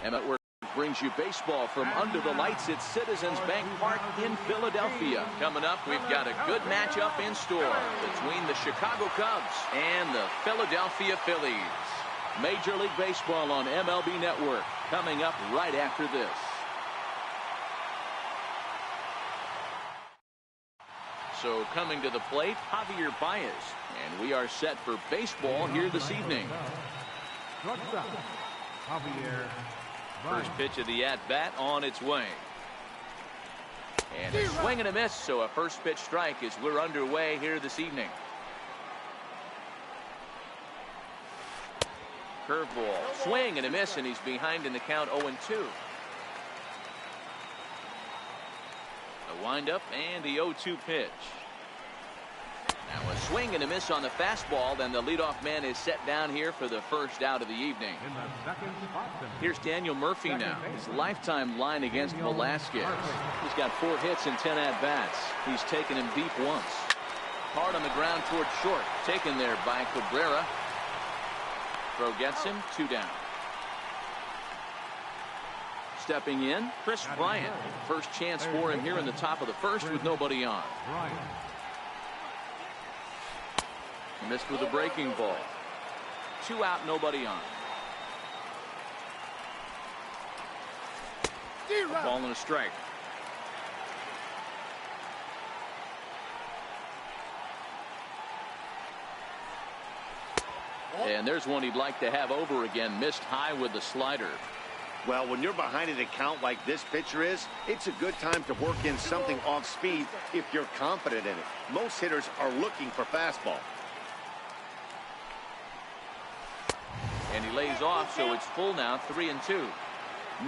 And Network brings you baseball from under the lights at Citizens Bank Park in Philadelphia. Coming up, we've got a good matchup in store between the Chicago Cubs and the Philadelphia Phillies. Major League Baseball on MLB Network coming up right after this. So coming to the plate, Javier Baez, and we are set for baseball here this evening. First pitch of the at-bat on its way. And a swing and a miss, so a first pitch strike as we're underway here this evening. Curveball, swing and a miss, and he's behind in the count 0-2. A windup and the 0-2 pitch. Now a swing and a miss on the fastball. Then the leadoff man is set down here for the first out of the evening. Here's Daniel Murphy now. His lifetime line against Velasquez. He's got 4 hits and 10 at-bats. He's taken him deep once. Hard on the ground toward short. Taken there by Cabrera. Throw gets him, 2 down. Stepping in, Chris Bryant. First chance for him here in the top of the first with nobody on. Missed with a breaking ball. 2 out, nobody on. A ball and a strike. And there's one he'd like to have over again. Missed high with the slider. Well, when you're behind an account like this pitcher is, it's a good time to work in something off speed if you're confident in it. Most hitters are looking for fastball. And he lays off, so it's full now, 3-2.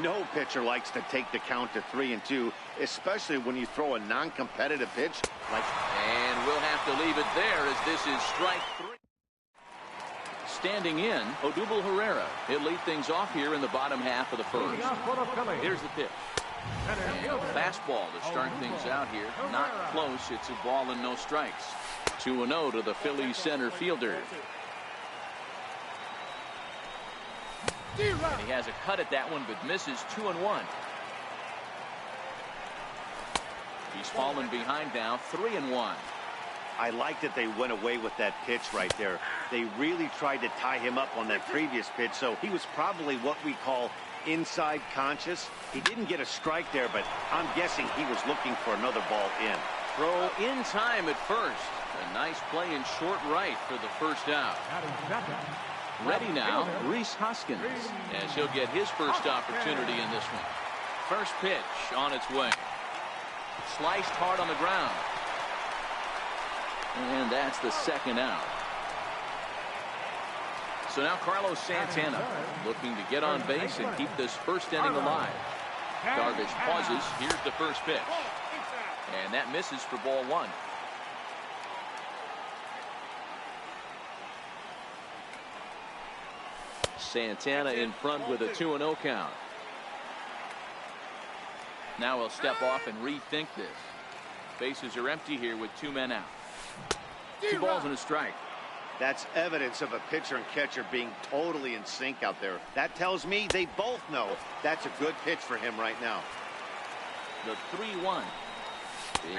No pitcher likes to take the count to 3-2, especially when you throw a non-competitive pitch like. And we'll have to leave it there as this is strike 3. Standing in, Odubel Herrera. He'll lead things off here in the bottom half of the first. Here's the pitch. And a fastball to start things out here. Not close. It's a ball and no strikes. 2-0 to the Phillies center fielder. And he has a cut at that one, but misses 2-1. He's fallen behind now, 3-1. I like that they went away with that pitch right there. They really tried to tie him up on that previous pitch, so he was probably what we call inside conscious. He didn't get a strike there, but I'm guessing he was looking for another ball in. Throw in time at first. A nice play in short right for the first out. Ready now, Rhys Hoskins, as he'll get his first opportunity in this one. First pitch on its way. Sliced hard on the ground. And that's the second out. So now Carlos Santana looking to get on base and keep this first inning alive. Darvish pauses. Here's the first pitch. And that misses for ball 1. Santana in front with a 2-0 count. Now he'll step off and rethink this. Bases are empty here with 2 men out. 2 balls and a strike. That's evidence of a pitcher and catcher being totally in sync out there. That tells me they both know that's a good pitch for him right now. The 3-1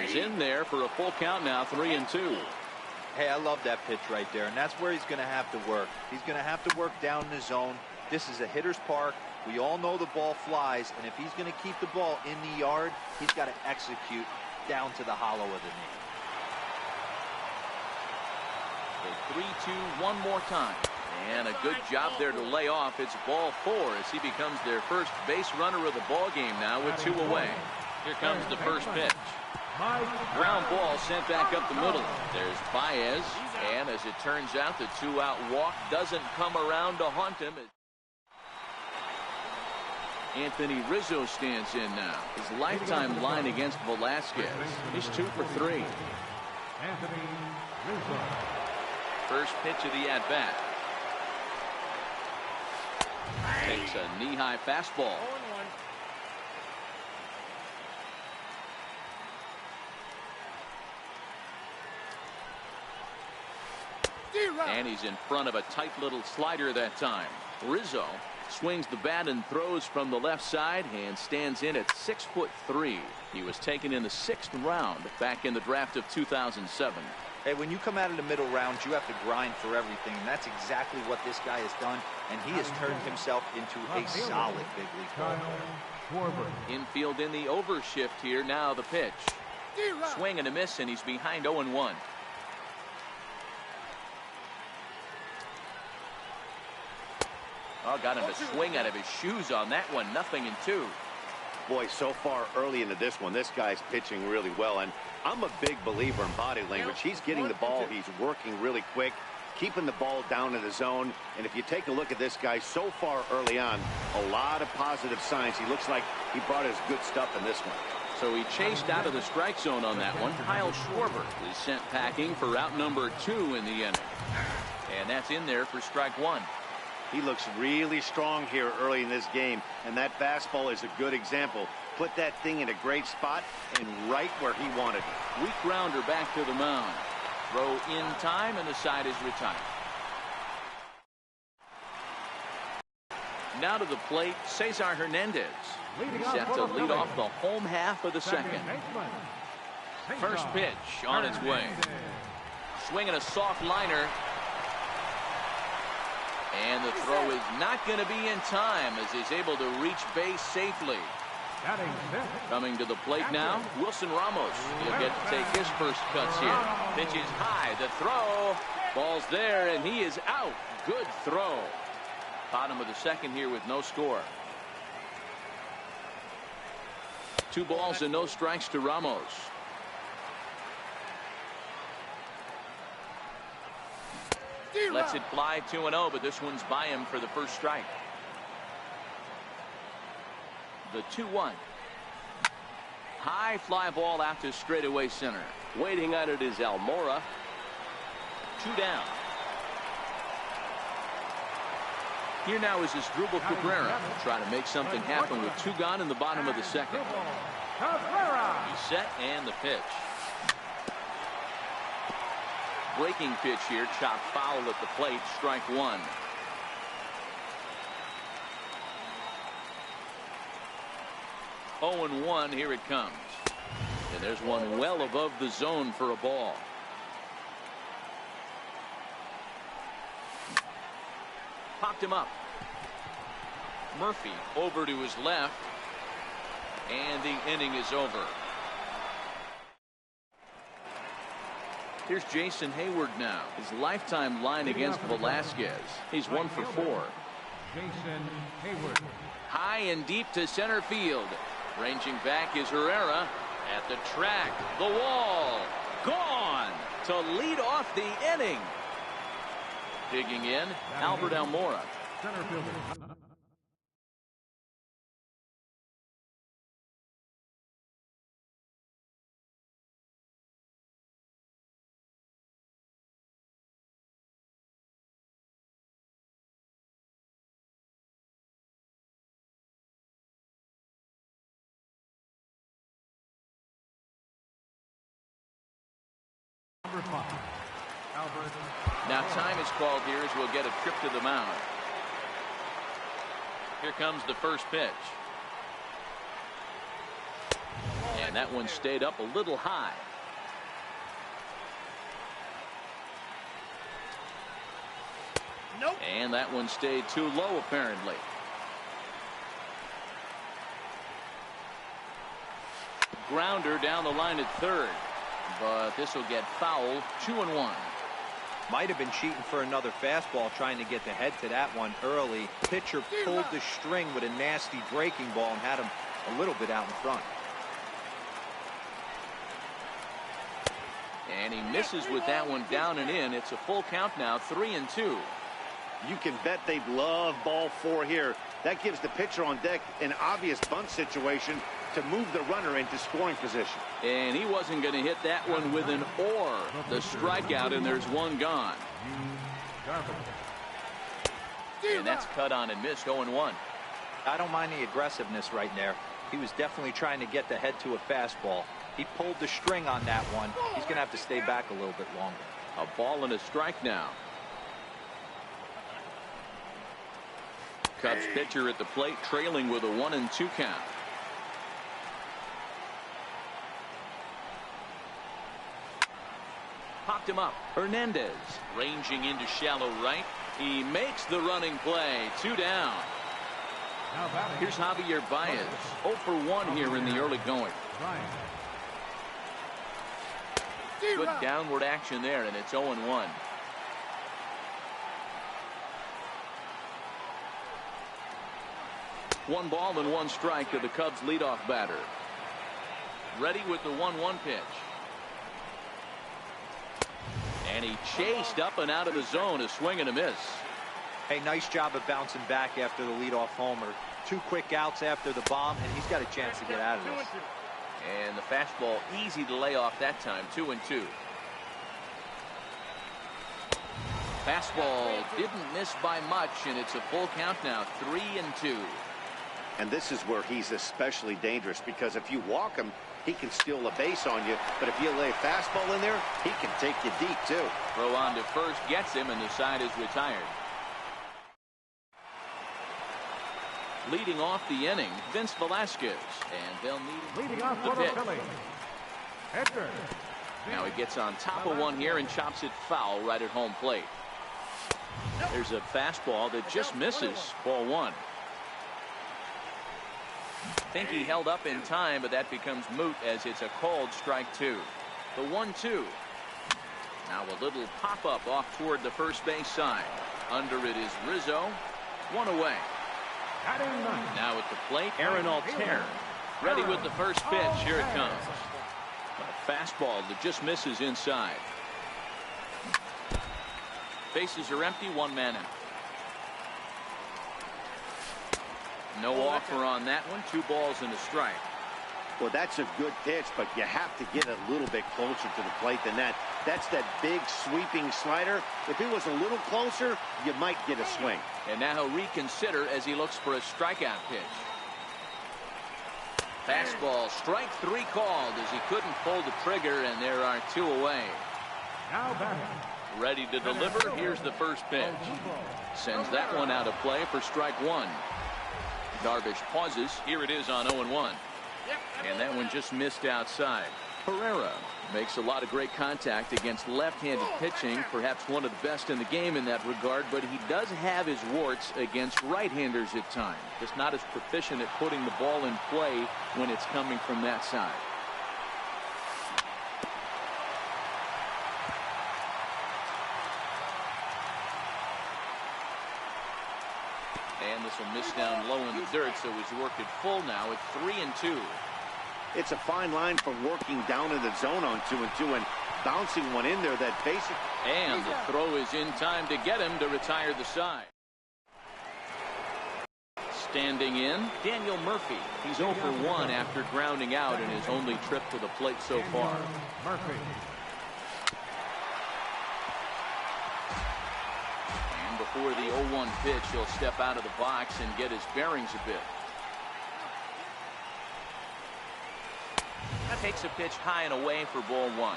is in there for a full count now, 3-2. Hey, I love that pitch right there, and that's where he's going to have to work. He's going to have to work down in the zone. This is a hitter's park. We all know the ball flies, and if he's going to keep the ball in the yard, he's got to execute down to the hollow of the knee. The 3-2 one more time. And a good job there to lay off. It's ball 4 as he becomes their first base runner of the ball game now with 2 away. Here comes the first pitch. Ground ball sent back up the middle. There's Baez, and as it turns out, the 2-out walk doesn't come around to haunt him. Anthony Rizzo stands in now. His lifetime line against Velasquez. He's 2 for 3. Anthony Rizzo. First pitch of the at-bat. Takes a knee-high fastball. And he's in front of a tight little slider that time. Rizzo Swings the bat and throws from the left side and stands in at 6'3". He was taken in the 6th round back in the draft of 2007. Hey, when you come out of the middle rounds, you have to grind for everything, and that's exactly what this guy has done, and he has turned himself into a solid big league ball player. Infield in the overshift here. Now the pitch. Swing and a miss, and he's behind 0-1. Oh, got him to swing out of his shoes on that one. 0-2. Boy, so far early into this one, this guy's pitching really well. And I'm a big believer in body language. He's getting the ball. He's working really quick, keeping the ball down in the zone. And if you take a look at this guy so far early on, a lot of positive signs. He looks like he brought his good stuff in this one. So he chased out of the strike zone on that one. Kyle Schwarber is sent packing for out number 2 in the inning. And that's in there for strike 1. He looks really strong here early in this game, and that fastball is a good example. Put that thing in a great spot and right where he wanted it. Weak grounder back to the mound. Throw in time, and the side is retired. Now to the plate, Cesar Hernandez. He's set to lead off the home half of the second. First pitch on its way. Swinging a soft liner. And the throw is not going to be in time as he's able to reach base safely. Coming to the plate now, Wilson Ramos. He'll get to take his first cuts here. Pitch is high. The throw. Ball's there, and he is out. Good throw. Bottom of the second here with no score. 2 balls and no strikes to Ramos. Lets it fly 2-0, but this one's by him for the first strike. The 2-1. High fly ball out to straightaway center. Waiting on it is Almora. 2 down. Here now is Asdrubal Cabrera. Trying to make something happen with 2 gone in the bottom of the second. He's set and the pitch. Breaking pitch here, chopped foul at the plate, strike 1. Oh and 1, here it comes. And there's one well above the zone for a ball. Popped him up. Murphy over to his left. And the inning is over. Here's Jason Hayward now. His lifetime line against Velasquez. He's 1 for 4. Jason Hayward. High and deep to center field. Ranging back is Herrera. At the track. The wall. Gone. To lead off the inning. Digging in, Albert Almora. Center fielder. Number 5. Albert. Now time is called here as we'll get a trip to the mound. Here comes the first pitch. And that one stayed up a little high. Nope. And that one stayed too low apparently. Grounder down the line at third. But this will get foul. 2-1. Might have been cheating for another fastball, trying to get the head to that one early. Pitcher pulled the string with a nasty breaking ball and had him a little bit out in front. And he misses with that one down and in. It's a full count now. 3-2. You can bet they'd love ball 4 here. That gives the pitcher on deck an obvious bunt situation to move the runner into scoring position. And he wasn't going to hit that one with an or. The strikeout, and there's one gone. And that's cut on and missed. 0-1. I don't mind the aggressiveness right there. He was definitely trying to get the head to a fastball. He pulled the string on that one. He's going to have to stay back a little bit longer. A ball and a strike now. Cubs pitcher at the plate, trailing with a 1-2 count. Popped him up. Hernandez ranging into shallow right. He makes the running play. 2 down. Here's Javier Baez. 0 for 1 here in the early going. Good downward action there, and it's 0-1. 1 ball and 1 strike to the Cubs leadoff batter. Ready with the 1-1 pitch. And he chased up and out of the zone. A swing and a miss. Hey, nice job of bouncing back after the leadoff homer. 2 quick outs after the bomb, and he's got a chance to get out of this. And the fastball easy to lay off that time. 2-2. Fastball didn't miss by much, and it's a full count now. 3-2. And this is where he's especially dangerous, because if you walk him, he can steal a base on you. But if you lay a fastball in there, he can take you deep, too. Throw on to first gets him, and the side is retired. Leading off the inning, Vince Velasquez. And they'll need Leading off the for the pitch. Phillies, Edgar. Now he gets on top of one here and chops it foul right at home plate. There's a fastball that just misses. Ball 1. I think he held up in time, but that becomes moot as it's a called strike 2. The 1-2. Now a little pop-up off toward the first base side. Under it is Rizzo. 1 away. Now at the plate, Aaron Altair. Ready with the first pitch. Here it comes. A fastball that just misses inside. Bases are empty. 1 man out. No offer on that one. 2 balls and a strike. Well, that's a good pitch, but you have to get a little bit closer to the plate than that. That's that big sweeping slider. If it was a little closer, you might get a swing. And now he'll reconsider as he looks for a strikeout pitch. Fastball, strike 3 called as he couldn't pull the trigger, and there are 2 away. Now batting. Ready to deliver. Here's the first pitch. Sends that one out of play for strike 1. Darvish pauses. Here it is on 0-1. And that one just missed outside. Herrera makes a lot of great contact against left-handed pitching, perhaps one of the best in the game in that regard, but he does have his warts against right-handers at times. Just not as proficient at putting the ball in play when it's coming from that side. And this will miss down low in the dirt, so he's worked it full now at 3-2. It's a fine line from working down in the zone on 2-2 and bouncing one in there that basic. And the throw is in time to get him to retire the side. Standing in, Daniel Murphy. He's 0 for 1 after grounding out in his only trip to the plate so far. Murphy. And before the 0-1 pitch, he'll step out of the box and get his bearings a bit. That takes a pitch high and away for ball 1.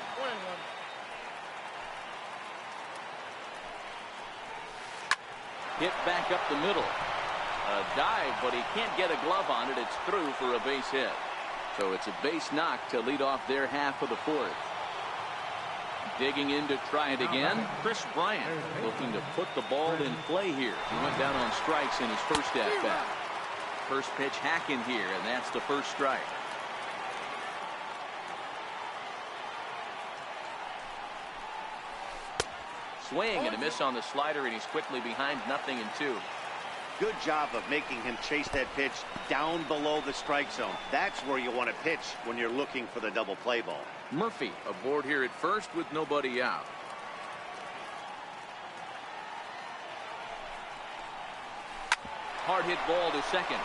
Hit back up the middle. A dive, but he can't get a glove on it. It's through for a base hit. So it's a base knock to lead off their half of the 4th. Digging in to try it again. Chris Bryant looking to put the ball in play here. He went down on strikes in his first at bat. First pitch hacking here, and that's the first strike. Swing and a miss on the slider, and he's quickly behind 0-2. Good job of making him chase that pitch down below the strike zone. That's where you want to pitch when you're looking for the double play ball. Murphy aboard here at first with nobody out. Hard hit ball to second.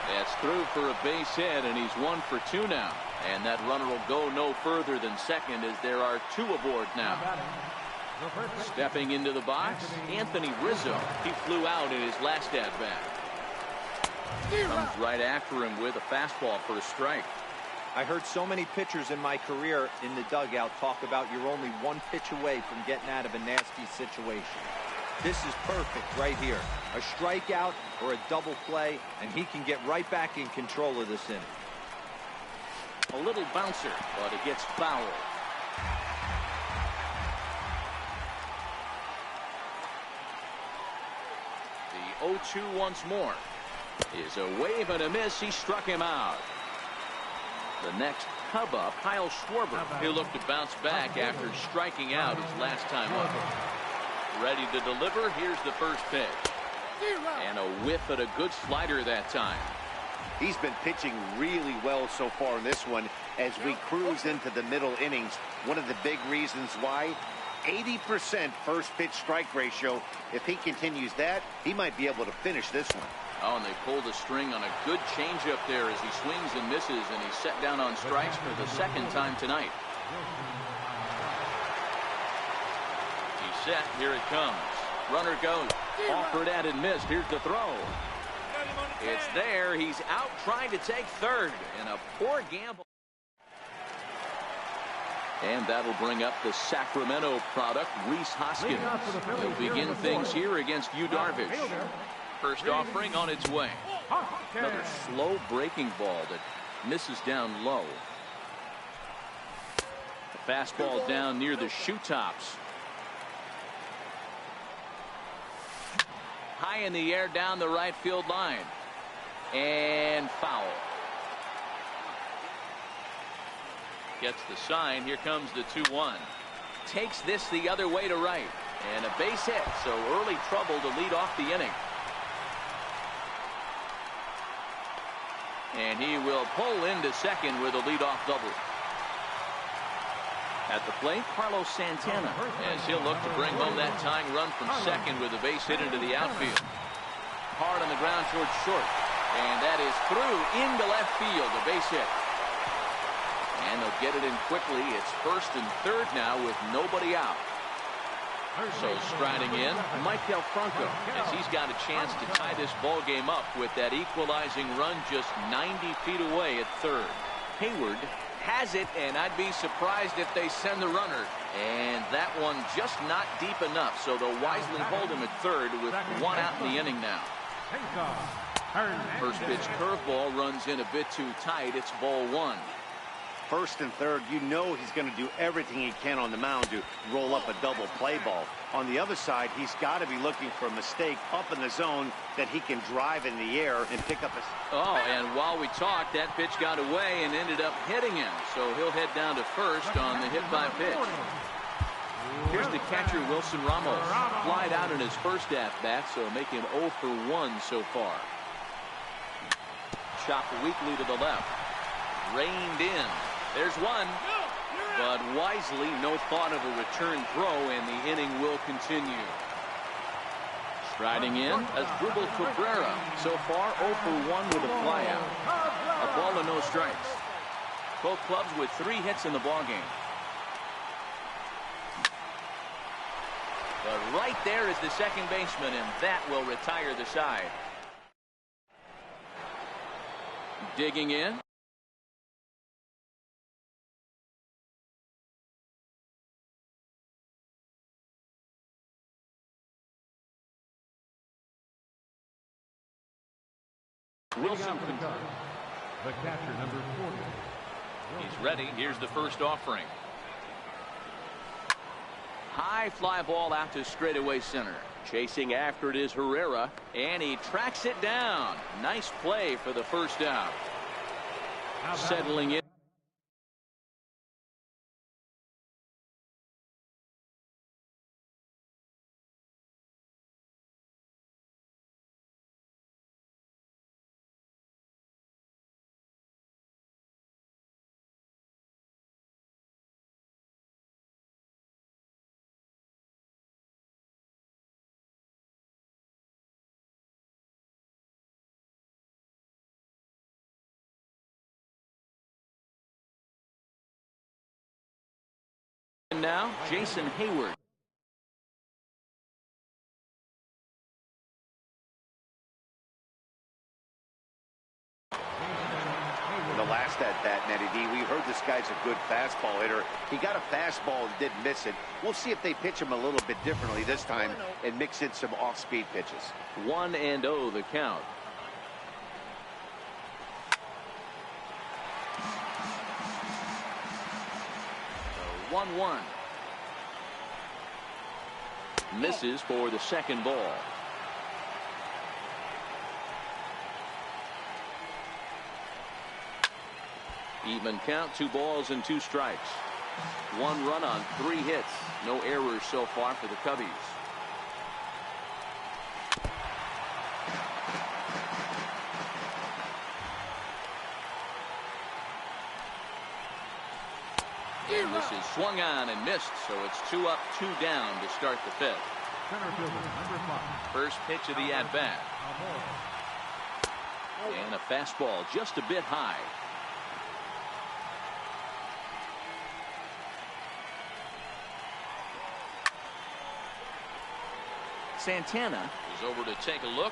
That's through for a base hit, and he's 1 for 2 now. And that runner will go no further than second as there are 2 aboard now. Stepping into the box, Anthony Rizzo. He flew out in his last at-bat. Comes right after him with a fastball for a strike. I heard so many pitchers in my career in the dugout talk about you're only 1 pitch away from getting out of a nasty situation. This is perfect right here. A strikeout or a double play, and he can get right back in control of this inning. A little bouncer, but it gets fouled. The 0-2 once more is a wave and a miss. He struck him out. The next Cub up, Kyle Schwarber. He'll look to bounce back after striking out his last time up. Ready to deliver. Here's the first pitch. And a whiff at a good slider that time. He's been pitching really well so far in this one as we cruise into the middle innings. One of the big reasons why, 80% first pitch strike ratio. If he continues that, he might be able to finish this one. Oh, and they pulled the string on a good changeup there as he swings and misses, and he's set down on strikes for the second time tonight. He's set. Here it comes. Runner goes. Offered and missed. Here's the throw. It's there. He's out trying to take third. And a poor gamble. And that'll bring up the Sacramento product, Rhys Hoskins. He'll begin things here against Yu Darvish. First offering on its way. Another slow breaking ball that misses down low. The fastball down near the shoe tops. High in the air down the right field line. And foul. Gets the sign. Here comes the 2-1. Takes this the other way to right. And a base hit. So early trouble to lead off the inning. And he will pull into second with a leadoff double. At the plate, Carlos Santana, as he'll look to bring home that tying run from second with a base hit into the outfield. Hard on the ground towards short. And that is through into left field, a base hit. And they'll get it in quickly. It's first and third now with nobody out. So striding in, Maikel Franco, as he's got a chance to tie this ball game up with that equalizing run just 90 feet away at third. Hayward has it, and I'd be surprised if they send the runner. And that one just not deep enough, so they'll wisely hold him at third with one out in the inning now. First pitch curveball runs in a bit too tight. It's ball one. First and third, you know he's going to do everything he can on the mound to roll up a double play ball. On the other side, he's got to be looking for a mistake up in the zone that he can drive in the air and pick up a... Oh, and while we talked, that pitch got away and ended up hitting him. So he'll head down to first on the hit by pitch. Here's the catcher, Wilson Ramos. Flied out in his first at-bat, so making 0 for 1 so far. Chopped weakly to the left. Reined in. There's one, but wisely no thought of a return throw, and the inning will continue. Striding in, Asdrubal Cabrera. So far 0 for 1 with a flyout. A ball and no strikes. Both clubs with 3 hits in the ballgame. But right there is the second baseman, and that will retire the side. Digging in. Wilson, the catcher, number 40. He's ready. Here's the first offering. High fly ball out to straightaway center. Chasing after it is Herrera, and he tracks it down. Nice play for the first out. Settling in. And now, Jason Hayward. The last at bat, Matty D. We heard this guy's a good fastball hitter. He got a fastball and didn't miss it. We'll see if they pitch him a little bit differently this time and mix in some off-speed pitches. 1-0 the count. So 1-1. Misses for the second ball. Even count, 2 balls and 2 strikes. 1 run on 3 hits. No errors so far for the Cubbies. And this is swung on and missed, so it's 2 up, 2 down to start the 5th. Center fielder, number 5. First pitch of the at-bat. And a fastball just a bit high. Santana is over to take a look.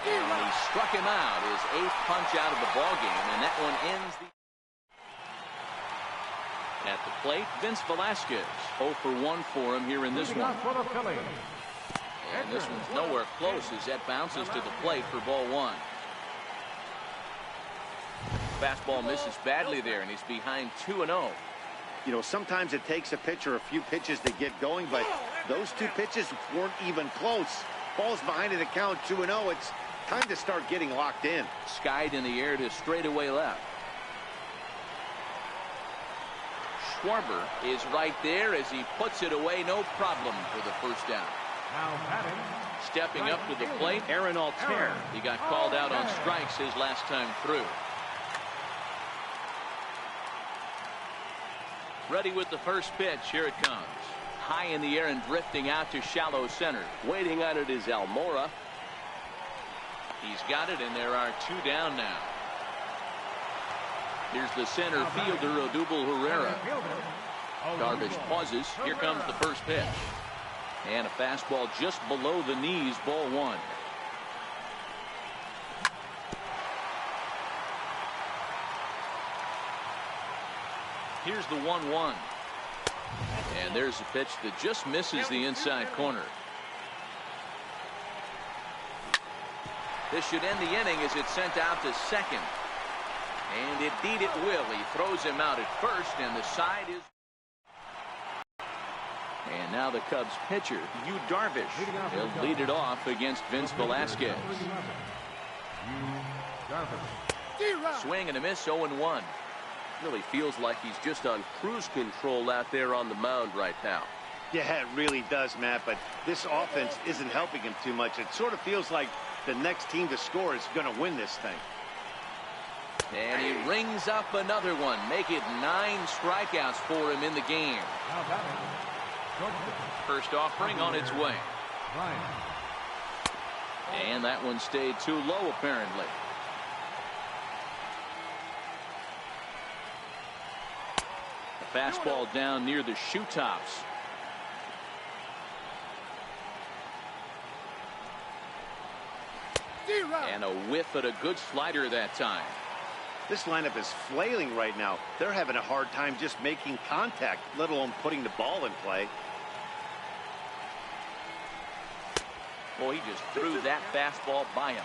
And he struck him out, his 8th punch out of the ballgame, and that one ends the... At the plate, Vince Velasquez. 0 for 1 for him here in this one. And this one's nowhere close as that bounces to the plate for ball 1. Fastball misses badly there, and he's behind 2-0. You know, sometimes it takes a pitcher a few pitches to get going, but those 2 pitches weren't even close. Ball's behind in the count, 2-0. It's time to start getting locked in. Skied in the air to straightaway left. Schwarber is right there as he puts it away, no problem for the first down. Now batting. Stepping up to the plate, Aaron Altair. He got called out on strikes his last time through. Ready with the first pitch. Here it comes. High in the air and drifting out to shallow center. Waiting on it is Almora. He's got it, and there are 2 down now. Here's the center fielder, Odubel Herrera. Darvish pauses. Here comes the first pitch. And a fastball just below the knees, ball 1. Here's the 1-1. And there's a pitch that just misses the inside corner. This should end the inning as it's sent out to second. And indeed it will. He throws him out at first, and the side is... And now the Cubs pitcher, Yu Darvish. He'll lead it off against Vince Velasquez. Swing and a miss, 0-1. Really feels like he's just on cruise control out there on the mound right now. Yeah, it really does, Matt, but this offense isn't helping him too much. It sort of feels like the next team to score is going to win this thing. And he rings up another one. Make it 9 strikeouts for him in the game. First offering on its way. And that one stayed too low, apparently. A fastball down near the shoe tops. And a whiff at a good slider that time. This lineup is flailing right now. They're having a hard time just making contact, let alone putting the ball in play. Boy, he just threw that fastball by him.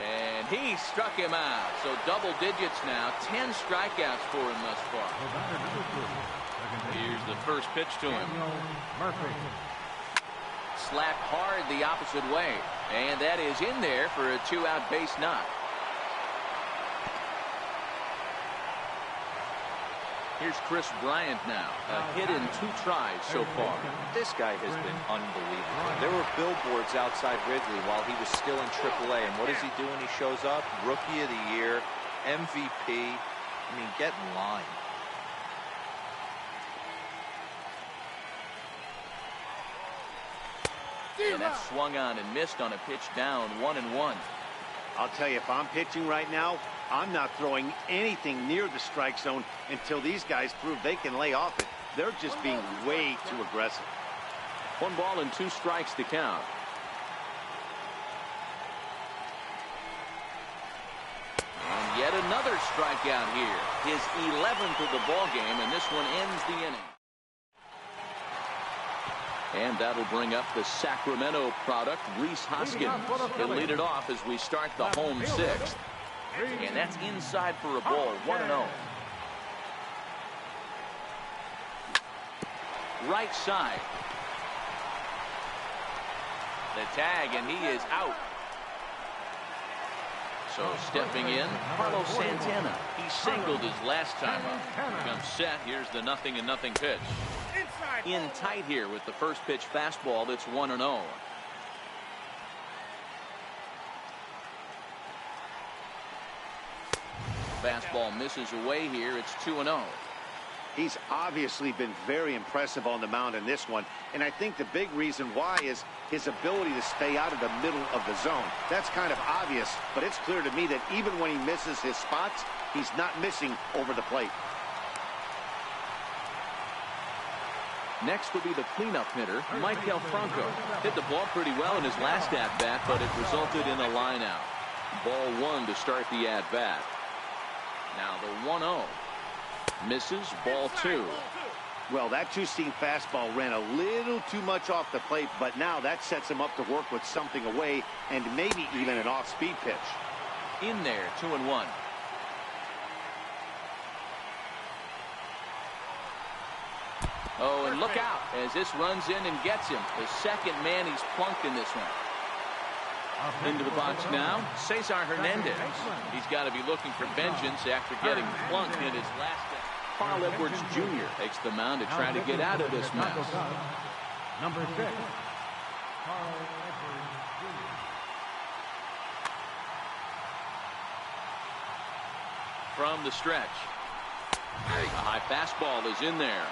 And he struck him out. So double digits now. 10 strikeouts for him thus far. Here's the first pitch to him. Slapped hard the opposite way. And that is in there for a 2-out base knock. Here's Chris Bryant now. A hit in 2 tries so far. This guy has been unbelievable. There were billboards outside Wrigley while he was still in AAA. And what does he do when he shows up? Rookie of the Year, MVP. I mean, get in line. And that's swung on and missed on a pitch down 1-1. I'll tell you, if I'm pitching right now, I'm not throwing anything near the strike zone until these guys prove they can lay off it. They're just being way too aggressive. 1 ball and 2 strikes to count. And yet another strikeout here. His 11th of the ball game, and this one ends the inning. And that'll bring up the Sacramento product, Rhys Hoskins. He'll lead it off as we start the home 6th. And that's inside for a ball, 1-0. Right side. The tag, and he is out. So stepping in, Carlos Santana. He singled his last time up. Comes set. Here's the 0-0 pitch. In tight here with the first pitch fastball. That's 1-0. Fastball misses away here. It's 2-0. He's obviously been very impressive on the mound in this one, and I think the big reason why is his ability to stay out of the middle of the zone. That's kind of obvious, but it's clear to me that even when he misses his spots, he's not missing over the plate. Next will be the cleanup hitter, Michael Franco. Hit the ball pretty well in his last at-bat, but it resulted in a line-out. Ball 1 to start the at-bat. Now the 1-0. Misses, ball 2. Well, that two-seam fastball ran a little too much off the plate, but now that sets him up to work with something away and maybe even an off-speed pitch. In there, 2-1. Oh, and look out as this runs in and gets him. The second man he's plunked in this one. Into the box now, Cesar Hernandez. He's got to be looking for vengeance after getting plunked in his last. Carl Edwards Jr. takes the mound to try to get out of this mess. Number 6, Carl Edwards Jr. From the stretch. A high fastball is in there.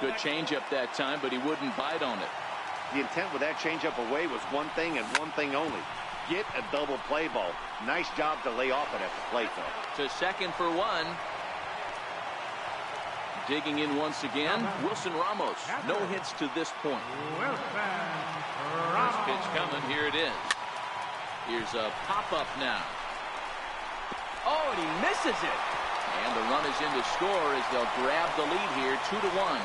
Good changeup that time, but he wouldn't bite on it. The intent with that changeup away was one thing and one thing only. Get a double play ball. Nice job to lay off it at the plate, though. To second for 1. Digging in once again, Wilson Ramos. No hits to this point. First pitch coming. Here it is. Here's a pop-up now. Oh, and he misses it. And the run is in to score as they'll grab the lead here, 2-1.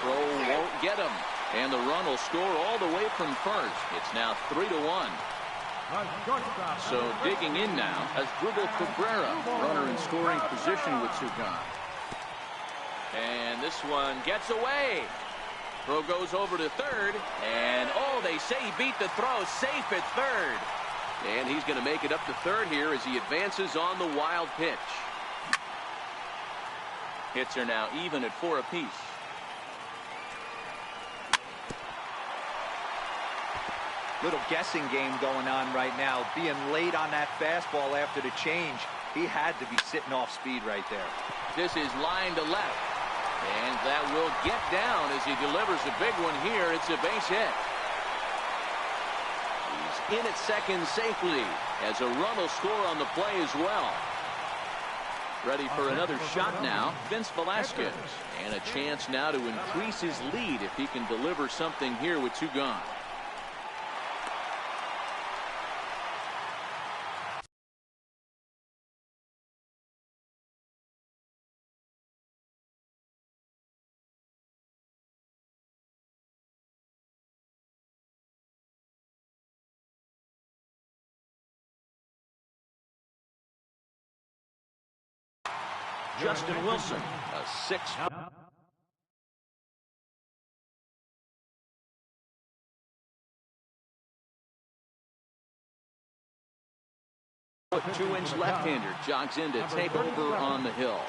Throw won't get him. And the run will score all the way from first. It's now 3-1. So digging in now as Dribble Cabrera, runner in scoring position with 2 gone. And this one gets away. Throw goes over to third. And oh, they say he beat the throw. Safe at third. And he's going to make it up to third here as he advances on the wild pitch. Hits are now even at 4 apiece. Little guessing game going on right now. Being late on that fastball after the change. He had to be sitting off speed right there. This is line to left. And that will get down as he delivers a big one here. It's a base hit. He's in at second safely as a run will score on the play as well. Ready for another shot now, Vince Velasquez. And a chance now to increase his lead if he can deliver something here with 2 gone. Justin Wilson, a 6. Two-inch left-hander jogs in to take over on the hill.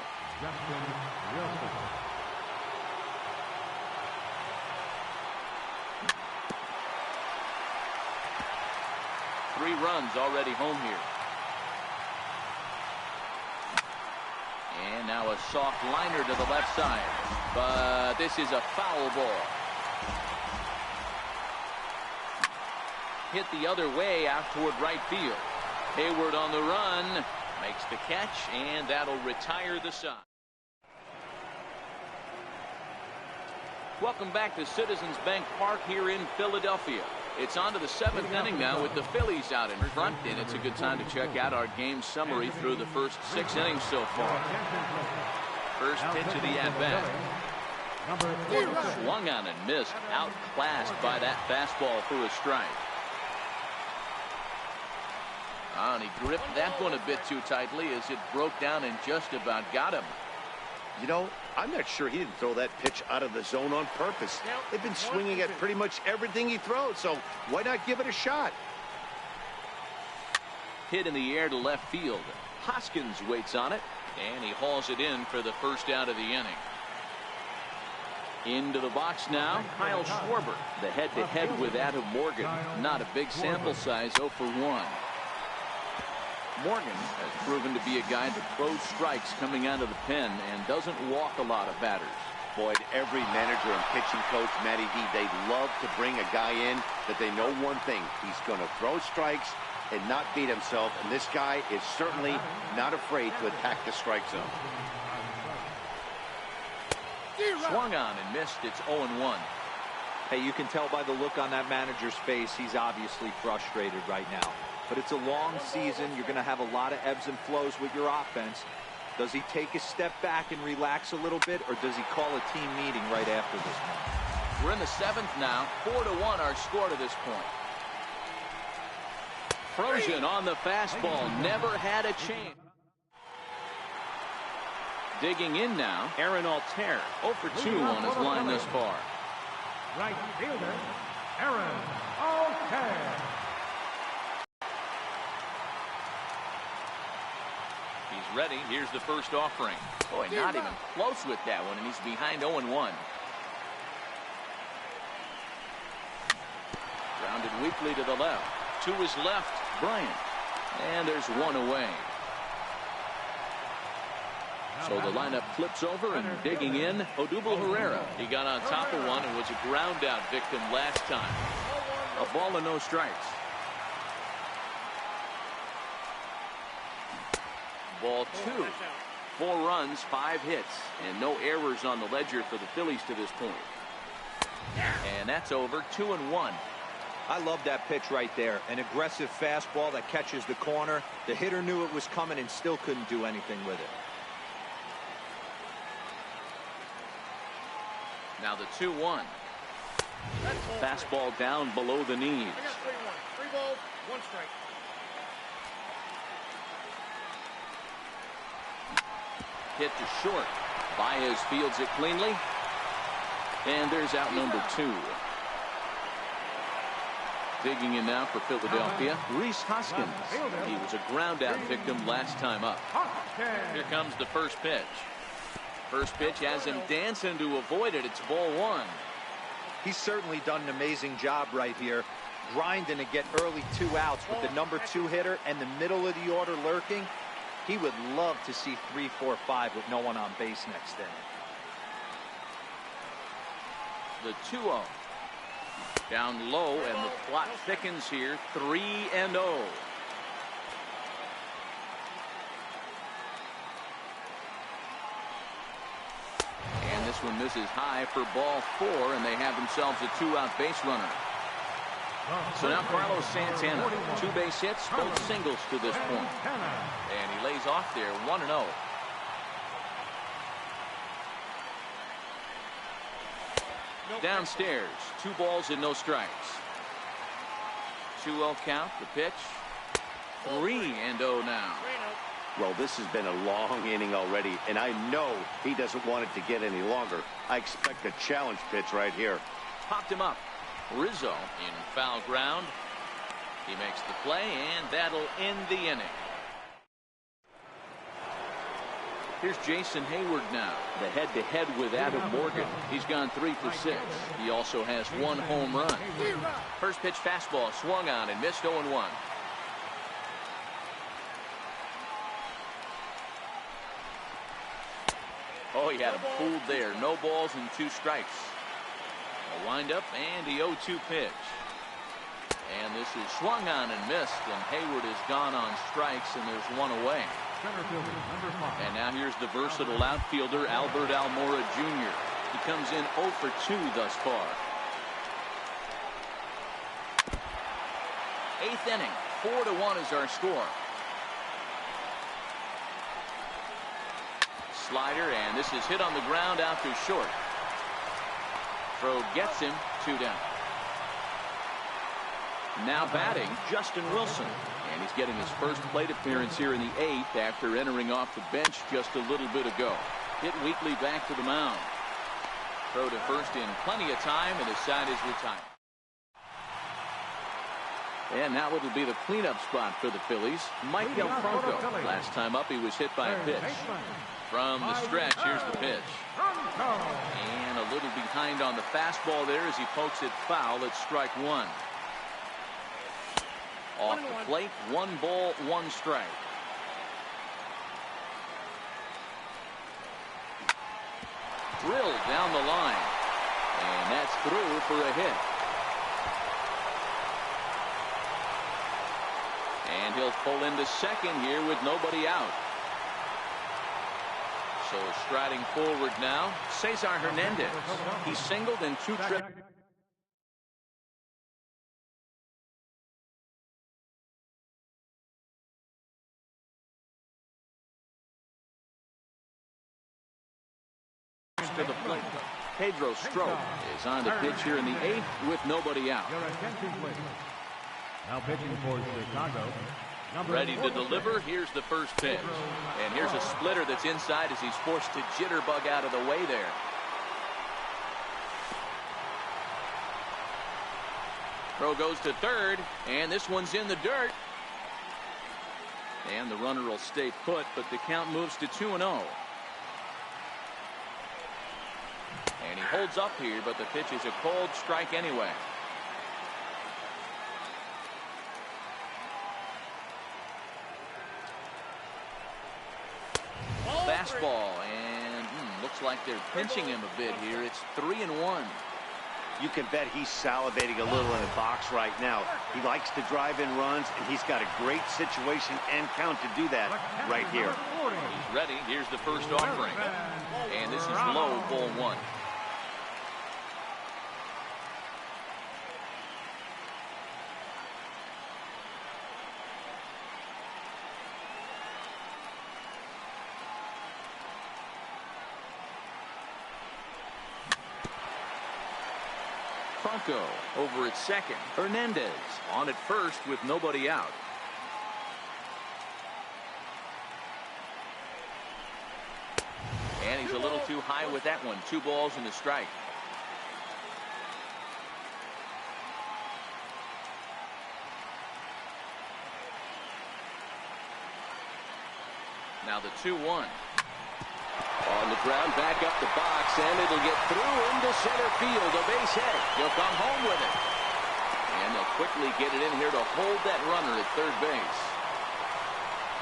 Three runs already home here. And now a soft liner to the left side. But this is a foul ball. Hit the other way out toward right field. Hayward on the run. Makes the catch, and that'll retire the side. Welcome back to Citizens Bank Park here in Philadelphia. It's on to the 7th inning now with the Phillies out in front, and it's a good time to check out our game summary through the first 6 innings so far. First pitch of the at-bat. Swung on and missed, outclassed by that fastball for a strike. Oh, and he gripped that one a bit too tightly as it broke down and just about got him. You know, I'm not sure he didn't throw that pitch out of the zone on purpose. They've been swinging at pretty much everything he throws, so why not give it a shot? Hit in the air to left field. Hoskins waits on it, and he hauls it in for the first out of the inning. Into the box now, Kyle Schwarber, the head-to-head with Adam Morgan. Not a big sample size, 0 for 1. Morgan has proven to be a guy that throws strikes coming out of the pen and doesn't walk a lot of batters. Boy, every manager and pitching coach, Matty D, they love to bring a guy in that they know one thing. He's going to throw strikes and not beat himself, and this guy is certainly not afraid to attack the strike zone. Swung on and missed. It's 0-1. Hey, you can tell by the look on that manager's face, he's obviously frustrated right now. But it's a long season. You're going to have a lot of ebbs and flows with your offense. Does he take a step back and relax a little bit, or does he call a team meeting right after this one? We're in the 7th now. 4-1 our score to this point. Frozen on the fastball. Never had a chance. Digging in now, Aaron Altair. 0 for 2 on his line thus far. Right fielder, Aaron Altair. He's ready. Here's the first offering. Boy, not even close with that one, and he's behind 0-1. Grounded weakly to the left. To his left, Bryant. And there's one away. So the lineup flips over, and digging in, Odubel Herrera. He got on top of one and was a ground out victim last time. A ball and no strikes. Ball 2. 4 runs, 5 hits, and no errors on the ledger for the Phillies to this point. And that's over. 2-1. I love that pitch right there. An aggressive fastball that catches the corner. The hitter knew it was coming and still couldn't do anything with it. Now the 2-1. Fastball down below the knees. 3 balls, 1 strike. Hit to short. Baez fields it cleanly. And there's out number 2. Digging in now for Philadelphia, Rhys Hoskins. He was a ground out victim last time up. Here comes the first pitch. First pitch has him dancing to avoid it. It's ball 1. He's certainly done an amazing job right here, grinding to get early 2 outs with the number 2 hitter and the middle of the order lurking. He would love to see 3, 4, 5 with no one on base next inning. The 2-0. Down low, and the plot thickens here. 3-0. And this one misses high for ball 4, and they have themselves a 2-out base runner. So now Carlos Santana, 2 base hits, both singles to this point. And he lays off there, 1-0. Downstairs, 2 balls and no strikes. 2-0 count, the pitch. 3-0 now. Well, this has been a long inning already, and I know he doesn't want it to get any longer. I expect a challenge pitch right here. Popped him up. Rizzo in foul ground. He makes the play, and that'll end the inning. Here's Jason Hayward now, the head-to-head with Adam Morgan. He's gone 3 for 6. He also has 1 home run. First pitch fastball swung on and missed 0-1. Oh, he had him fooled there. No balls and 2 strikes. A windup and the 0-2 pitch. And this is swung on and missed, and Hayward is gone on strikes, and there's 1 away. And now here's the versatile outfielder, Albert Almora Jr. He comes in 0 for 2 thus far. 8th inning, 4-1 is our score. Slider, and this is hit on the ground out to short. Throw gets him, 2 down. Now batting, Justin Wilson. And he's getting his first plate appearance here in the 8th after entering off the bench just a little bit ago. Hit weakly back to the mound. Throw to first in plenty of time, and his side is retired. And now it'll be the cleanup spot for the Phillies. Mike Del Franco. Last time up, he was hit by a pitch. From the stretch, here's the pitch. And a little behind on the fastball there as he pokes it foul. It's strike 1. Off the plate, 1 ball, 1 strike. Drilled down the line. And that's through for a hit. And he'll pull into second here with nobody out. So striding forward now, Cesar Hernandez. He singled in 2 trips. To the plate. Pedro Strop is on the pitch here in the 8th with nobody out. Now pitching for Chicago. Ready to deliver. Here's the first pitch. And here's a splitter that's inside as he's forced to jitterbug out of the way there. Throw goes to third, and this one's in the dirt. And the runner will stay put, but the count moves to 2-0. And he holds up here, but the pitch is a cold strike anyway. Fastball, and looks like they're pinching him a bit here. It's 3-1. You can bet he's salivating a little in the box right now. He likes to drive in runs, and he's got a great situation and count to do that right here. He's ready. Here's the first offering. And this is low, ball 1. Franco over at second. Hernandez on at first with nobody out. And he's a little too high with that one. 2 balls and a strike. Now the 2-1. On the ground, back up the box, and it'll get through into center field. A base hit. He'll come home with it. And they'll quickly get it in here to hold that runner at third base.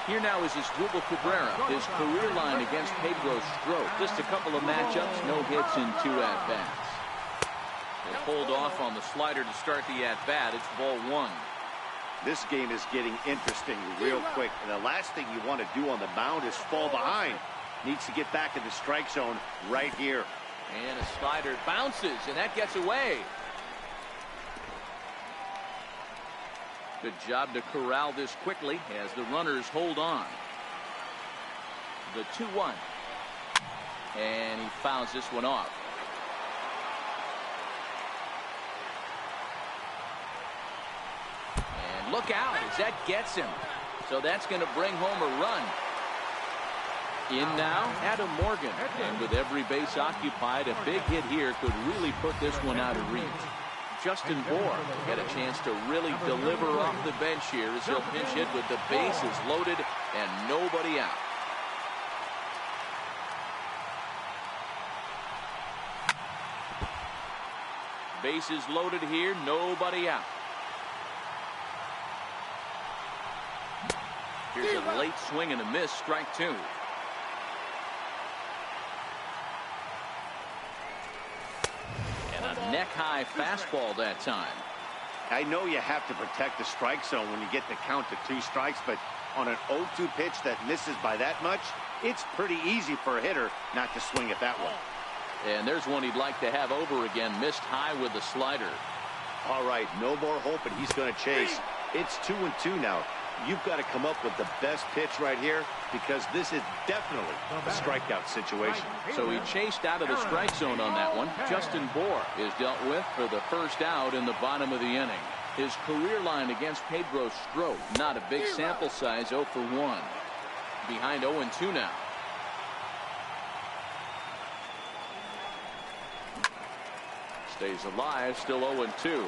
Here now is Asdrubal Cabrera, his career line against Pedro Strop. Just a couple of matchups, no hits in 2 at-bats. He'll hold off on the slider to start the at-bat. It's ball 1. This game is getting interesting real quick. And the last thing you want to do on the mound is fall behind. Needs to get back in the strike zone right here. And a slider bounces, and that gets away. Good job to corral this quickly as the runners hold on. The 2-1. And he fouls this one off. And look out as that gets him. So that's going to bring home a run. In now, Adam Morgan. And with every base occupied, a big hit here could really put this one out of reach. Justin Bour get a chance to really deliver off the bench here as he'll pinch hit with the bases loaded and nobody out. Bases loaded here, nobody out. Here's a late swing and a miss, strike 2. Neck-high fastball that time. I know you have to protect the strike zone when you get the count to 2 strikes, but on an 0-2 pitch that misses by that much, it's pretty easy for a hitter not to swing at that one. And there's one he'd like to have over again. Missed high with the slider. All right, no more hoping he's going to chase. It's 2-2 now. You've got to come up with the best pitch right here because this is definitely a strikeout situation. So he chased out of the strike zone on that one. Justin Bohr is dealt with for the first out in the bottom of the inning. His career line against Pedro Strop, not a big sample size, 0 for 1. Behind 0-2 now. Stays alive, still 0-2.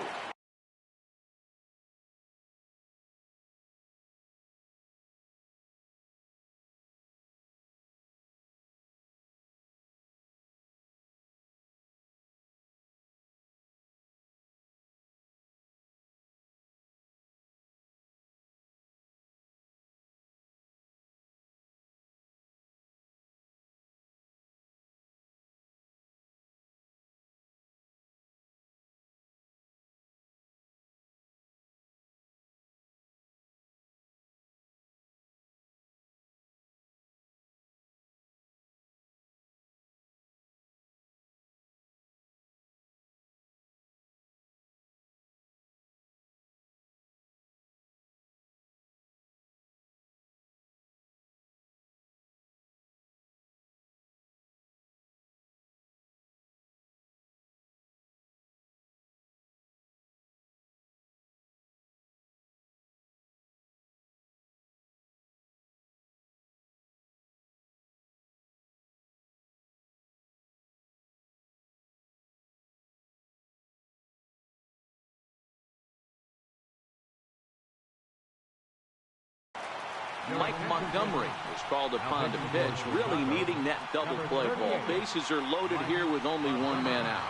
Mike Montgomery is called upon to pitch, really needing that double play ball. Bases are loaded here with only 1 man out.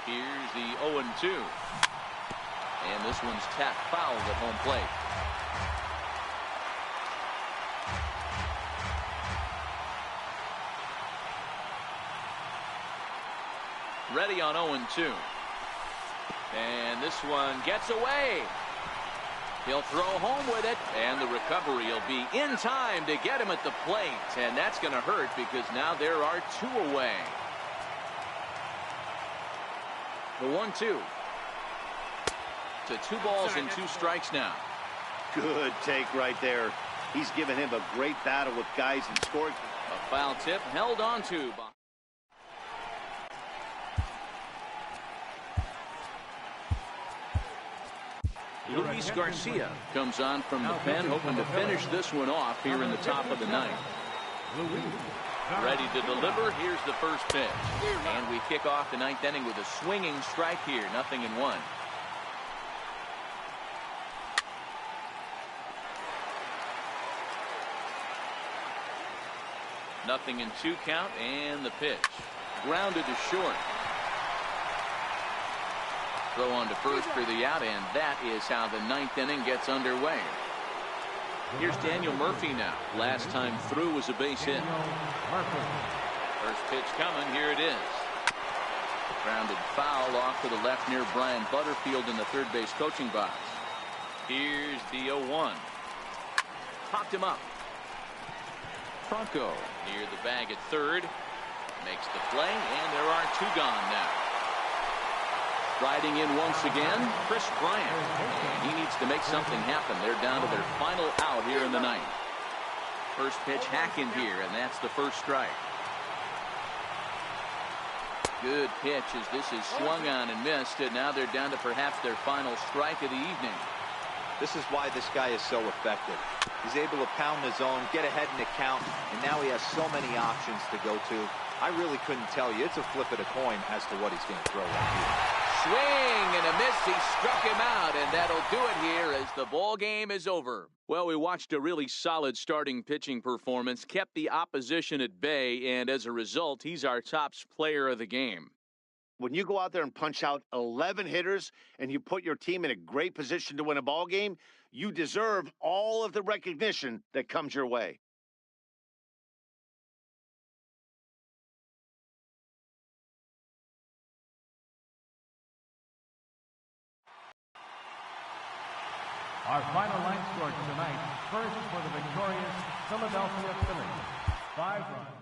Here's the 0-2. And this one's tapped foul at home plate. Ready on 0-2. And this one gets away. He'll throw home with it, and the recovery will be in time to get him at the plate. And that's going to hurt because now there are 2 away. The 1-2. To 2 balls and 2 strikes now. Good take right there. He's given him a great battle with guys in scoring. A foul tip held on to by Luis Garcia comes on from the pen, hoping to finish this one off here in the top of the 9th. Ready to deliver. Here's the first pitch. And we kick off the 9th inning with a swinging strike here. 0-1. Nothing in 2 count, and the pitch. Grounded to short. Throw on to first for the out, and that is how the 9th inning gets underway. Here's Daniel Murphy now. Last time through was a base hit. First pitch coming. Here it is. Grounded foul off to the left near Brian Butterfield in the third base coaching box. Here's the 0-1. Popped him up. Franco near the bag at third. Makes the play, and there are 2 gone now. Riding in once again, Chris Bryant. And he needs to make something happen. They're down to their final out here in the 9th. First pitch hacking here, and that's the first strike. Good pitch as this is swung on and missed, and now they're down to perhaps their final strike of the evening. This is why this guy is so effective. He's able to pound the zone, get ahead in the count, and now he has so many options to go to. I really couldn't tell you. It's a flip of the coin as to what he's going to throw right here. Swing and a miss. He struck him out, and that'll do it here as the ball game is over. Well, we watched a really solid starting pitching performance, kept the opposition at bay, and as a result, he's our top player of the game. When you go out there and punch out 11 hitters and you put your team in a great position to win a ball game, you deserve all of the recognition that comes your way. Our final line score tonight, first for the victorious Philadelphia Phillies, 5 runs.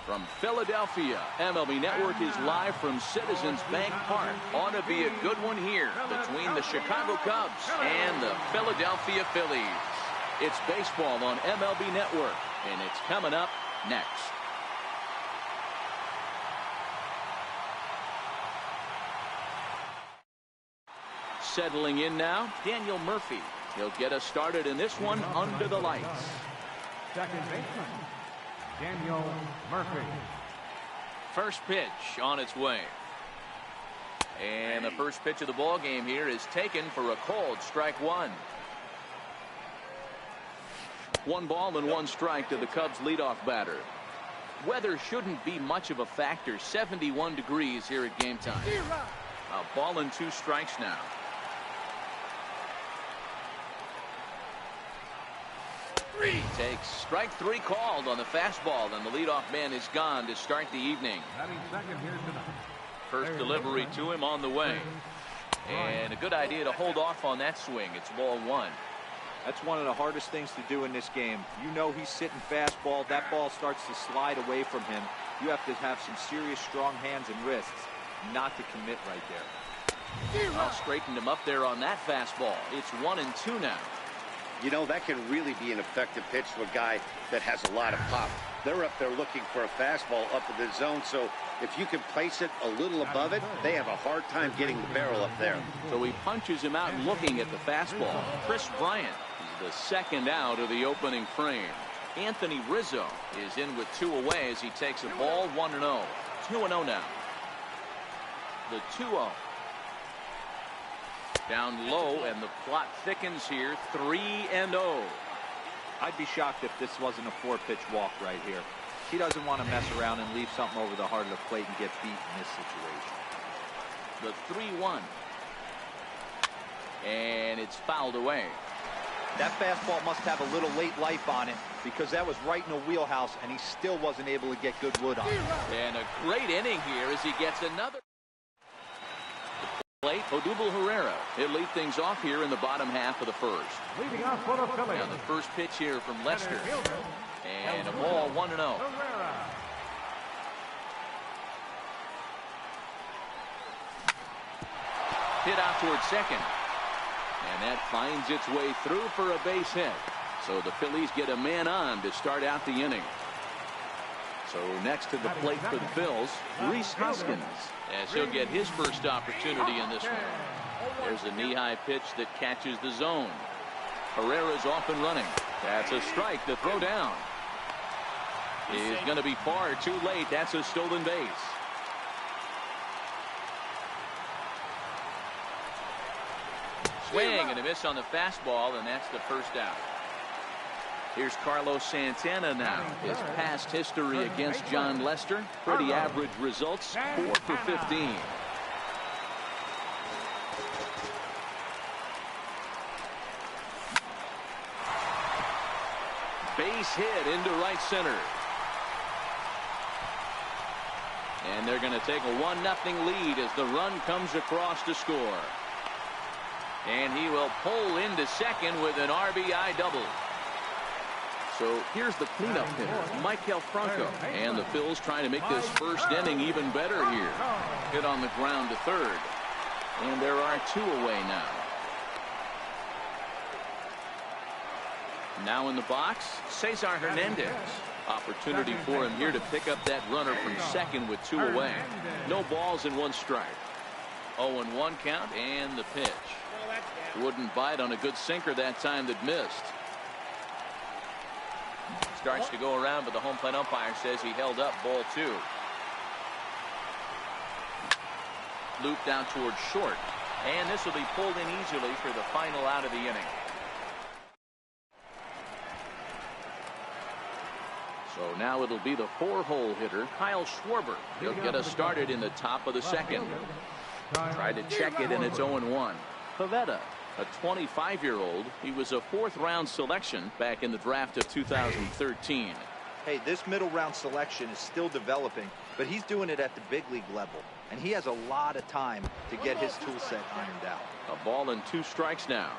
From Philadelphia, MLB Network is live from Citizens Bank Park. Ought to be a good one here between the Chicago Cubs and the Philadelphia Phillies. It's baseball on MLB Network, and it's coming up next. Settling in now, Daniel Murphy. He'll get us started in this one under the lights. Second baseman, Daniel Murphy. First pitch on its way. And the first pitch of the ball game here is taken for a called strike one. 1 ball and 1 strike to the Cubs leadoff batter. Weather shouldn't be much of a factor. 71 degrees here at game time. A ball and 2 strikes now. Takes strike 3 called on the fastball, and the leadoff man is gone to start the evening. First delivery to him on the way. And a good idea to hold off on that swing. It's ball 1. That's one of the hardest things to do in this game. You know he's sitting fastball. That ball starts to slide away from him. You have to have some serious strong hands and wrists not to commit right there. Well, straightened him up there on that fastball. It's 1-2 now. You know, that can really be an effective pitch to a guy that has a lot of pop. They're up there looking for a fastball up in the zone, so if you can place it a little above it, they have a hard time getting the barrel up there. So he punches him out looking at the fastball. Chris Bryant is the second out of the opening frame. Anthony Rizzo is in with 2 away as he takes a ball 1-0. 2-0 now. The 2-0. Down low, and the plot thickens here. 3-0. I'd be shocked if this wasn't a 4-pitch walk right here. He doesn't want to mess around and leave something over the heart of the plate and get beat in this situation. The 3-1. And it's fouled away. That fastball must have a little late life on it, because that was right in the wheelhouse, and he still wasn't able to get good wood on it. And a great inning here as he gets another. Plate, Odubel Herrera. He'll lead things off here in the bottom half of the first. Leading off for the Phillies. Now the first pitch here from Lester. And a ball 1-0. Hit out towards second. And that finds its way through for a base hit. So the Phillies get a man on to start out the inning. So next to the plate for the Phils, Rhys Hoskins, as he'll get his first opportunity in this one. There's a knee-high pitch that catches the zone. Herrera's off and running. That's a strike to throw down. Is going to be far too late. That's a stolen base. Swing and a miss on the fastball, and that's the first out. Here's Carlos Santana now. His past history against John Lester, pretty average results, 4 for 15. Base hit into right center. And they're going to take a 1-0 lead as the run comes across to score. And he will pull into second with an RBI double. So here's the cleanup hitter, Michael Franco. And the Phils trying to make this first inning even better here. Hit on the ground to third. And there are 2 away now. Now in the box, Cesar Hernandez. Opportunity for him here to pick up that runner from second with 2 away. No balls and 1 strike. 0-1 count and the pitch. Wouldn't bite on a good sinker that time that missed. Starts to go around, but the home plate umpire says he held up ball 2. Looped out towards short. And this will be pulled in easily for the final out of the inning. So now it'll be the 4-hole hitter, Kyle Schwarber. He'll get us started in the top of the second. Tried to check it, and it's 0-1. Pivetta, a 25-year-old. He was a 4th-round selection back in the draft of 2013. Hey, this middle-round selection is still developing, but he's doing it at the big league level, and he has a lot of time to get his tool set ironed out. A ball and 2 strikes now.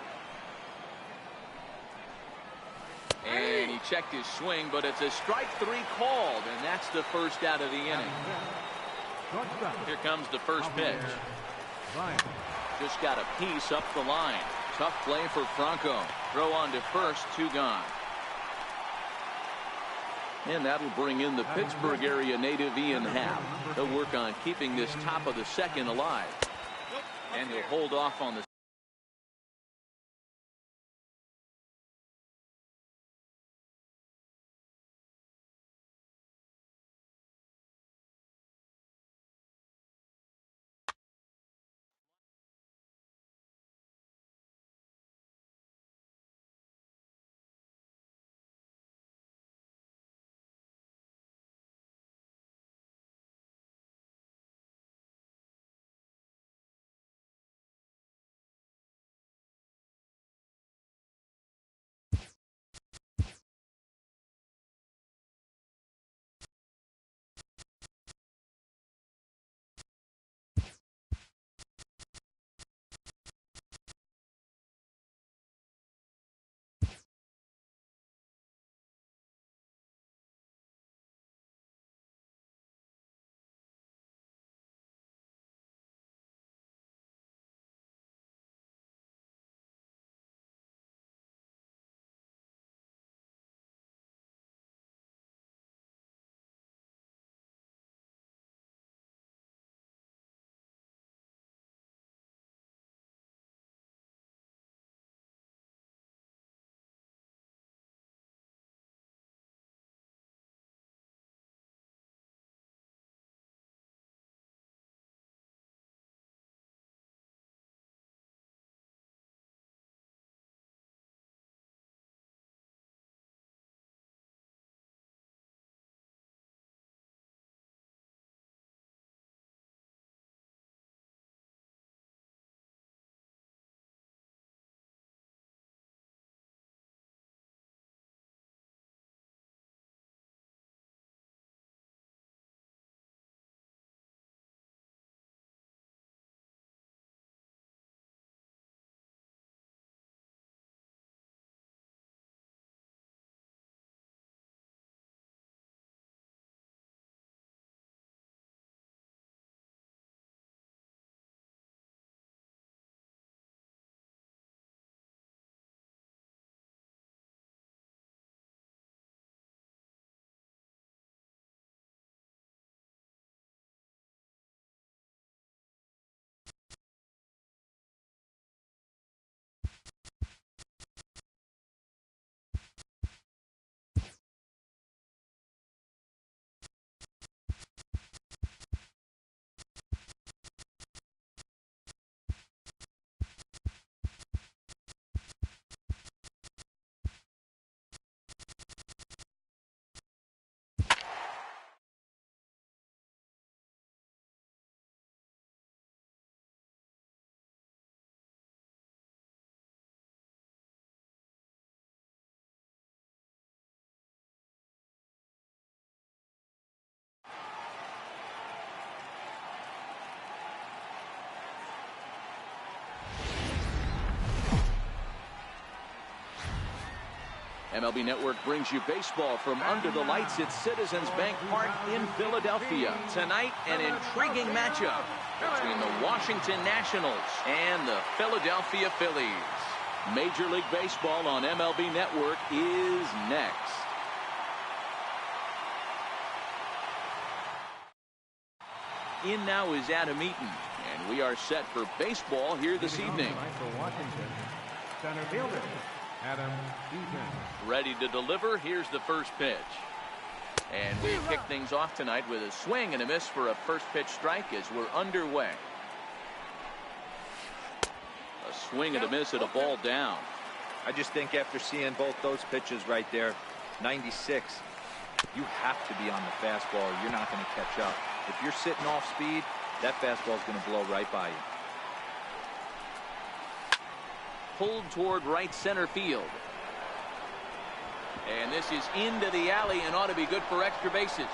And he checked his swing, but it's a strike 3 called, and that's the first out of the inning. Here comes the first pitch. Just got a piece up the line. Tough play for Franco. Throw on to first, 2 gone. And that'll bring in the Pittsburgh area native Ian Happ. He'll work on keeping this top of the second alive. And he'll hold off on the MLB Network brings you baseball from under the lights at Citizens Bank Park in Philadelphia. Tonight, an intriguing matchup between the Washington Nationals and the Philadelphia Phillies. Major League Baseball on MLB Network is next. In now is Adam Eaton, and we are set for baseball here this evening. For Washington, center fielder Adam Eaton. Ready to deliver. Here's the first pitch. And we kick things off tonight with a swing and a miss for a first pitch strike as we're underway. A swing and a miss at a ball down. I just think after seeing both those pitches right there, 96, you have to be on the fastball or you're not going to catch up. If you're sitting off speed, that fastball is going to blow right by you. Pulled toward right center field. And this is into the alley and ought to be good for extra bases.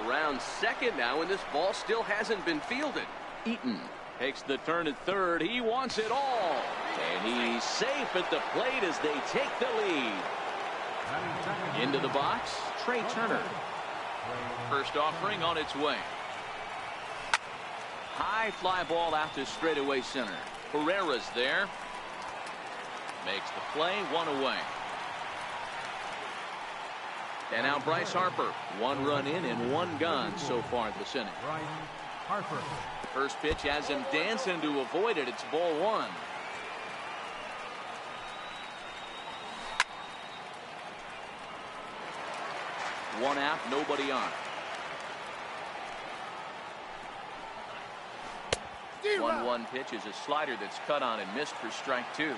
Around second now, and this ball still hasn't been fielded. Eaton takes the turn at third. He wants it all. And he's safe at the plate as they take the lead. Into the box, Trey Turner. First offering on its way. High fly ball out to straightaway center. Herrera's there. Makes the play, one away. And now Bryce Harper. One run in and one gone so far this inning. Bryce Harper. First pitch has him dancing to avoid it. It's ball one. One out, nobody on. 1-1 pitch is a slider that's cut on and missed for strike two.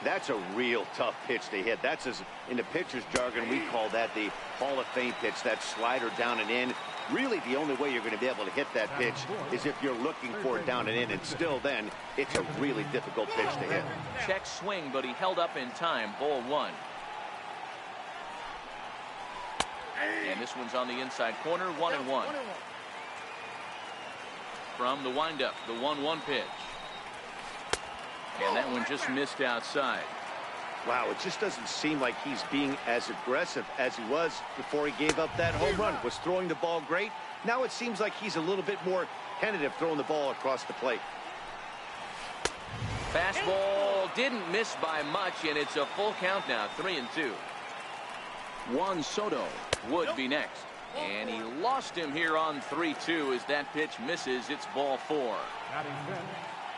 That's a real tough pitch to hit. That's, as in the pitcher's jargon, we call that the Hall of Fame pitch. That slider down and in. Really, the only way you're going to be able to hit that pitch is if you're looking for it down and in. And still then, it's a really difficult pitch to hit. Check swing, but he held up in time. Ball one. And this one's on the inside corner, 1-1. From the windup, the 1-1 pitch. And that one just missed outside. Wow, it just doesn't seem like he's being as aggressive as he was before he gave up that home run. Was throwing the ball great. Now it seems like he's a little bit more tentative throwing the ball across the plate. Fastball didn't miss by much, and it's a full count now, 3-2. Juan Soto would be next. And he lost him here on 3-2 as that pitch misses. It's ball four.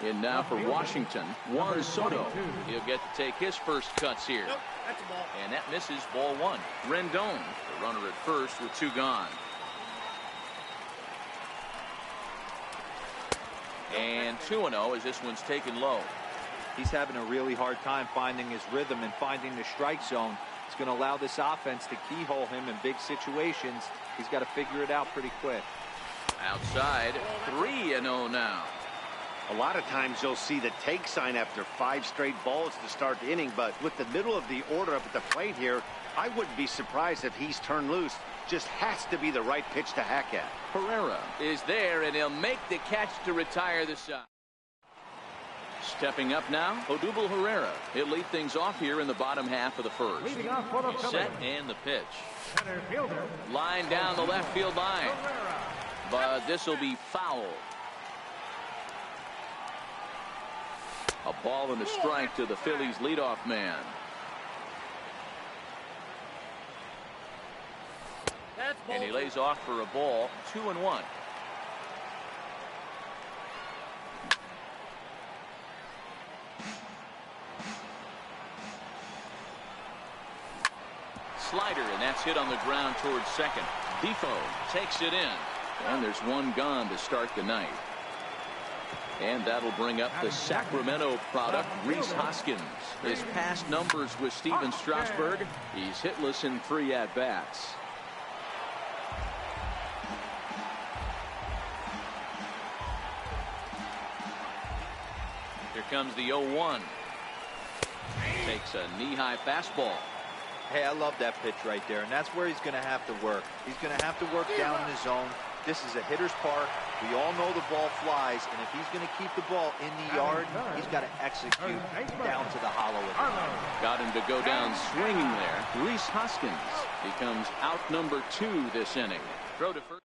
And now for Washington, Juan Soto. He'll get to take his first cuts here. And that misses, ball one. Rendon, the runner at first with two gone. And 2-0 as this one's taken low. He's having a really hard time finding his rhythm and finding the strike zone. It's going to allow this offense to keyhole him in big situations. He's got to figure it out pretty quick. Outside, 3-0 now. A lot of times you'll see the take sign after 5 straight balls to start the inning, but with the middle of the order up at the plate here, I wouldn't be surprised if he's turned loose. Just has to be the right pitch to hack at. Herrera is there, and he'll make the catch to retire the side. Stepping up now, Odubel Herrera. He'll lead things off here in the bottom half of the first. Leading off for the Set and the pitch. center fielder. Line down the left field line. But this will be foul. A ball and a strike to the Phillies leadoff man. And he lays off for a ball, 2-1. Slider, and that's hit on the ground towards second. Defoe takes it in. And there's one gone to start the night. And that'll bring up the Sacramento product, Rhys Hoskins. His past numbers with Steven Strasburg, he's hitless in 3 at-bats. Here comes the 0-1. Takes a knee-high fastball. Hey, I love that pitch right there, and that's where he's going to have to work. He's going to have to work down in the zone. This is a hitter's park. We all know the ball flies, and if he's going to keep the ball in the yard, he's got to execute down to the hollow of it. Got him to go down swinging there. Rhys Hoskins becomes out number 2 this inning. Throw to first.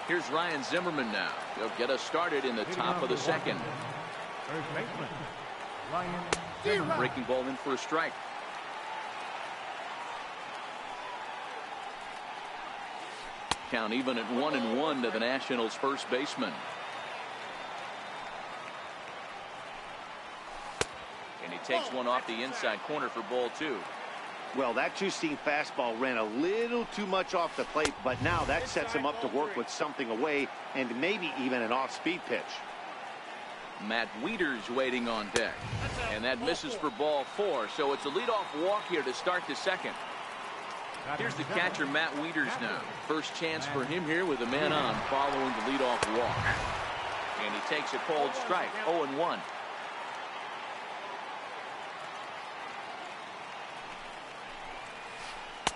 Here's Ryan Zimmerman now. He'll get us started in the top of the second. First baseman, Ryan Zimmerman. Breaking ball in for a strike. Count even at 1-1 to the Nationals' first baseman. And he takes one off the inside corner for ball 2. Well, that two-seam fastball ran a little too much off the plate, but now that sets him up to work with something away and maybe even an off-speed pitch. Matt Wieters waiting on deck. And that misses for ball 4, so it's a leadoff walk here to start the second. Here's the catcher, Matt Wieters now. First chance for him here with a man on following the leadoff walk. And he takes a cold strike, 0-1.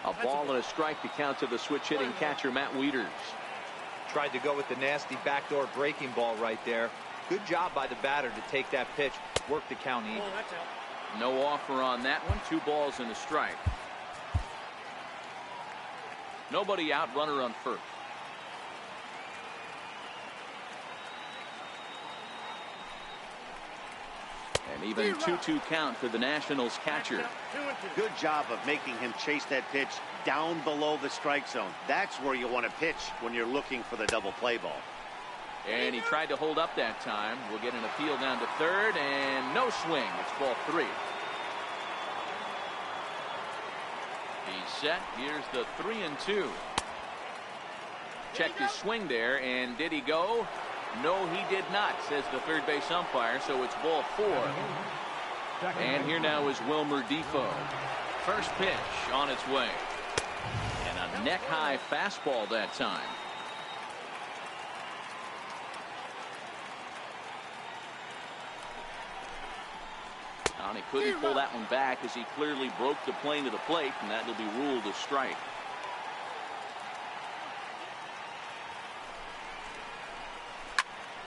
A ball and a strike to count to the switch-hitting catcher, Matt Wieters. Tried to go with the nasty backdoor breaking ball right there. Good job by the batter to take that pitch, work the count even. No offer on that one. 2 balls and a strike. Nobody out, runner on first. And even 2-2 count for the Nationals catcher. Good job of making him chase that pitch down below the strike zone. That's where you want to pitch when you're looking for the double play ball. And he tried to hold up that time. We'll get an appeal down to third, and no swing. It's ball 3. He's set. Here's the 3-2. Checked his swing there, and did he go? No, he did not, says the third base umpire, so it's ball 4. And here now is Wilmer Defoe. First pitch on its way. And a neck-high fastball that time. And he couldn't pull that one back as he clearly broke the plane of the plate, and that will be ruled a strike.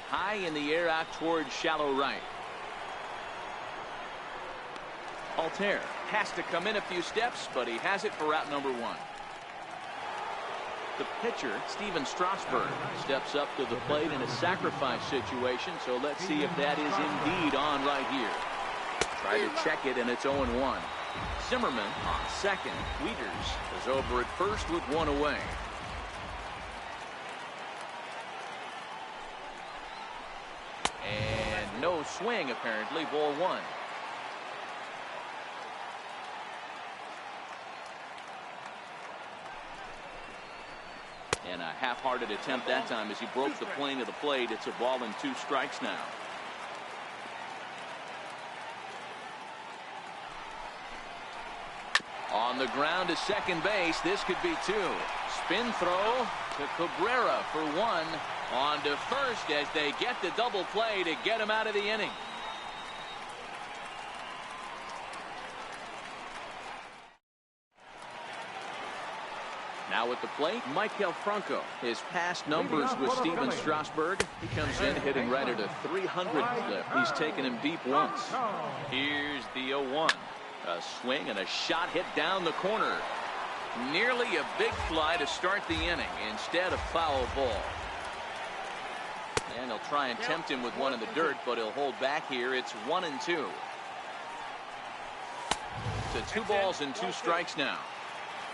High in the air out towards shallow right. Altair has to come in a few steps, but he has it for out number 1. The pitcher, Steven Strasburg, steps up to the plate in a sacrifice situation, so let's see if that is indeed on right here. Try to check it, and it's 0-1. Zimmerman on second. Wieters is over at first with 1 away. And no swing, apparently. Ball 1. And a half-hearted attempt that time as he broke the plane of the plate. It's a ball and 2 strikes now. On the ground to second base. This could be 2. Spin throw to Cabrera for 1. On to first as they get the double play to get him out of the inning. Now at the plate, Maikel Franco. His past numbers with Steven Strasburg. He comes in hitting right at a 300 clip. He's taken him deep once. Here's the 0-1. A swing and a shot hit down the corner. Nearly a big fly to start the inning. Instead, a foul ball. And they'll try and tempt him with one in the dirt, but he'll hold back here. It's 1-2. To 2 balls and 2 strikes now.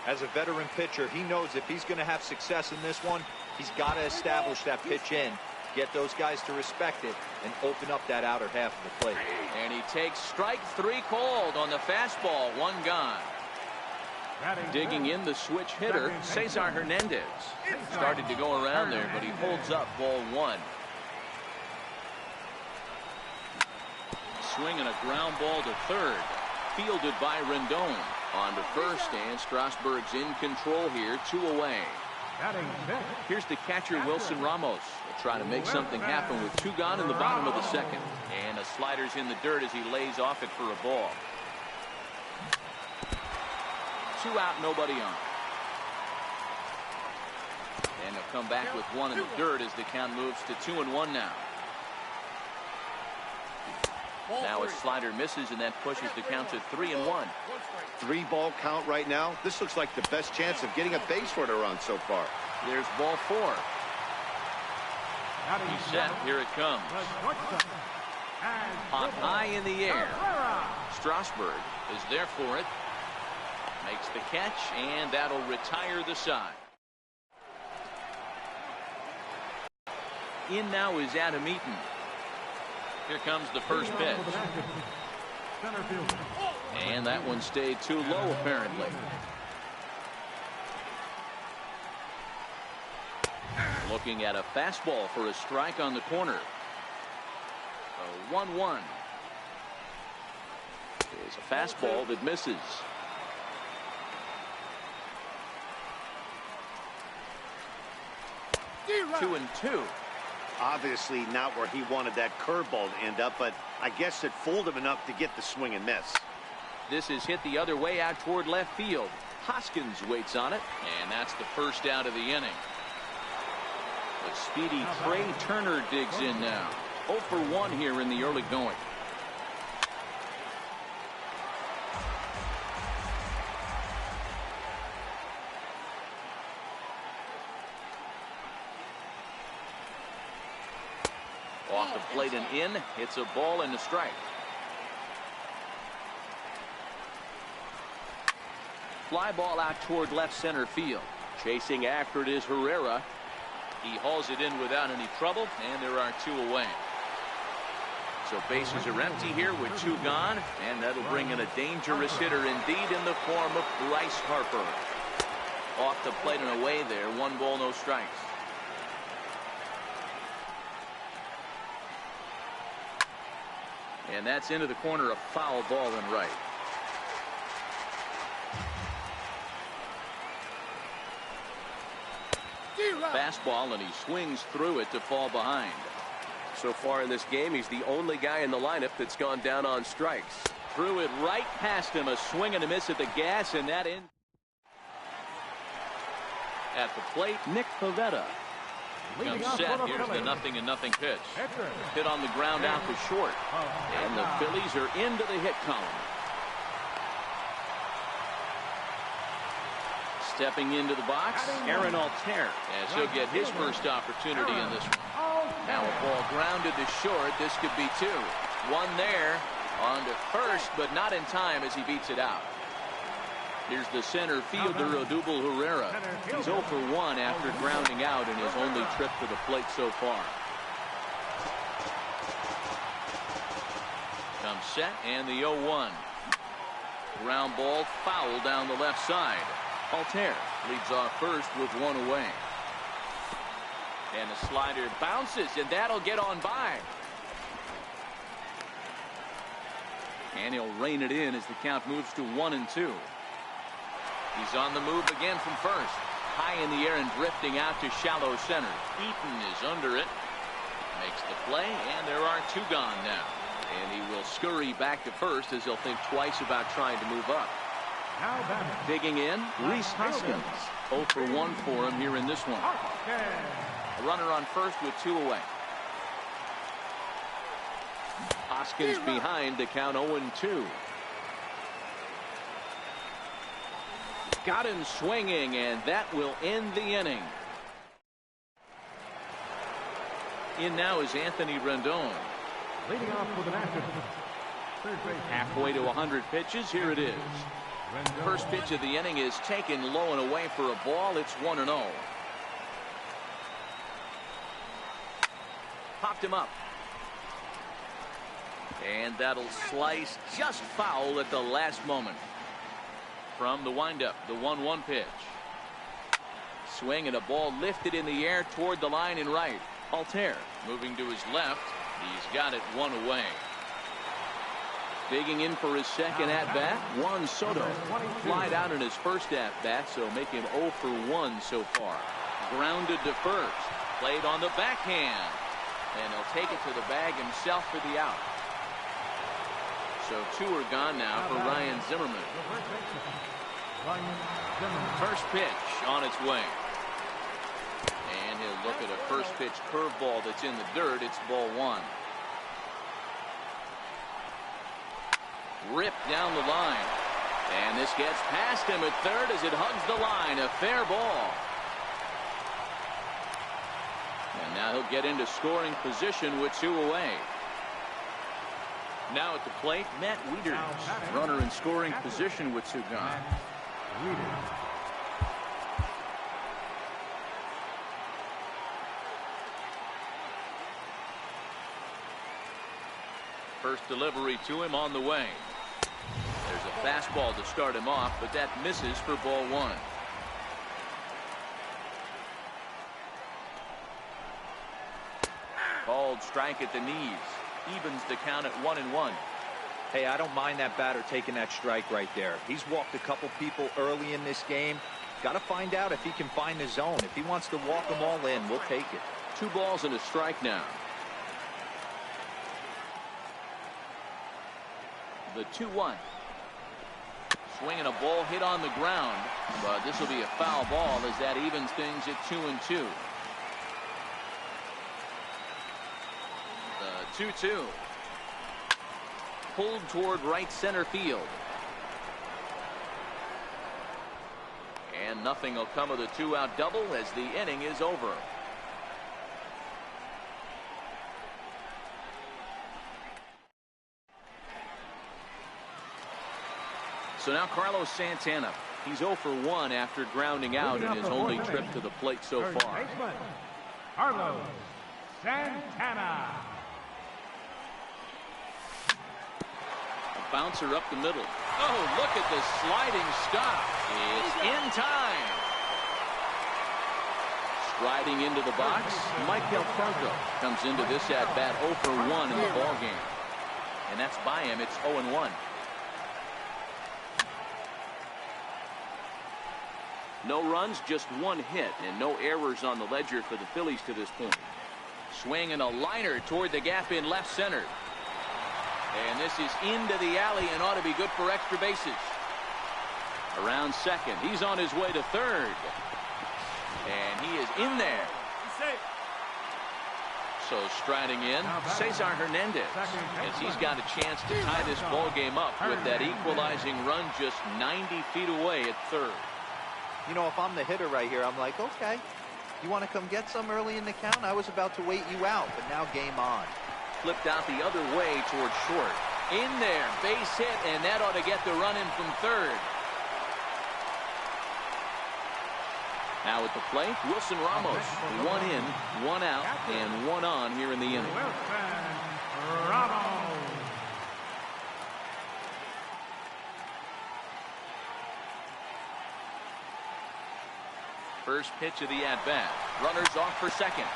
As a veteran pitcher, he knows if he's going to have success in this one, he's got to establish that pitch in, get those guys to respect it, and open up that outer half of the plate. And he takes strike 3 called on the fastball. 1 gone. Digging in the switch hitter, Cesar Hernandez. Started to go around there, but he holds up ball 1. Swing and a ground ball to third. Fielded by Rendon. On to first, and Strasburg's in control here. 2 away. Here's the catcher, Wilson Ramos. He'll try to make something happen with 2 gone in the bottom of the second. And a slider's in the dirt as he lays off it for a ball. 2 out, nobody on. And they'll come back with 1 in the dirt as the count moves to 2-1 now. Now a slider misses, and that pushes the count to 3-1. 3-ball count right now. This looks like the best chance of getting a base runner on so far. There's ball 4. He's set. Here it comes. Hot high in the air. Strasburg is there for it. Makes the catch, and that'll retire the side. In now is Adam Eaton. Here comes the first pitch. And that one stayed too low, apparently. Looking at a fastball for a strike on the corner. A 1-1. It's a fastball that misses. 2-2. Obviously not where he wanted that curveball to end up, but I guess it fooled him enough to get the swing and miss. This is hit the other way out toward left field. Hoskins waits on it, and that's the first out of the inning. The speedy Trey Turner digs in now. 0 for 1 here in the early going. plate and in. It's a ball and a strike. Fly ball out toward left center field. Chasing after it is Herrera. He hauls it in without any trouble, and there are 2 away. So bases are empty here with 2 gone, and that'll bring in a dangerous hitter indeed in the form of Bryce Harper. Off the plate and away there. 1 ball, no strikes. And that's into the corner, a foul ball and right. Fastball, and he swings through it to fall behind. So far in this game, he's the only guy in the lineup that's gone down on strikes. Threw it right past him. A swing and a miss at the gas, and that in. At the plate, Nick Pivetta. Comes set. Here's the 0-0 pitch. Hit on the ground out to short. And the Phillies are into the hit column. Stepping into the box, Aaron Altair, as he'll get his first opportunity in this one. Now a ball grounded to short. This could be 2. 1 there on to first, but not in time as he beats it out. Here's the center fielder, Odubel Herrera. He's 0 for 1 after grounding out in his only trip to the plate so far. Comes set, and the 0-1. Ground ball foul down the left side. Altair leads off first with 1 away. And the slider bounces, and that'll get on by. And he'll rein it in as the count moves to 1-2. He's on the move again from first. High in the air and drifting out to shallow center. Eaton is under it. Makes the play, and there are 2 gone now. And he will scurry back to first as he'll think twice about trying to move up. Digging in, Rhys Hoskins. 0 for 1 for him here in this one. A runner on first with 2 away. Hoskins behind to count 0-2. Got him swinging, and that will end the inning. In now is Anthony Rendon. Leading off with an active third base. Halfway to 100 pitches. Here it is. First pitch of the inning is taken low and away for a ball. It's 1-0. Popped him up. And that'll slice just foul at the last moment. From the windup, the 1-1 pitch. Swing and a ball lifted in the air toward the line and right. Altair moving to his left. He's got it 1 away. Digging in for his second at-bat, Juan Soto. Flied out in his first at-bat, so make him 0 for 1 so far. Grounded to first. Played on the backhand. And he'll take it to the bag himself for the out. So 2 are gone now for Ryan Zimmerman. First pitch on its way. And he'll look at a first pitch curveball that's in the dirt. It's ball 1. Ripped down the line. And this gets past him at third as it hugs the line. A fair ball. And now he'll get into scoring position with 2 away. Now at the plate, Matt Wieters. Runner in scoring position with 2 gone. First delivery to him on the way. There's a fastball to start him off, but that misses for ball 1. Called strike at the knees. Evens the count at 1-1. Hey, I don't mind that batter taking that strike right there. He's walked a couple people early in this game. Got to find out if he can find the zone. If he wants to walk them all in, we'll take it. 2 balls and a strike now. The 2-1. Swinging a ball hit on the ground, but this will be a foul ball as that evens things at 2-2. The 2-2. Pulled toward right center field. And nothing will come of the 2-out double as the inning is over. So now Carlos Santana. He's 0 for 1 after grounding out in his only trip to the plate so far. Carlos Santana. A bouncer up the middle. Oh, look at the sliding stop. It's in time. Striding into the box, Michael Franco comes into this at-bat 0 for 1 in the ballgame. And that's by him. It's 0-1. No runs, just one hit, and no errors on the ledger for the Phillies to this point. Swing and a liner toward the gap in left center. And this is into the alley and ought to be good for extra bases. Around second. He's on his way to third. And he is in there. So striding in, Cesar Hernandez, as he's got a chance to tie this ball game up with that equalizing run just 90 feet away at third. You know, if I'm the hitter right here, I'm like, okay, you want to come get some early in the count? I was about to wait you out, but now game on. Flipped out the other way towards short. In there, base hit, and that ought to get the run in from third. Now at the plate, Wilson Ramos. 1 in, 1 out, and 1 on here in the inning. Wilson Ramos. First pitch of the at-bat. Runners off for second.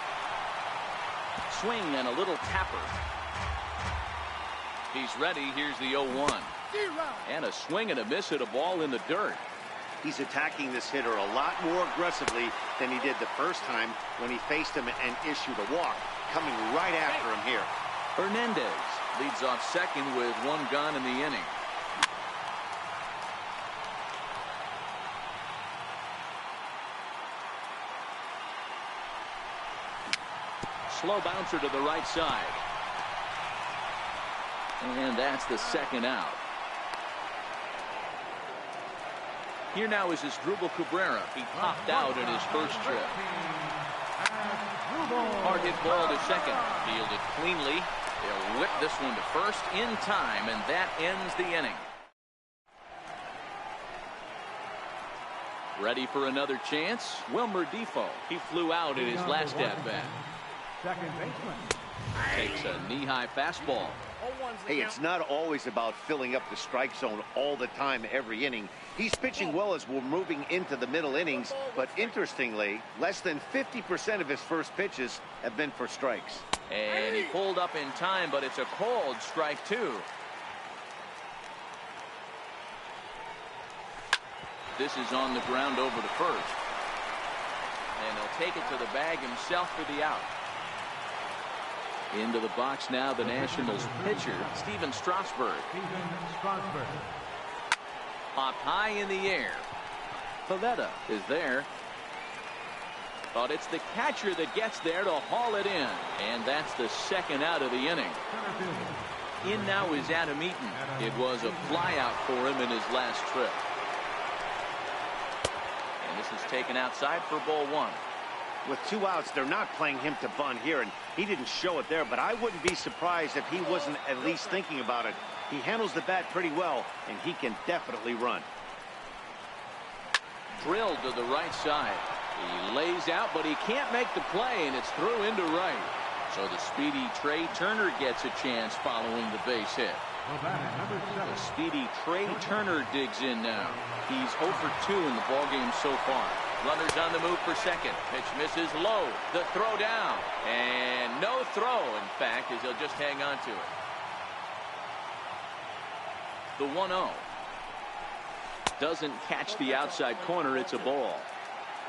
Swing and a little tapper. He's ready. Here's the 0-1. And a swing and a miss at a ball in the dirt. He's attacking this hitter a lot more aggressively than he did the first time when he faced him and issued a walk. Coming right after him here. Hernandez leads off second with 1 gone in the inning. Slow bouncer to the right side. And that's the second out. Here now is Asdrubal Cabrera. He popped out in his first trip. Hard hit ball to second. Fielded cleanly. They'll whip this one to first in time, and that ends the inning. Ready for another chance? Wilmer Defoe. He flew out in his last at-bat. Second baseman. Takes a knee-high fastball. Hey, it's not always about filling up the strike zone all the time every inning. He's pitching well as we're moving into the middle innings, but interestingly, less than 50% of his first pitches have been for strikes. And he pulled up in time, but it's a called strike 2. This is on the ground over to first. And he'll take it to the bag himself for the out. Into the box now, the Nationals pitcher, Steven Strasburg. Popped high in the air. Pivetta is there. But it's the catcher that gets there to haul it in. And that's the second out of the inning. In now is Adam Eaton. It was a flyout for him in his last trip. And this is taken outside for ball 1. With 2 outs, they're not playing him to bunt here, and he didn't show it there, but I wouldn't be surprised if he wasn't at least thinking about it. He handles the bat pretty well, and he can definitely run. Drilled to the right side. He lays out, but he can't make the play, and it's through into right. So the speedy Trey Turner gets a chance following the base hit. The speedy Trey Turner digs in now. He's 0 for 2 in the ballgame so far. Runners on the move for second. Pitch misses low. The throw down. And no throw, in fact, as he'll just hang on to it. The 1-0. Doesn't catch the outside corner. It's a ball.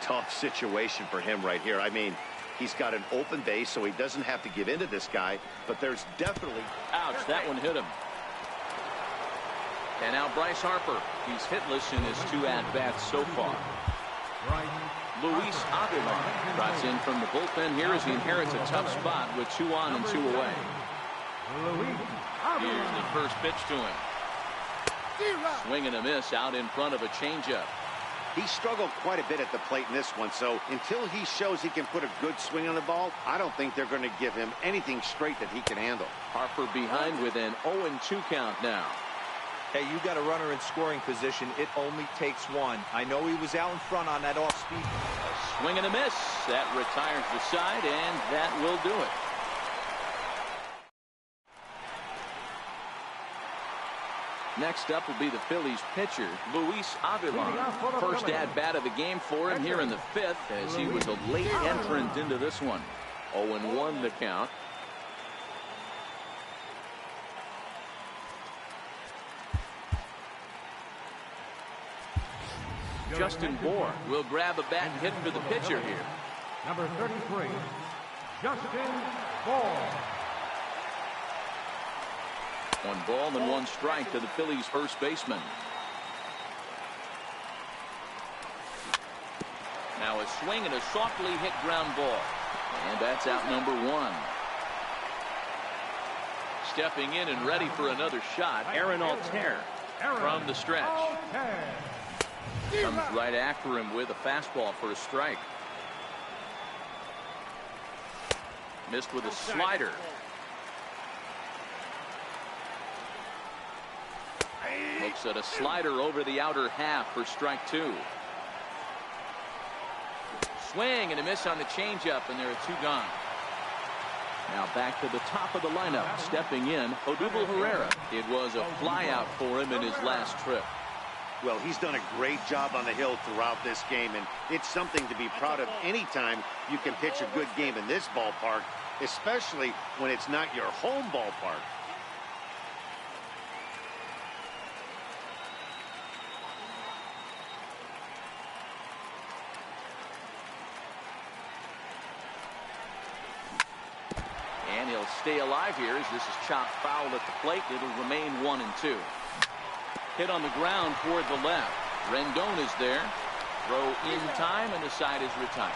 Tough situation for him right here. I mean, he's got an open base, so he doesn't have to give in to this guy, but there's definitely... Ouch, that one hit him. And now Bryce Harper. He's hitless in his 2 at-bats so far. Luis Aguilar trots in from the bullpen here as he inherits a tough spot with 2 on and 2 away. Here's the first pitch to him. Swing and a miss out in front of a changeup. He struggled quite a bit at the plate in this one, so until he shows he can put a good swing on the ball, I don't think they're going to give him anything straight that he can handle. Harper behind with an 0-2 count now. Hey, you got a runner in scoring position. It only takes one. I know he was out in front on that off-speed. A swing and a miss. That retires the side, and that will do it. Next up will be the Phillies pitcher, Luis Avila. First at-bat of the game for him here in the fifth, as he was a late entrant into this one. 0-1 the count. Justin Bour will grab a bat and hit for the pitcher here. Number 33, Justin Bour. 1 ball and 1 strike to the Phillies first baseman. Now a swing and a softly hit ground ball. And that's out number 1. Stepping in and ready for another shot, Aaron Altair from the stretch. Comes right after him with a fastball for a strike. Missed with a slider. Looks at a slider over the outer half for strike 2. Swing and a miss on the changeup, and there are 2 gone. Now back to the top of the lineup. Stepping in, Odubel Herrera. It was a flyout for him in his last trip. Well, he's done a great job on the hill throughout this game, and it's something to be proud of anytime you can pitch a good game in this ballpark, especially when it's not your home ballpark. And he'll stay alive here as this is chopped foul at the plate. It'll remain 1-2. Hit on the ground toward the left. Rendon is there. Throw in time, and the side is retired.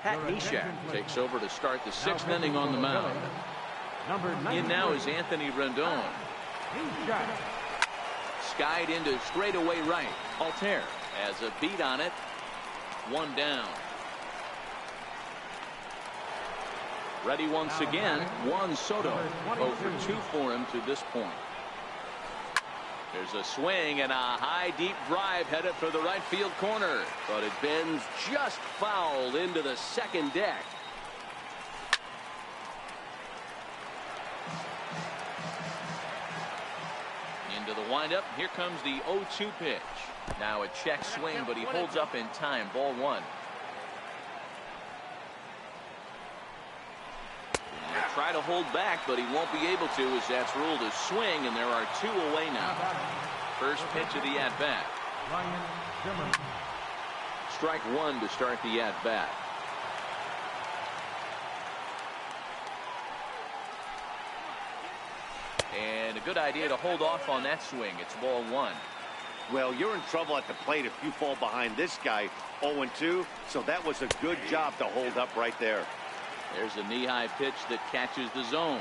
Pat Neshek takes over to start the 6th inning on the mound. In now is Anthony Rendon. Skied into straightaway right. Altair has a beat on it. 1 down. Ready once again. Juan Soto. 0 for 2 for him to this point. There's a swing and a high deep drive headed for the right field corner, but it bends just foul into the second deck. Into the windup. Here comes the 0-2 pitch. Now a check swing, but he holds up in time. Ball 1. He'll try to hold back, but he won't be able to, as that's ruled a swing, and there are 2 away now. First pitch of the at-bat. Strike 1 to start the at-bat. And a good idea to hold off on that swing. It's ball 1. Well, you're in trouble at the plate if you fall behind this guy. 0-2, so that was a good job to hold up right there. There's a knee-high pitch that catches the zone.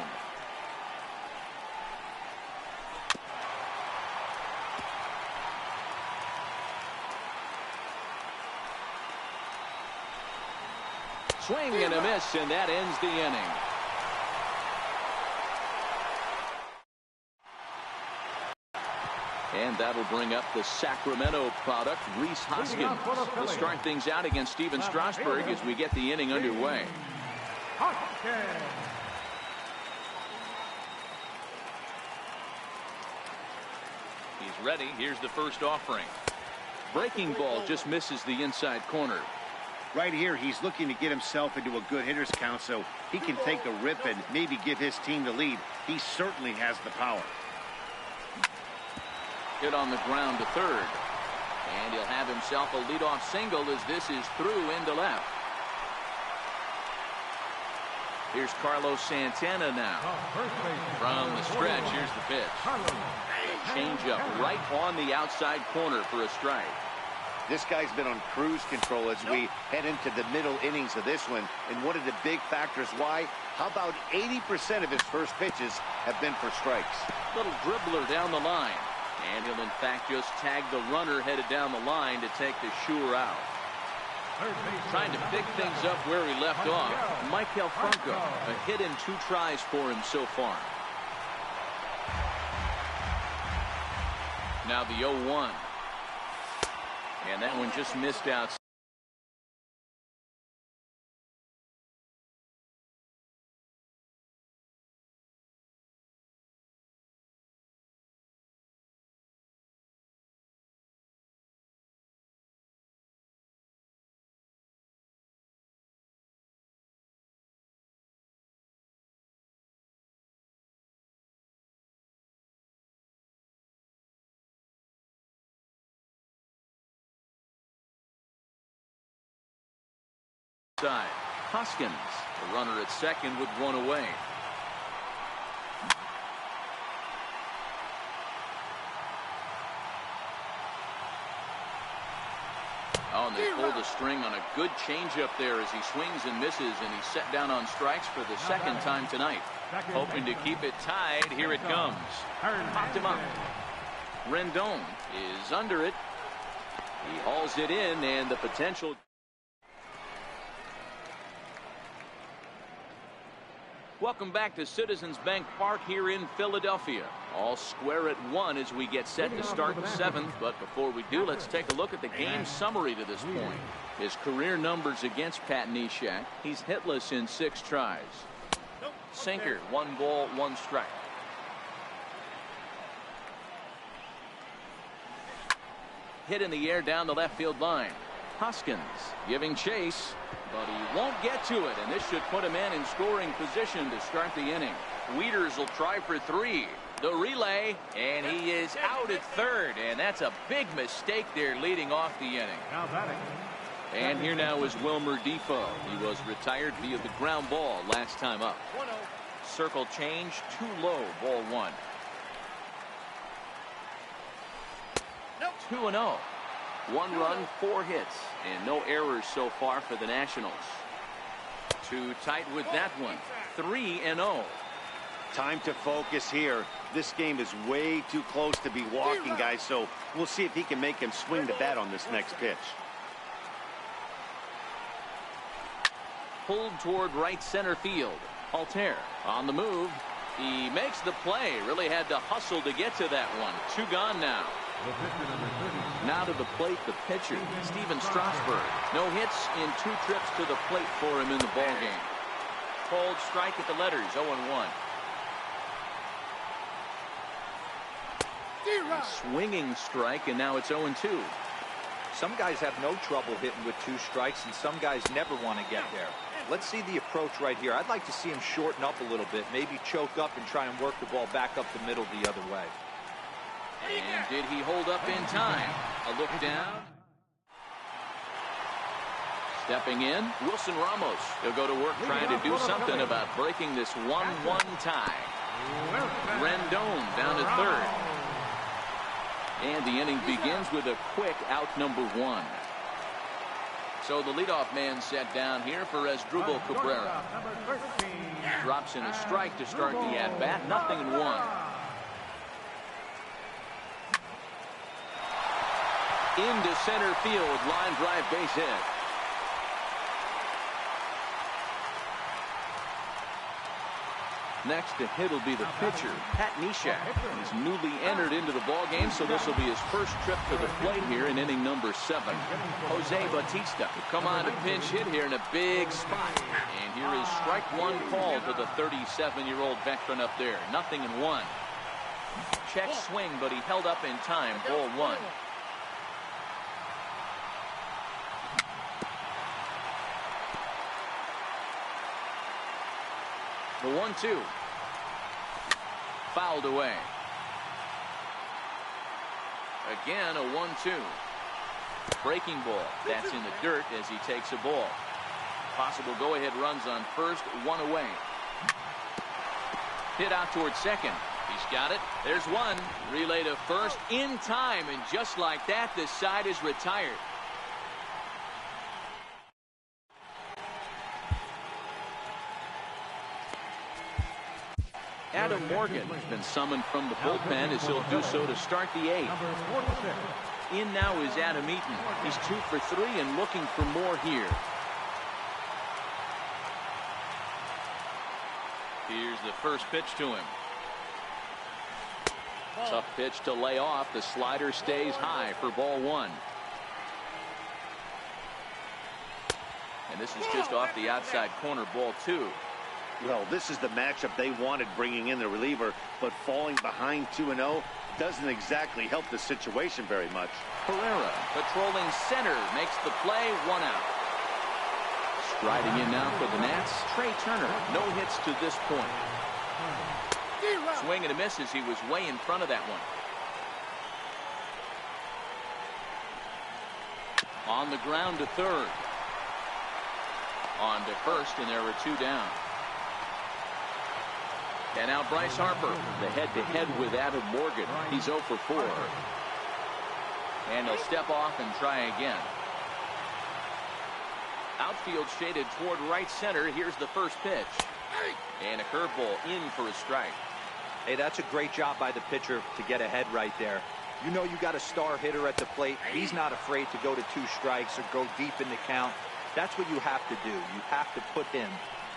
Swing and a miss, and that ends the inning. And that'll bring up the Sacramento product, Rhys Hoskins. We'll start things out against Steven Strasburg as we get the inning underway. He's ready. Here's the first offering. Breaking ball just misses the inside corner. Right here, he's looking to get himself into a good hitter's count so he can take a rip and maybe give his team the lead. He certainly has the power. Hit on the ground to third. And he'll have himself a leadoff single as this is through into left. Here's Carlos Santana now. From the stretch, here's the pitch. Changeup right on the outside corner for a strike. This guy's been on cruise control as we head into the middle innings of this one. And one of the big factors why, how about 80% of his first pitches have been for strikes? Little dribbler down the line. And he'll in fact just tag the runner headed down the line to take the sure out. Trying to pick things up where he left off. Michael Franco, a hit in 2 tries for him so far. Now the 0-1. And that one just missed out. Side. Hoskins, the runner at second with 1 away. Oh, and they pulled a string on a good changeup there as he swings and misses, and he's set down on strikes for the second time tonight. Hoping to keep it tied. Here it comes. Popped him up. Rendon is under it. He hauls it in, and the potential. Welcome back to Citizens Bank Park here in Philadelphia. All square at 1 as we get set to start the 7th. But before we do, let's take a look at the game summary to this point. His career numbers against Pat Neshek. He's hitless in 6 tries. Sinker, 1 ball, 1 strike. Hit in the air down the left field line. Hoskins giving chase, but he won't get to it, and this should put a man in scoring position to start the inning. Wieters will try for 3. The relay, and he is out at third, and that's a big mistake there leading off the inning. And here now is Wilmer Defoe. He was retired via the ground ball last time up. Circle change, too low, ball 1. 2-0. 1 run, 4 hits, and no errors so far for the Nationals. Too tight with that one. 3-0. Time to focus here. This game is way too close to be walking, guys, so we'll see if he can make him swing the bat on this next pitch. Pulled toward right center field. Altair on the move. He makes the play. Really had to hustle to get to that one. 2 gone now. Now to the plate, the pitcher, Steven Strasburg. No hits in 2 trips to the plate for him in the ballgame. Called strike at the letters, 0-1. A swinging strike, and now it's 0-2. Some guys have no trouble hitting with 2 strikes, and some guys never want to get there. Let's see the approach right here. I'd like to see him shorten up a little bit, maybe choke up and try and work the ball back up the middle the other way. And did he hold up in time? A look down. Stepping in, Wilson Ramos. He'll go to work trying to do something about breaking this 1-1 tie. Rendon down to third. And the inning begins with a quick out number 1. So the leadoff man set down here for Asdrubal Cabrera. Drops in a strike to start the at-bat. 0-1. Into center field, line drive, base hit. Next to hit will be the pitcher, Pat Neshek. He's newly entered into the ballgame, so this will be his first trip to the plate here in inning number 7. Jose Bautista will come on to pinch hit here in a big spot. And here is strike 1 call to the 37-year-old veteran up there. 0-1. Check swing, but he held up in time. Ball 1. The 1-2. Fouled away. Again, a 1-2. Breaking ball. That's in the dirt as he takes a ball. Possible go-ahead runs on first, 1 away. Hit out towards second. He's got it. There's 1. Relay to first in time, and just like that, the side is retired. Adam Morgan has been summoned from the bullpen as he'll do so to start the 8th. In now is Adam Eaton. He's 2 for 3 and looking for more here. Here's the first pitch to him. Tough pitch to lay off. The slider stays high for ball 1. And this is just off the outside corner, ball 2. Well, this is the matchup they wanted, bringing in the reliever, but falling behind 2-0 doesn't exactly help the situation very much. Pereira patrolling center makes the play, 1 out. Striding in now for the Nats, Trey Turner. No hits to this point. Swing and a miss as he was way in front of that one. On the ground to third. On to first, and there are 2 down. And now Bryce Harper, the head-to-head with Adam Morgan. He's 0 for 4. And he'll step off and try again. Outfield shaded toward right center. Here's the first pitch. And a curveball in for a strike. Hey, that's a great job by the pitcher to get ahead right there. You know you got a star hitter at the plate. He's not afraid to go to 2 strikes or go deep in the count. That's what you have to do. You have to put him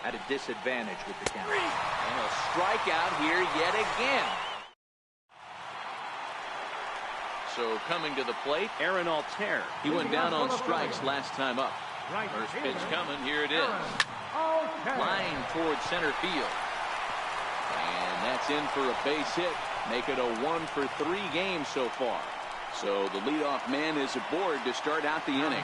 at a disadvantage with the count. And a strikeout here yet again. So coming to the plate, Aaron Altair. He went down on strikes last time up. First pitch coming. Here it is. Line towards center field. And that's in for a base hit. Make it a 1 for 3 game so far. So the leadoff man is aboard to start out the inning.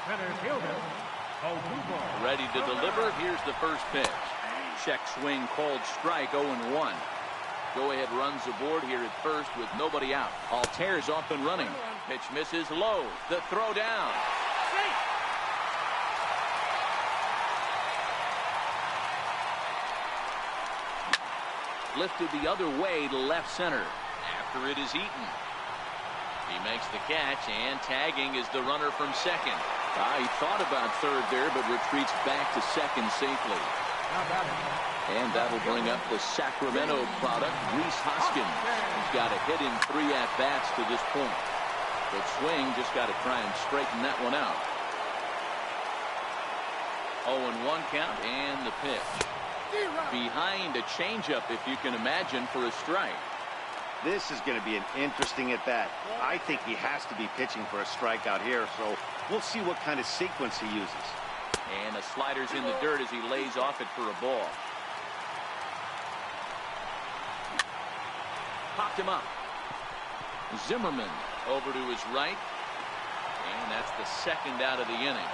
Center fielder, Odubo. Ready to deliver. Here's the first pitch. Check swing called strike, 0-1. Go-ahead runs aboard here at first with nobody out. Altair's off and running. Pitch misses low. The throw down. Lifted the other way to left center. After it is Eaton. He makes the catch, and tagging is the runner from second. He thought about third there, but retreats back to second safely. And that'll bring up the Sacramento product, Rhys Hoskins. He's got a hit in 3 at-bats to this point. But swing just got to try and straighten that one out. 0-1 count, and the pitch. Behind a changeup, if you can imagine, for a strike. This is going to be an interesting at-bat. I think he has to be pitching for a strikeout here, so we'll see what kind of sequence he uses. And the slider's in the dirt as he lays off it for a ball. Popped him up. Zimmerman over to his right. And that's the second out of the inning.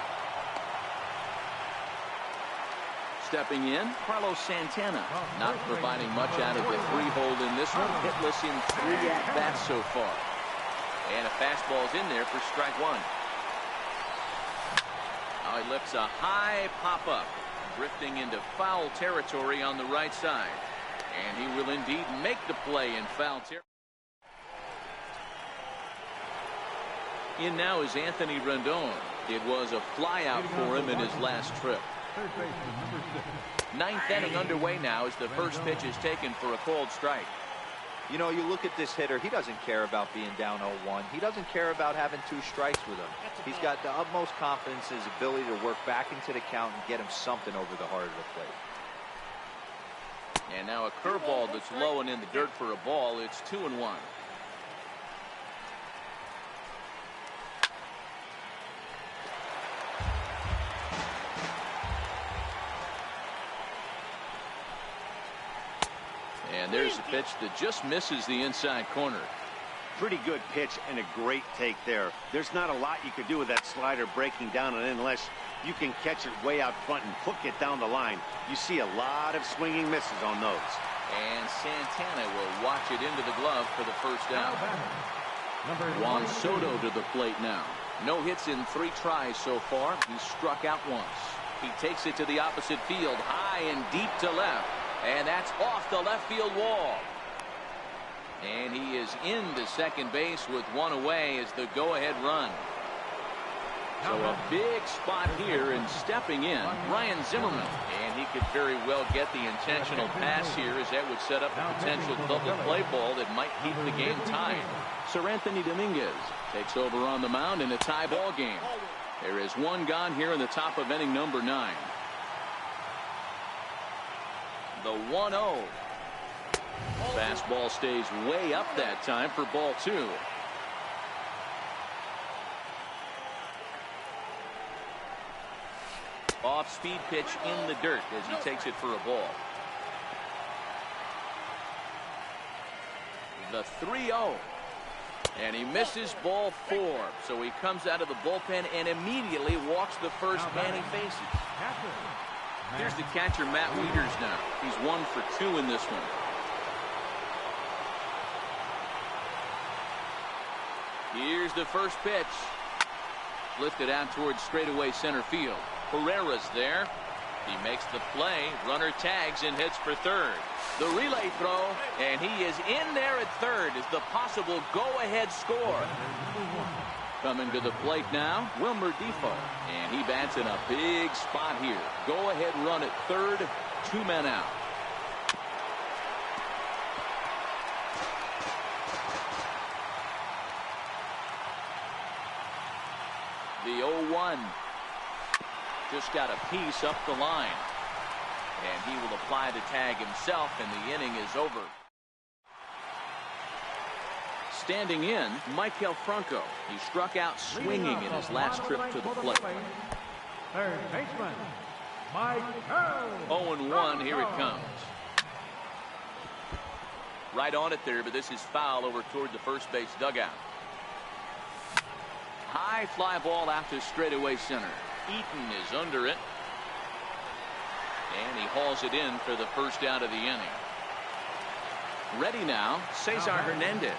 Stepping in, Carlos Santana, not providing much out of the 3-hole in this one. Hitless in 3 at-bats so far. And a fastball's in there for strike 1. Now he lifts a high pop-up, drifting into foul territory on the right side. And he will indeed make the play in foul territory. In now is Anthony Rendon. It was a flyout for him in his last trip. Ninth inning underway now as the first pitch is taken for a called strike. You know, you look at this hitter, he doesn't care about being down 0-1. He doesn't care about having 2 strikes with him. He's got the utmost confidence in his ability to work back into the count and get him something over the heart of the plate. And now a curveball that's low and in the dirt for a ball. It's 2-1. And there's a pitch that just misses the inside corner. Pretty good pitch and a great take there. There's not a lot you could do with that slider breaking down, and unless you can catch it way out front and hook it down the line. You see a lot of swinging misses on those. And Santana will watch it into the glove for the first down. Juan Soto to the plate now. No hits in 3 tries so far. He struck out once. He takes it to the opposite field, high and deep to left. And that's off the left field wall. And he is into second base with 1 away as the go-ahead run. So a big spot here, and stepping in, Ryan Zimmerman. And he could very well get the intentional pass here, as that would set up a potential double play ball that might keep the game tied. Sir Anthony Dominguez takes over on the mound in a tie ball game. There is 1 gone here in the top of inning number 9. The 1-0. Fastball stays way up that time for ball 2. Off-speed pitch in the dirt as he takes it for a ball. The 3-0. And he misses ball 4. So he comes out of the bullpen and immediately walks the first man he faces. Here's the catcher, Matt Wieters now. He's 1 for 2 in this one. Here's the first pitch. Lifted out towards straightaway center field. Herrera's there. He makes the play. Runner tags and hits for third. The relay throw, and he is in there at third as the possible go-ahead score. Coming to the plate now, Wilmer Defoe. And he bats in a big spot here. Go-ahead run at third. 2 men out. The 0-1. Just got a piece up the line. And he will apply the tag himself, and the inning is over. Standing in, Maikel Franco. He struck out swinging in his last trip to the plate. Third baseman, Maikel. 0-1, here it comes. Right on it there, but this is foul over toward the first base dugout. High fly ball out to straightaway center. Eaton is under it. And he hauls it in for the first out of the inning. Ready now, Cesar Hernandez.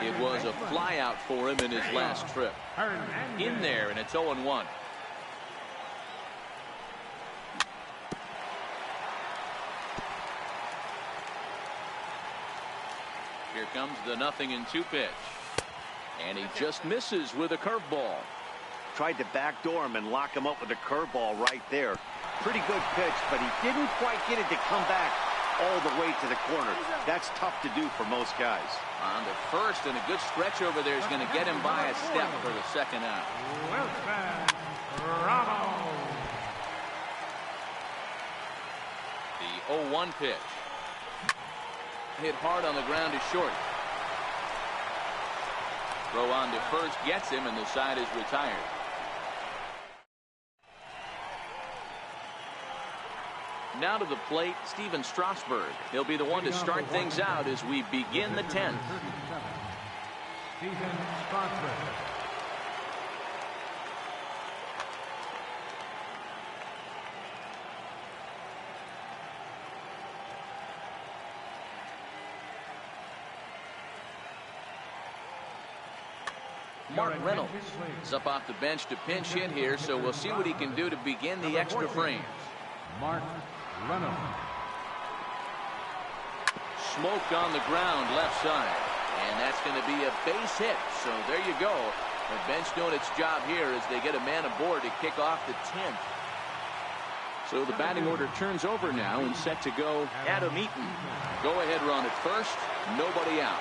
It was a fly out for him in his last trip. In there, and it's 0-1. Here comes the 0-2 pitch. And he just misses with a curveball. Tried to backdoor him and lock him up with a curveball right there. Pretty good pitch, but he didn't quite get it to come back all the way to the corner. That's tough to do for most guys. On the first, and a good stretch over there is going to get him by a step for the second out. The 0-1 pitch. Hit hard on the ground to short. Throw on to first gets him, and the side is retired. Now to the plate, Steven Strasburg. He'll be the one to start things out as we begin the 10th. Steven Strasburg. Mark Reynolds is up off the bench to pinch hit here, so we'll see what he can do to begin the extra frames. Mark Reynolds. Smoke on the ground left side, and that's going to be a base hit. So there you go. The bench doing its job here as they get a man aboard to kick off the 10th. So the batting order turns over now and set to go Adam Eaton. Go ahead run at first, nobody out.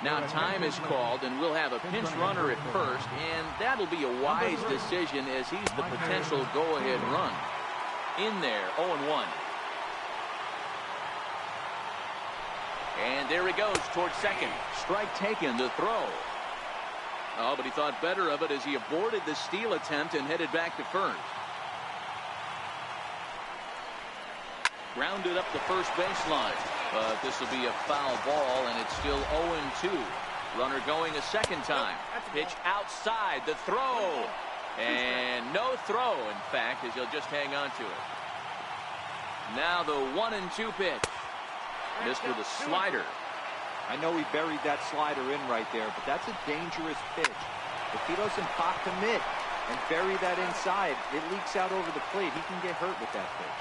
Now time is called, and we'll have a pinch runner at first, and that'll be a wise decision as he's the potential go-ahead run. In there, 0-1. And there he goes towards second. Strike taken, the throw. Oh, but he thought better of it as he aborted the steal attempt and headed back to first. Grounded up the first baseline. But this will be a foul ball, and it's still 0-2. Runner going a second time. Pitch outside. The throw. And no throw, in fact, as he'll just hang on to it. Now the 1-2 pitch. Missed with a slider. I know he buried that slider in right there, but that's a dangerous pitch. If he doesn't pop commit and bury that inside, it leaks out over the plate. He can get hurt with that pitch.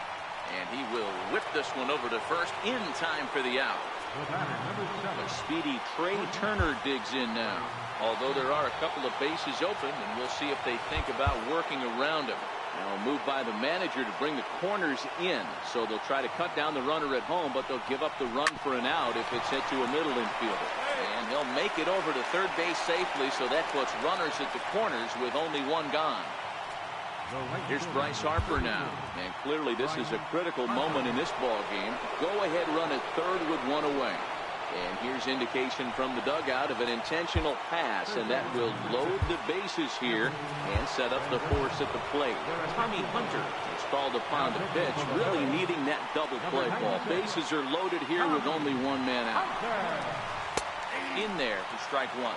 And he will whip this one over to first in time for the out. A speedy Trey Turner digs in now. Although there are a couple of bases open, and we'll see if they think about working around him. Now a move by the manager to bring the corners in. So they'll try to cut down the runner at home, but they'll give up the run for an out if it's hit to a middle infielder. And he'll make it over to third base safely, so that puts runners at the corners with only one gone. Here's Bryce Harper now. And clearly this is a critical moment in this ball game. Go-ahead run at third with one away. And here's indication from the dugout of an intentional pass, and that will load the bases here and set up the force at the plate. Tommy Hunter is called upon to pitch, really needing that double play ball. Bases are loaded here with only one man out. In there for strike one.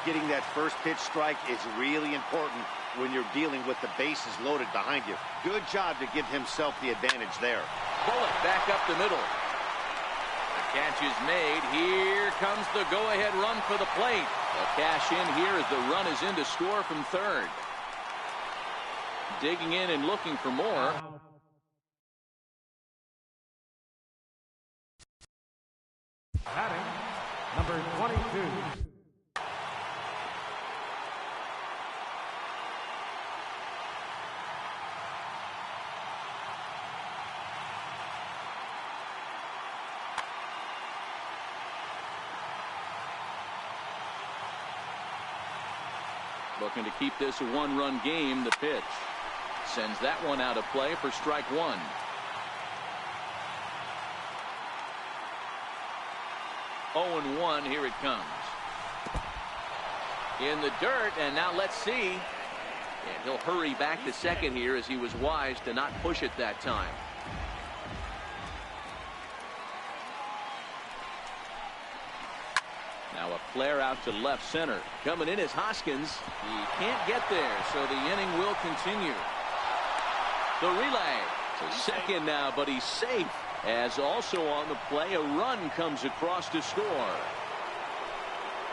Getting that first pitch strike is really important when you're dealing with the bases loaded behind you. Good job to give himself the advantage there. Bullock back up the middle. The catch is made. Here comes the go-ahead run for the plate. A cash in here as the run is in to score from third. Digging in and looking for more. Batting, number 22. Looking to keep this a one-run game. The pitch sends that one out of play for strike one. Oh, and 1. Here it comes. In the dirt, and now let's see. And he'll hurry back to second here as he was wise to not push it that time. Now a flare out to left center. Coming in is Hoskins. He can't get there, so the inning will continue. The relay to second now, but he's safe. As also on the play, a run comes across to score.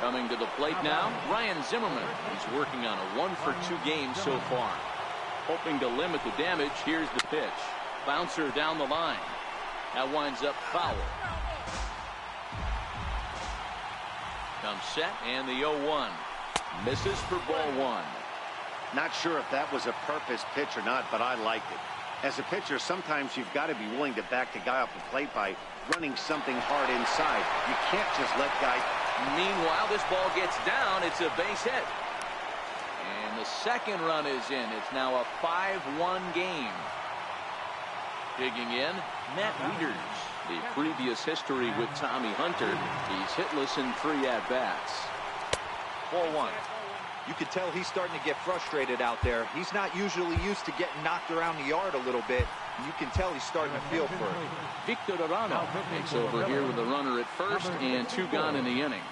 Coming to the plate now, Ryan Zimmerman. He's working on a 1-for-2 game so far. Hoping to limit the damage. Here's the pitch. Bouncer down the line. That winds up foul. Comes set, and the 0-1. Misses for ball one. Not sure if that was a purpose pitch or not, but I liked it. As a pitcher, sometimes you've got to be willing to back the guy off the plate by running something hard inside. You can't just let guys. Meanwhile, this ball gets down. It's a base hit. And the second run is in. It's now a 5-1 game. Digging in, Matt Wieters. The previous history with Tommy Hunter. He's hitless in 3 at-bats. 4-1. You can tell he's starting to get frustrated out there. He's not usually used to getting knocked around the yard a little bit. You can tell he's starting to feel for it. Victor Arano takes over here with a runner at first and 2 gone in the inning.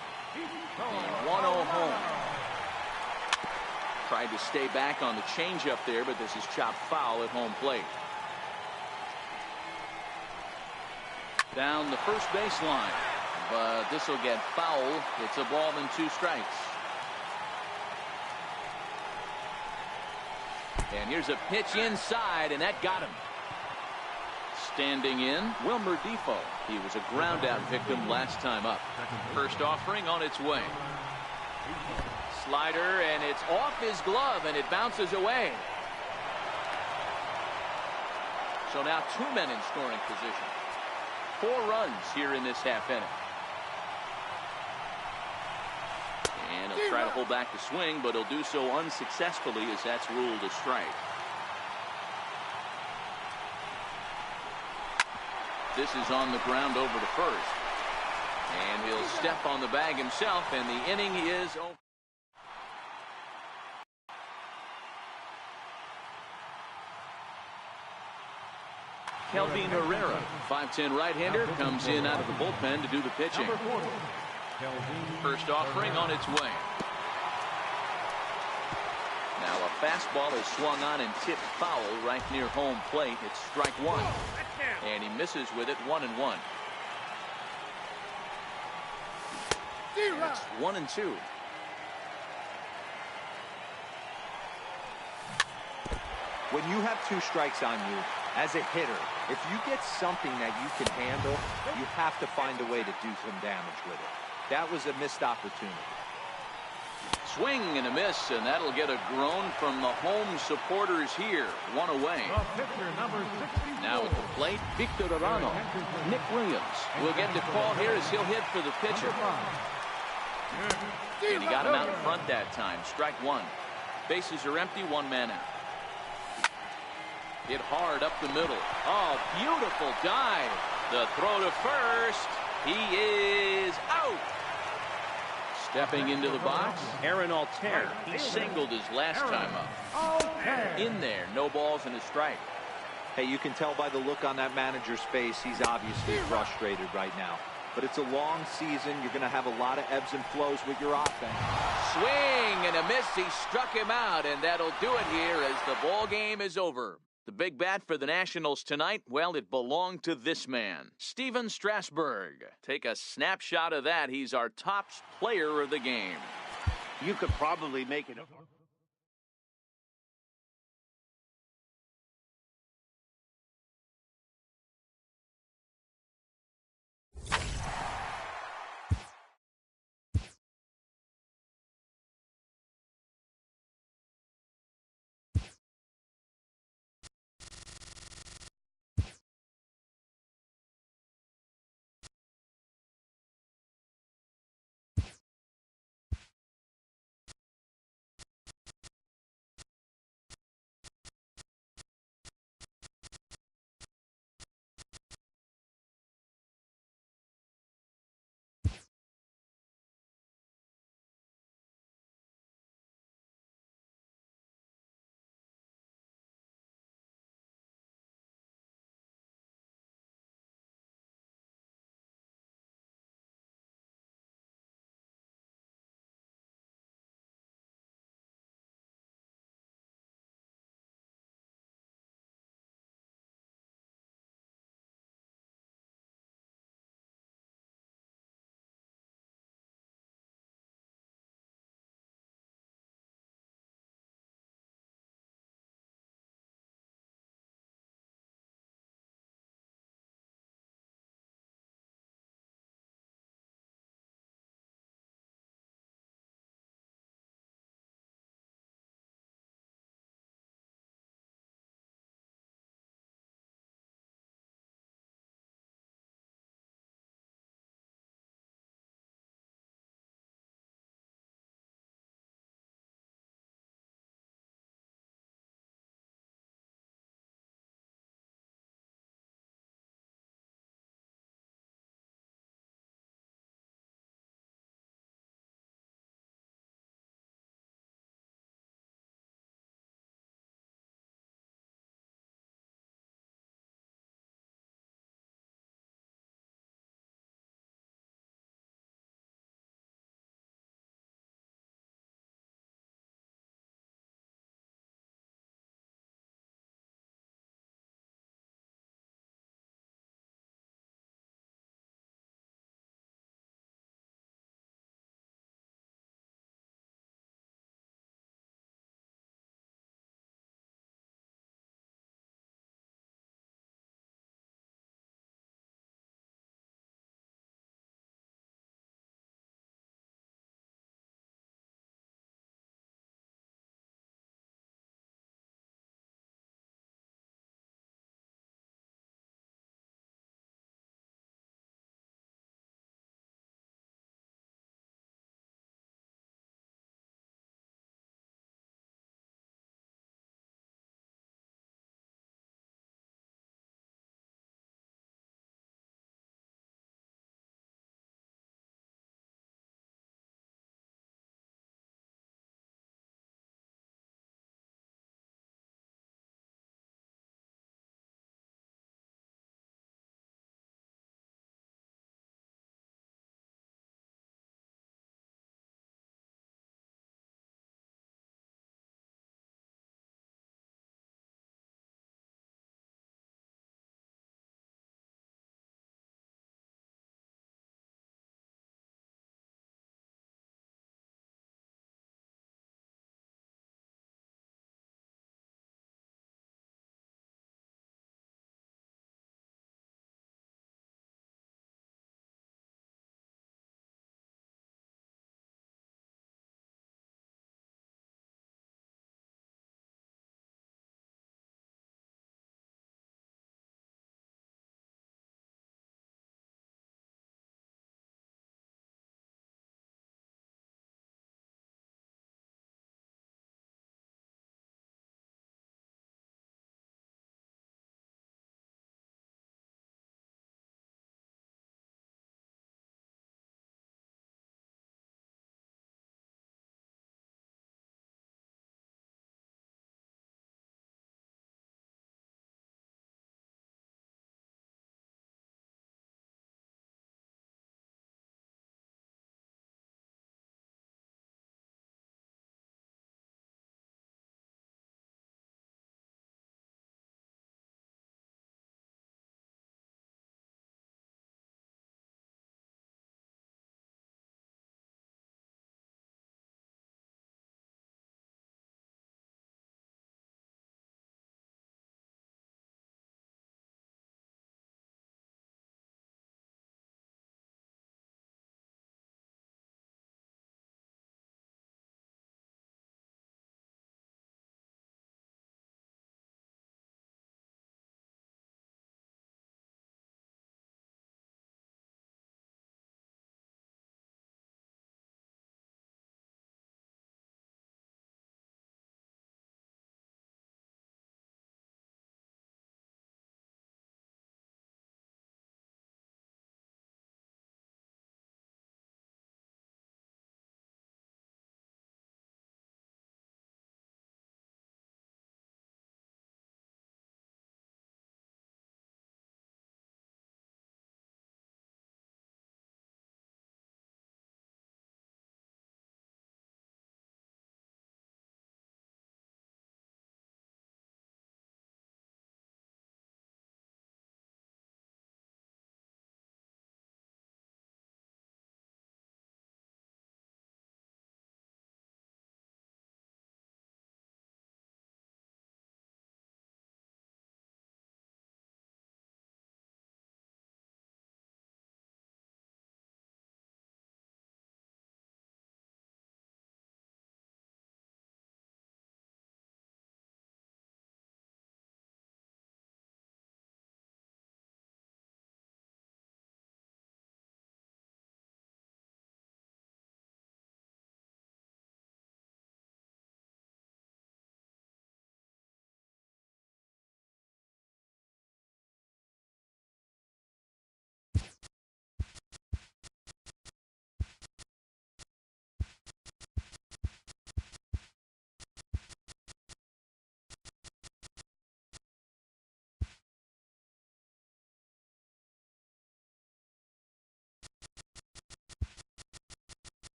And 1-0 home. Tried to stay back on the changeup there, but this is chopped foul at home plate. Down the first baseline, but this will get foul. It's a ball and 2 strikes. And here's a pitch inside, and that got him. Standing in, Wilmer Defoe. He was a ground-out victim last time up. First offering on its way. Slider, and it's off his glove, and it bounces away. So now 2 men in scoring position. 4 runs here in this half inning. And he'll try to hold back the swing, but he'll do so unsuccessfully as that's ruled a strike. This is on the ground over to first. And he'll step on the bag himself, and the inning is over. Kelvin Herrera, 5'10" right-hander, comes in out of the bullpen to do the pitching. First offering on its way. Now a fastball is swung on and tipped foul right near home plate. It's strike one. And he misses with it, 1-1. It's 1-2. When you have 2 strikes on you, as a hitter, if you get something that you can handle, you have to find a way to do some damage with it. That was a missed opportunity. Swing and a miss, and that'll get a groan from the home supporters here. 1 away. Now at the plate, Victor Arano. Nick Williams will get the call here as he'll hit for the pitcher. And he got him out in front that time. Strike one. Bases are empty, 1 man out. Hit hard up the middle. Oh, beautiful dive. The throw to first. He is out. Stepping into the box, Aaron Altair. He singled his last time up. In there, no balls and a strike. Hey, you can tell by the look on that manager's face, he's obviously frustrated right now. But it's a long season. You're going to have a lot of ebbs and flows with your offense. Swing and a miss. He struck him out, and that'll do it here as the ball game is over. The big bat for the Nationals tonight, well, it belonged to this man, Steven Strasburg. Take a snapshot of that. He's our top player of the game. You could probably make it a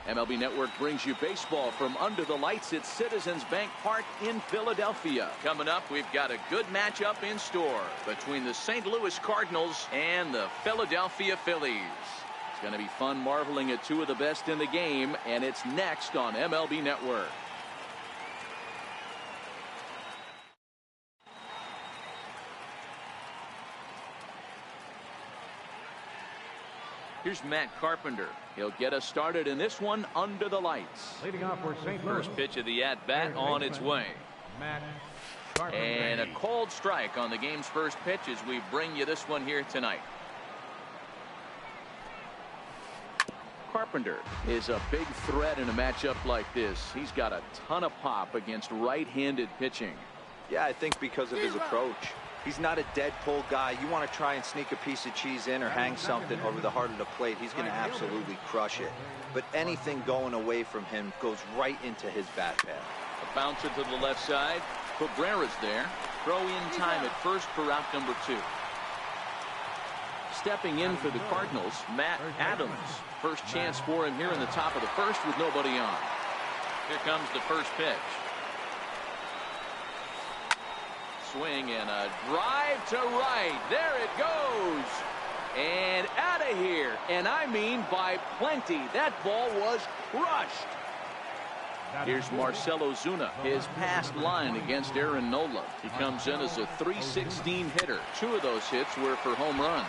MLB Network brings you baseball from under the lights at Citizens Bank Park in Philadelphia. Coming up, we've got a good matchup in store between the St. Louis Cardinals and the Philadelphia Phillies. It's going to be fun marveling at two of the best in the game, and it's next on MLB Network. Here's Matt Carpenter. He'll get us started in this one under the lights. Leading off for St. Louis. First pitch of the at-bat on its way. Matt Carpenter. And a cold strike on the game's first pitch as we bring you this one here tonight. Carpenter is a big threat in a matchup like this. He's got a ton of pop against right-handed pitching. Yeah, I think because of his approach. He's not a dead pull guy. You want to try and sneak a piece of cheese in or hang something over the heart of the plate, he's going to absolutely crush it. But anything going away from him goes right into his bat path. A bouncer to the left side. Cabrera's there. Throw in time at first for out number 2. Stepping in for the Cardinals, Matt Adams. First chance for him here in the top of the first with nobody on. Here comes the first pitch. Swing and a drive to right. There it goes. And out of here. And I mean by plenty. That ball was crushed. Here's Marcell Ozuna. His past line against Aaron Nola. He comes in as a .316 hitter. 2 of those hits were for home runs.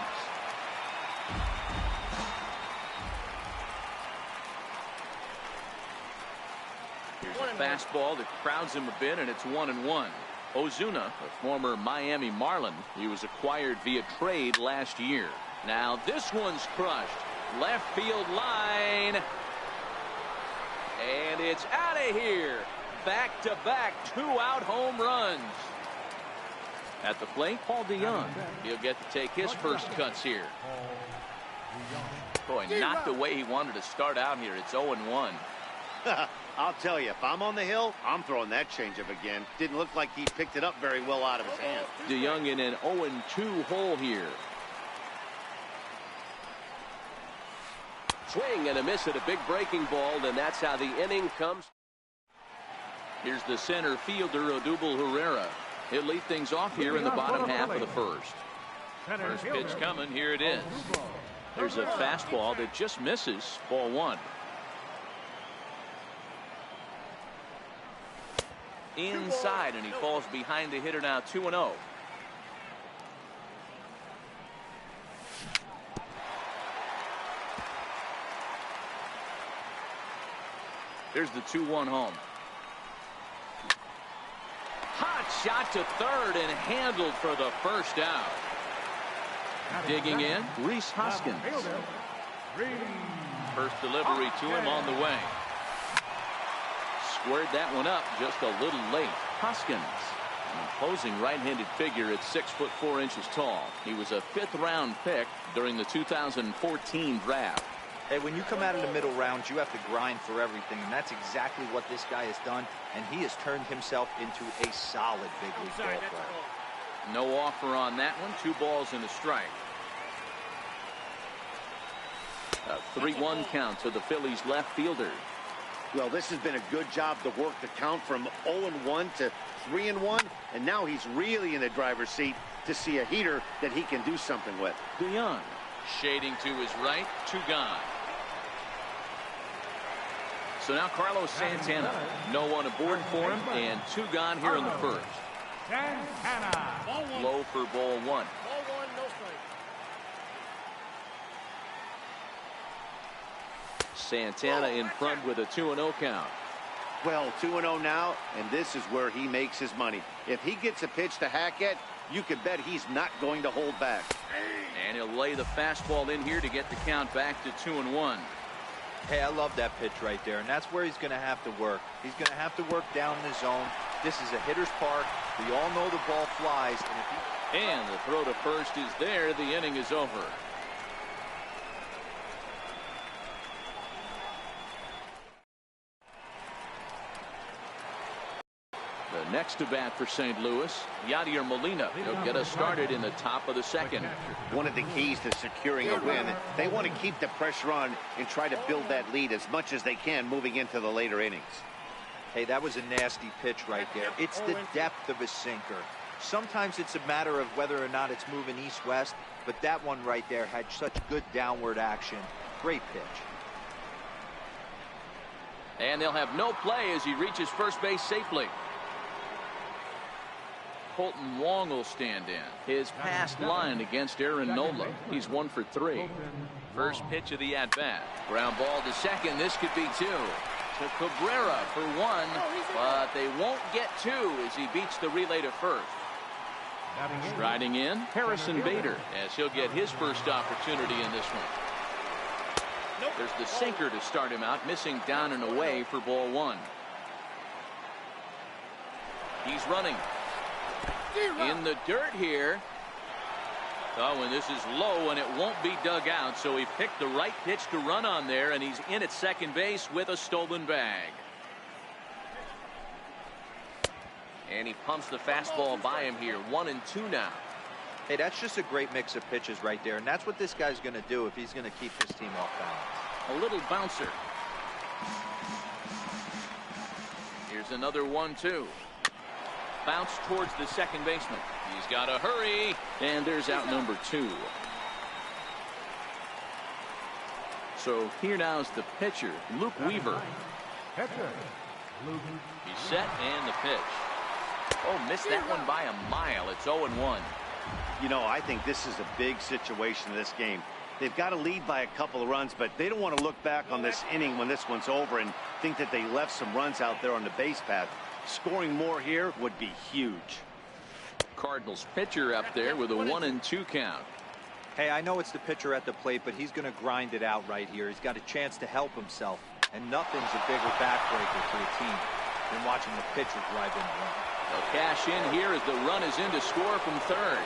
Here's a fastball that crowds him a bit, and it's 1-1. Ozuna, a former Miami Marlin, he was acquired via trade last year. Now this one's crushed. Left field line. And it's out of here. Back-to-back 2-out home runs. At the plate, Paul DeYoung. He'll get to take his first cuts here. Boy, not the way he wanted to start out here. It's 0-1. I'll tell you, if I'm on the hill, I'm throwing that changeup again. Didn't look like he picked it up very well out of his hand. DeYoung in an 0-2 hole here. Swing and a miss at a big breaking ball, and that's how the inning comes. Here's the center fielder, Odubel Herrera. He'll lead things off here in the bottom half of the first. First pitch coming. Here it is. There's a fastball that just misses. Ball 1. Inside, and he falls behind the hitter now. 2-0. There's the 2-1 home. Hot shot to third and handled for the first out. Digging in, Rhys Hoskins. First delivery to him on the way. Squared that one up just a little late. Hoskins, an imposing right-handed figure at 6'4" tall. He was a 5th-round pick during the 2014 draft. Hey, when you come out of the middle rounds, you have to grind for everything, and that's exactly what this guy has done, and he has turned himself into a solid big league ball player. No offer on that one. 2 balls and a strike. A 3-1 count to the Phillies left fielder. Well, this has been a good job to work the count from 0-1 to 3-1, and now he's really in the driver's seat to see a heater that he can do something with. DeYoung shading to his right. 2 gone. So now Carlos Santana. No one aboard for him, and 2 gone here in the first. Santana. Low for ball 1. Ball 1, no strike. Santana in front with a 2-0 count. Well, 2-0 now, and this is where he makes his money. If he gets a pitch to hack at, you can bet he's not going to hold back. And he'll lay the fastball in here to get the count back to 2-1. Hey, I love that pitch right there, and that's where he's going to have to work. He's going to have to work down the zone. This is a hitter's park. We all know the ball flies. And the throw to first is there. The inning is over. The Next to bat for St. Louis, Yadier Molina. He'll get us started in the top of the second. One of the keys to securing a win, they want to keep the pressure on and try to build that lead as much as they can moving into the later innings. Hey, that was a nasty pitch right there. It's the depth of a sinker. Sometimes it's a matter of whether or not it's moving east-west, but that one right there had such good downward action. Great pitch. And they'll have no play as he reaches first base safely. Colton Wong will stand in. His past line against Aaron Nola. He's 1 for 3. First pitch of the at-bat. Ground ball to second. This could be 2. To Cabrera for 1, but they won't get 2 as he beats the relay to first. Striding in, Harrison Bader, as he'll get his first opportunity in this one. There's the sinker to start him out, missing down and away for ball 1. He's running. In the dirt here. Oh, and this is low, and it won't be dug out, so he picked the right pitch to run on there, and he's in at second base with a stolen bag. And he pumps the fastball by him here. 1-2 now. Hey, that's just a great mix of pitches right there, and that's what this guy's going to do if he's going to keep this team off balance. A little bouncer. Here's another 1-2. Bounce towards the second baseman. He's got to hurry, and there's out number 2. So here now is the pitcher, Luke Weaver. He's set, and the pitch. Oh, missed that one by a mile. It's 0-1. You know, I think this is a big situation in this game. They've got to lead by a couple of runs, but they don't want to look back on this inning when this one's over and think that they left some runs out there on the base path. Scoring more here would be huge. Cardinals pitcher up there with a 1-2 count. Hey, I know it's the pitcher at the plate, but he's going to grind it out right here. He's got a chance to help himself, and nothing's a bigger backbreaker for a team than watching the pitcher drive in a run. They'll cash in here as the run is in to score from third.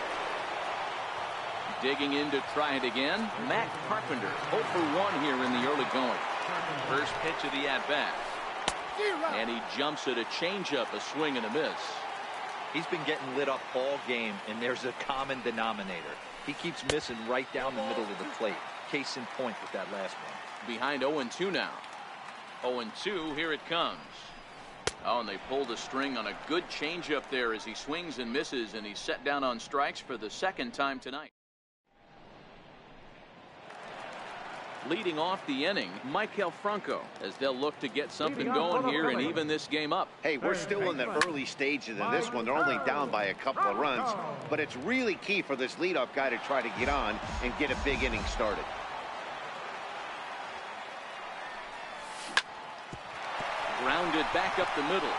Digging in to try it again, Matt Carpenter, 0 for 1 here in the early going. First pitch of the at-bat. And he jumps at a changeup, a swing and a miss. He's been getting lit up all game, and there's a common denominator. He keeps missing right down the middle of the plate. Case in point with that last one. Behind 0-2 now. 0-2, here it comes. Oh, and they pulled a string on a good changeup there as he swings and misses, and he's set down on strikes for the second time tonight. Leading off the inning, Maikel Franco, as they'll look to get something going here and even this game up. Hey, we're still in the early stages of this one. They're only down by a couple of runs, but it's really key for this leadoff guy to try to get on and get a big inning started. Grounded back up the middle.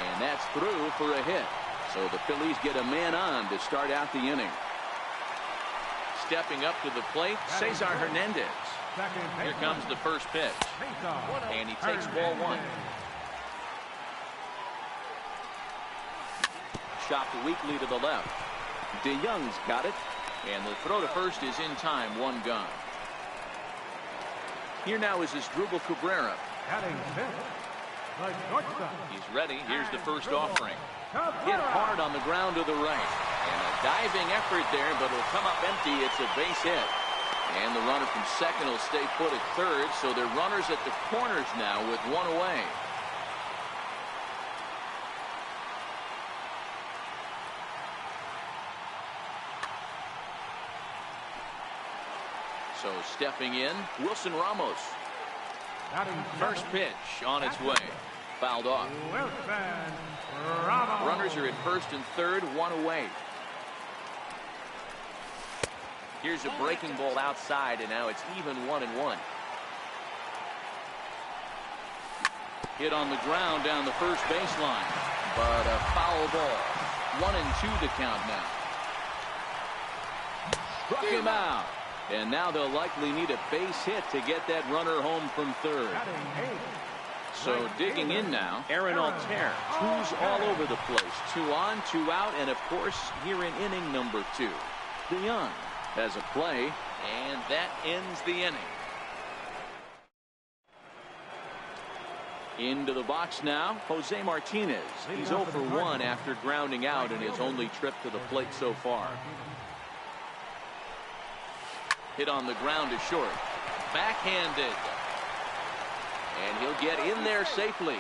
And that's through for a hit. So the Phillies get a man on to start out the inning. Stepping up to the plate, Cesar Hernandez. Here comes the first pitch. And he takes ball 1. Chopped weakly to the left. DeYoung's got it. And the throw to first is in time, 1 gone. Here now is Asdrubal Cabrera. He's ready. Here's the first offering. Hit hard on the ground to the right. And a diving effort there, but it'll come up empty. It's a base hit. And the runner from second will stay put at third, so they're runners at the corners now with 1 away. So stepping in, Wilson Ramos. First pitch on its way. Fouled off. Runners are at first and third, 1 away. Here's a breaking ball outside, and now it's even 1-1. Hit on the ground down the first baseline, but a foul ball. 1-2 to count now. Struck him out. And now they'll likely need a base hit to get that runner home from third. So digging in now, Aaron Altair. 2's all over the place. 2 on, 2 out, and of course here in inning number 2. DeYoung has a play, and that ends the inning. Into the box now, Jose Martinez. He's 0 for 1 after grounding out in his only trip to the plate so far. Hit on the ground is short. Backhanded. And he'll get in there safely.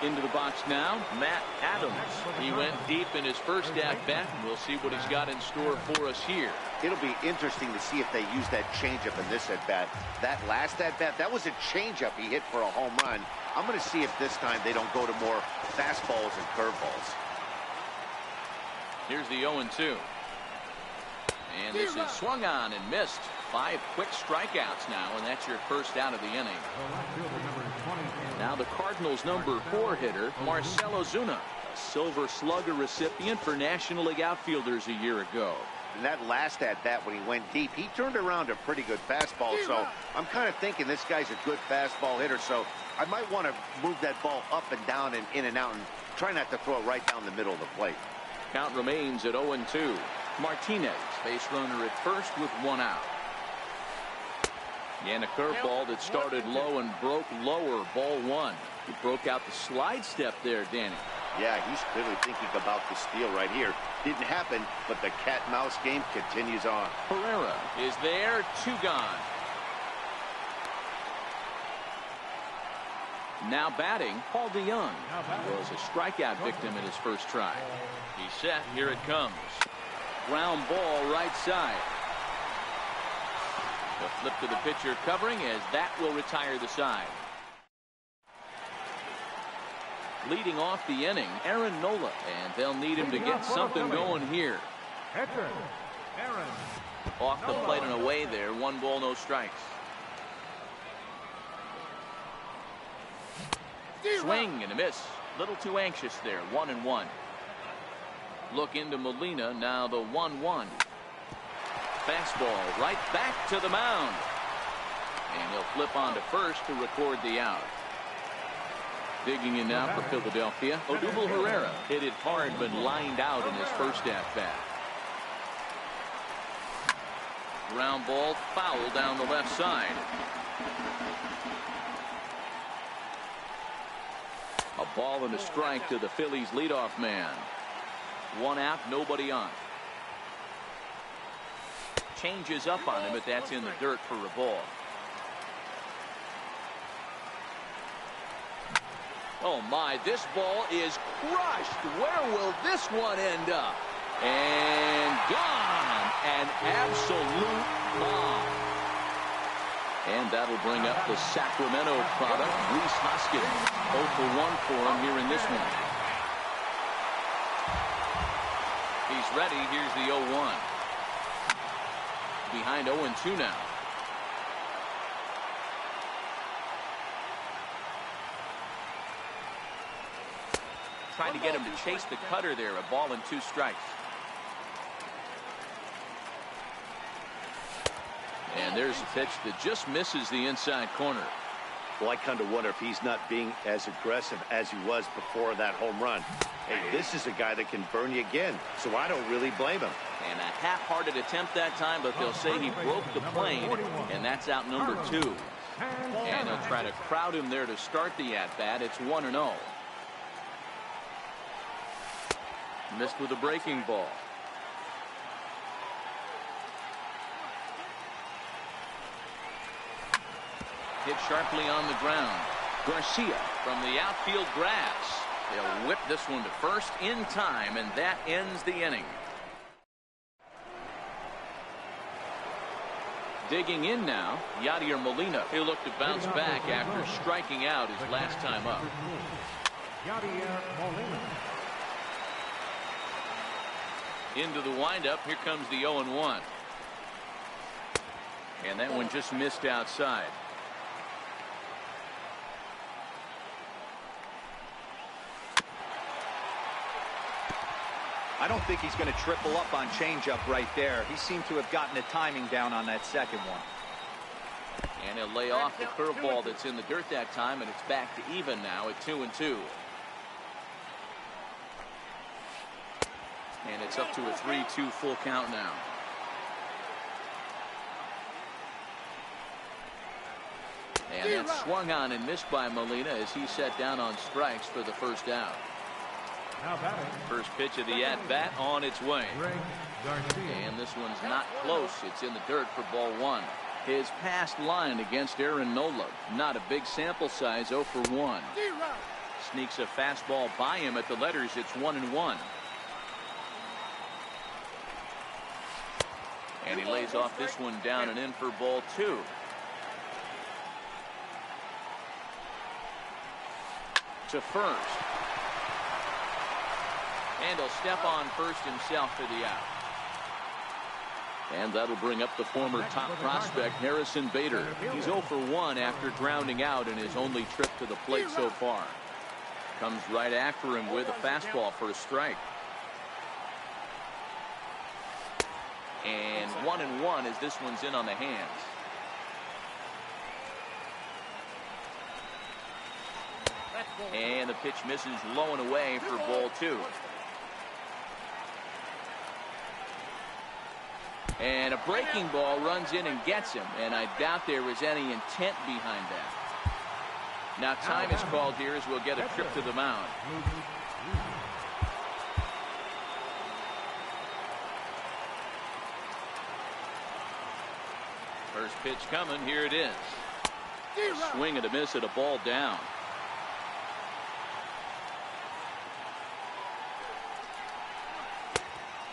Into the box now, Matt Adams. He went deep in his first at-bat, and we'll see what he's got in store for us here. It'll be interesting to see if they use that changeup in this at-bat. That last at-bat, that was a changeup he hit for a home run. I'm going to see if this time they don't go to more fastballs and curveballs. Here's the 0-2. And this is swung on and missed. 5 quick strikeouts now, and that's your first out of the inning. Now the Cardinals' number 4 hitter, Marcell Ozuna, a Silver Slugger recipient for National League outfielders a year ago. And that last at-bat when he went deep, he turned around a pretty good fastball. So I'm kind of thinking this guy's a good fastball hitter. So I might want to move that ball up and down and in and out and try not to throw it right down the middle of the plate. Count remains at 0-2. Martinez, base runner at first with 1 out. And a curveball that started low and broke lower, ball 1. He broke out the slide step there, Danny. Yeah, he's clearly thinking about the steal right here. Didn't happen, but the cat-mouse game continues on. Herrera is there, 2 gone. Now batting, Paul DeYoung. He was a strikeout victim in his first try. He's set, here it comes. Ground ball right side. A flip to the pitcher covering as that will retire the side. Leading off the inning, Aaron Nola, and they'll need him to get something going here. Off the plate and away there, 1 ball, no strikes. Swing and a miss. Little too anxious there, 1-1. Look into Molina, now the 1-1. Fastball right back to the mound. And he'll flip on to first to record the out. Digging in now for Philadelphia, Odubel Herrera hit it hard but lined out in his first at-bat. Ground ball foul down the left side. A ball and a strike to the Phillies leadoff man. 1 out, nobody on. Changes up on him, but that's in the dirt for a ball. Oh my, this ball is crushed. Where will this one end up? And gone. An absolute bomb. And that'll bring up the Sacramento product, Rhys Hoskins. 0 for 1 for him here in this one. He's ready. Here's the 0-1. Behind 0-2 now. Trying to get him to chase the cutter there. A ball and 2 strikes. And there's a pitch that just misses the inside corner. Well, I kind of wonder if he's not being as aggressive as he was before that home run. Hey, this is a guy that can burn you again, so I don't really blame him. And a half-hearted attempt that time, but they'll say he broke the plane, and that's out number 2. And he'll try to crowd him there to start the at-bat. It's 1-0. Missed with a breaking ball. Hit sharply on the ground. Garcia from the outfield grass. They'll whip this one to first in time, and that ends the inning. Digging in now, Yadier Molina. He'll look to bounce back after striking out his last time up. Yadier Molina. Into the windup. Here comes the 0-1. And that one just missed outside. I don't think he's going to triple up on changeup right there. He seemed to have gotten the timing down on that second one. And he'll lay off the curveball that's in the dirt that time, and it's back to even now at 2-2. And it's up to a 3-2 full count now. And that's swung on and missed by Molina as he set down on strikes for the first out. First pitch of the at-bat on its way. And this one's not close. It's in the dirt for ball one. His past line against Aaron Nola. Not a big sample size, 0 for 1. Sneaks a fastball by him at the letters. It's 1-1. And he lays off this one down and in for ball two. To first. And he'll step on first himself for the out. And that'll bring up the former top prospect, Harrison Bader. He's 0 for 1 after grounding out in his only trip to the plate so far. Comes right after him with a fastball for a strike. And 1-1 as this one's in on the hands. And the pitch misses low and away for ball two. And a breaking ball runs in and gets him, and I doubt there was any intent behind that. Now time is called here as we'll get a trip to the mound. First pitch coming, here it is. A swing and a miss at a ball down.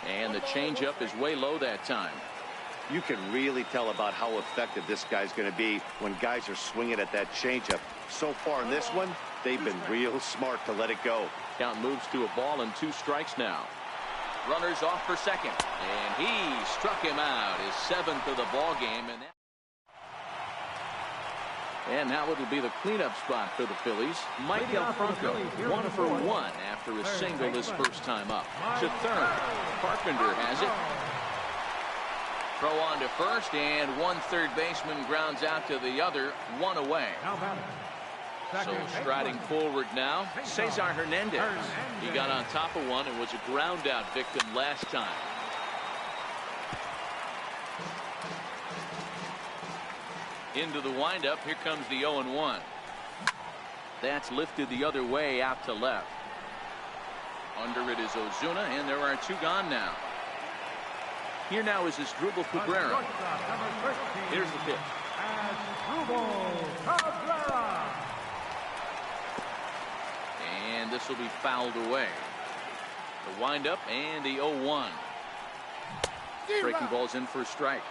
And the changeup is way low that time. You can really tell about how effective this guy's going to be when guys are swinging at that changeup. So far in this one, they've been real smart to let it go. Count moves to a ball and 2 strikes now. Runners off for second, and he struck him out, his 7th of the ball game. And now it'll be the cleanup spot for the Phillies. Maikel Franco, 1 for 1 after a single his first time up. To third, Carpenter has it. Throw on to first, and one third baseman grounds out to the other, 1 away. So striding forward now, Cesar Hernandez. He got on top of one and was a ground out victim last time. Into the windup, here comes the 0-1. That's lifted the other way out to left. Under it is Ozuna, and there are 2 gone now. Here now is Asdrubal Cabrera. Here's the pitch. And this will be fouled away. The windup and the 0-1. Breaking ball's in for a strike.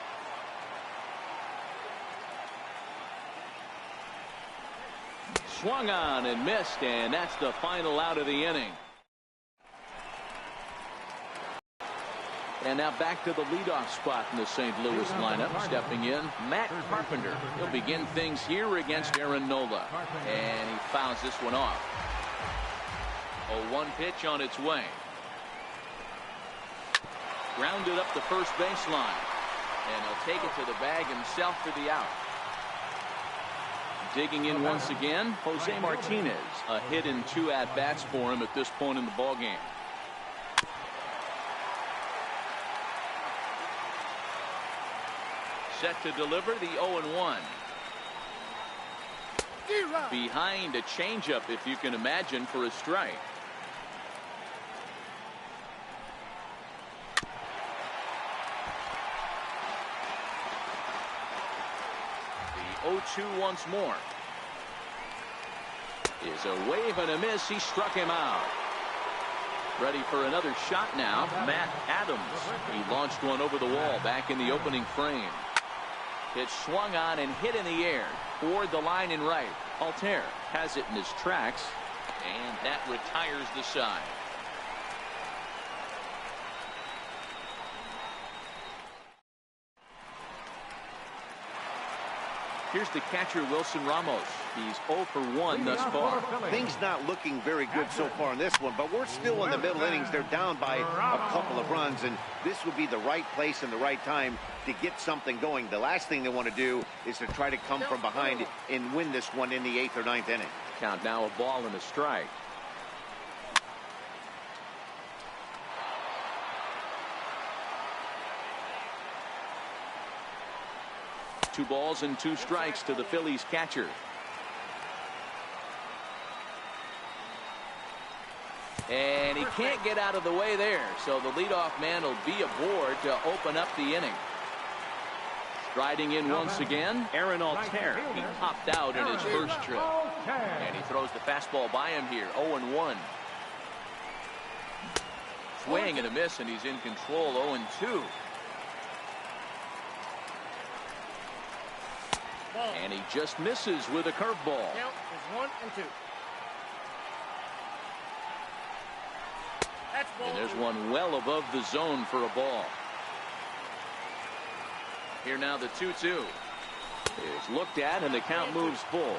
Swung on and missed, and that's the final out of the inning. And now back to the leadoff spot in the St. Louis lineup. Stepping in, Matt Carpenter. He'll begin things here against Aaron Nola. And he fouls this one off. 0-1 pitch on its way. Grounded up the first baseline. And he'll take it to the bag himself for the out. Digging in once again, Jose Martinez. A hit in 2 at-bats for him at this point in the ballgame. Set to deliver the 0-1. Behind a changeup, if you can imagine, for a strike. The 0-2 once more. Is a wave and a miss. He struck him out. Ready for another shot now, Matt Adams. He launched one over the wall back in the opening frame. It swung on and hit in the air toward the line in right. Altair has it in his tracks, and that retires the side. Here's the catcher, Wilson Ramos. He's 0 for 1 thus far. Things not looking very good so far in this one, but we're still in the middle innings. They're down by a couple of runs, and this would be the right place and the right time to get something going. The last thing they want to do is to try to come from behind and win this one in the 8th or 9th inning. Count now, a ball and a strike. 2 balls and 2 strikes to the Phillies catcher. And he can't get out of the way there, so the leadoff man will be aboard to open up the inning. Striding in once again, Aaron Altair. He popped out in his first trip. And he throws the fastball by him here, 0-1. Swing and a miss, and he's in control, 0-2. And he just misses with a curveball. Count is 1 and 2. That's ball. And there's one well above the zone for a ball. Here now the 2-2 is looked at, and the count moves full.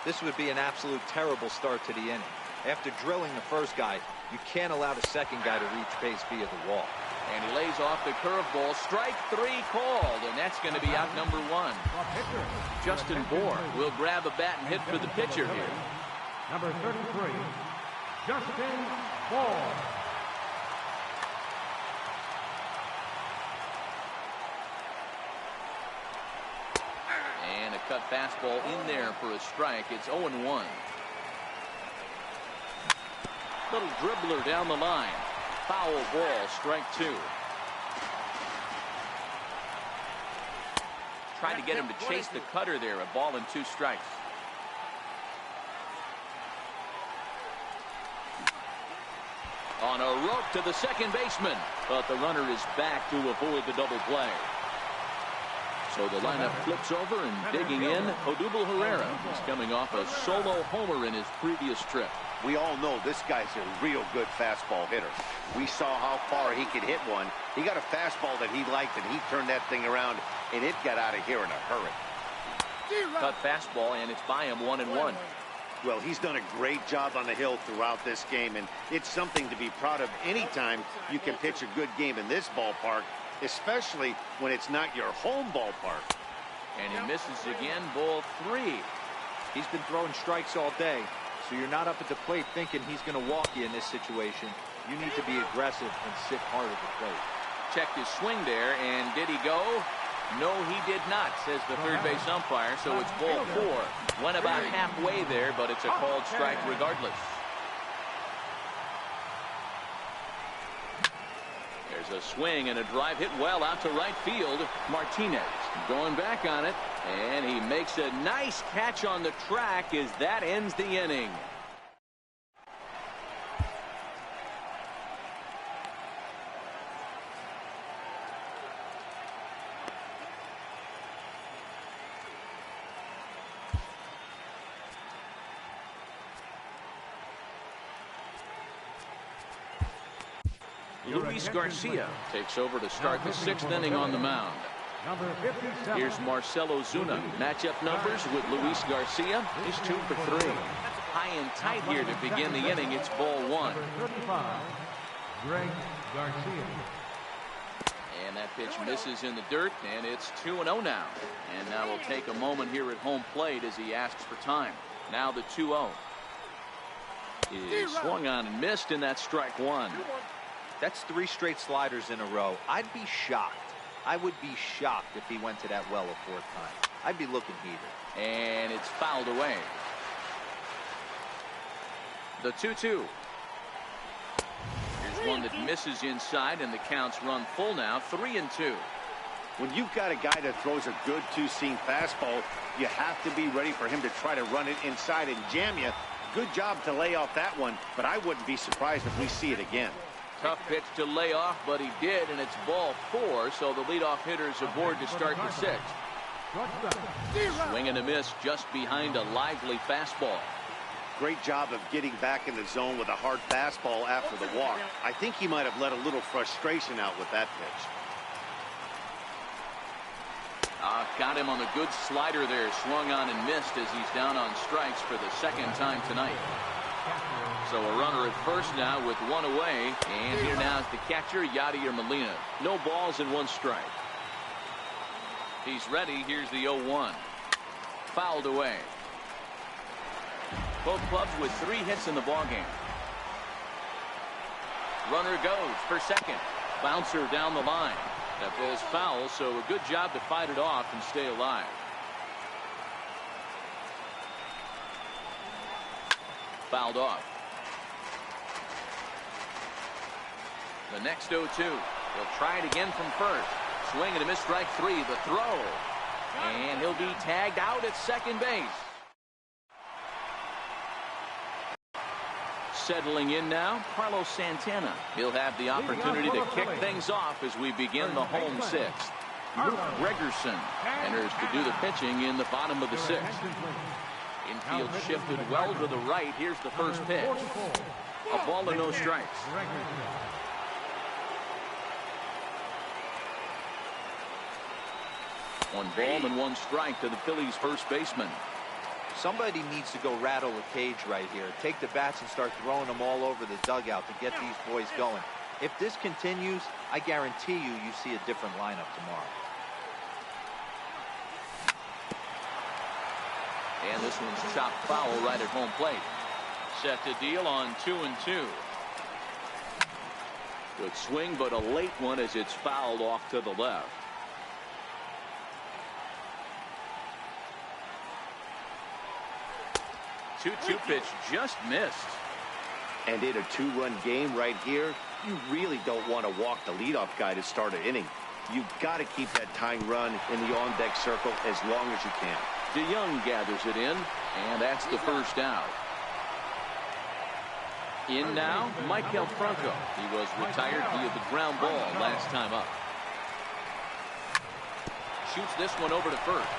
This would be an absolute terrible start to the inning. After drilling the first guy, you can't allow the second guy to reach base via the wall. And he lays off the curveball. Strike 3 called, and that's going to be out number 1. Justin Bohr will grab a bat and hit for the pitcher here. Number 33, Justin Bohr. And a cut fastball in there for a strike. It's 0-1. Little dribbler down the line. Foul ball, strike 2. Tried to get him to chase the cutter there. A ball and 2 strikes. On a rope to the second baseman, but the runner is back to avoid the double play. So the lineup flips over, and digging in, Odubel Herrera is coming off a solo homer in his previous trip. We all know this guy's a real good fastball hitter. We saw how far he could hit one. He got a fastball that he liked, and he turned that thing around, and it got out of here in a hurry. Cut fastball, and it's by him, 1-1. Well, he's done a great job on the hill throughout this game, and it's something to be proud of anytime you can pitch a good game in this ballpark, especially when it's not your home ballpark. And he misses again, ball 3. He's been throwing strikes all day, so you're not up at the plate thinking he's going to walk you in this situation. You need to be aggressive and sit hard at the plate. Checked his swing there, and did he go? No, he did not, says the third base umpire, so it's ball 4. Went about halfway there, but it's a called strike regardless. There's a swing and a drive hit well out to right field. Martinez going back on it, and he makes a nice catch on the track as that ends the inning. Luis Garcia takes over to start the 6th inning on the mound. Here's Marcell Ozuna. Matchup numbers with Luis Garcia. He's 2 for 3. High and tight here to begin the inning. It's ball 1. Greg Garcia. And that pitch misses in the dirt, and it's 2-0 now. And now we'll take a moment here at home plate as he asks for time. Now the 2-0 is swung on and missed, and that's strike 1. That's 3 straight sliders in a row. I'd be shocked. I would be shocked if he went to that well a 4th time. I'd be looking heated. And it's fouled away. The 2-2. Here's one that misses inside, and the count's run full now, 3-2. When you've got a guy that throws a good 2-seam fastball, you have to be ready for him to try to run it inside and jam you. Good job to lay off that one, but I wouldn't be surprised if we see it again. Tough pitch to lay off, but he did, and it's ball 4, so the leadoff hitter is aboard to start the 6th. Swing and a miss just behind a lively fastball. Great job of getting back in the zone with a hard fastball after the walk. I think he might have let a little frustration out with that pitch. Got him on the good slider there, swung on and missed as he's down on strikes for the 2nd time tonight. So a runner at first now with 1 away, and here now is the catcher, Yadier Molina. No balls and 1 strike. He's ready. Here's the 0-1. Fouled away. Both clubs with 3 hits in the ballgame. Runner goes for second. Bouncer down the line. That is foul, so a good job to fight it off and stay alive. Fouled off. The next 0-2. He'll try it again from first. Swing and a miss, strike three. The throw. And he'll be tagged out at second base. Settling in now, Carlos Santana. He'll have the opportunity to kick things off as we begin the home sixth. Luke Gregerson enters to do the pitching in the bottom of the sixth. Infield shifted well to the right. Here's the first pitch. A ball and no strikes. One ball and one strike to the Phillies first baseman. Somebody needs to go rattle the cage right here. Take the bats and start throwing them all over the dugout to get these boys going. If this continues, I guarantee you see a different lineup tomorrow. And this one's chopped foul right at home plate. Set to deal on 2-2. Good swing, but a late one as it's fouled off to the left. 2-2 pitch just missed. And in a two-run game right here, you really don't want to walk the leadoff guy to start an inning. You've got to keep that tying run in the on-deck circle as long as you can. DeYoung gathers it in, and that's the first out. In now, Michael Franco. He was retired via the ground ball last time up. Shoots this one over to first.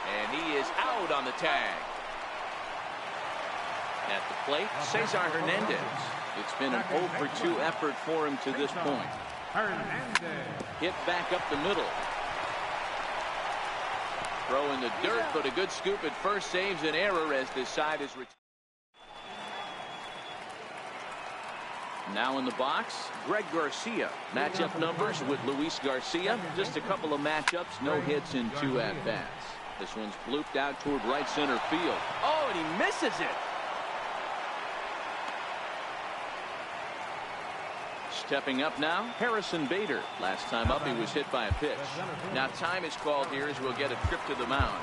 And he is out on the tag. At the plate, Cesar Hernandez. It's been an 0-for-2 effort for him to this point. Hit back up the middle. Throw in the dirt, but a good scoop at first saves an error as this side is retired. Now in the box, Greg Garcia. Matchup numbers with Luis Garcia. Just a couple of matchups, no hits in 2 at-bats. This one's blooped out toward right center field. Oh, and he misses it. Stepping up now, Harrison Bader. Last time up, he was hit by a pitch. Now time is called here as we'll get a trip to the mound.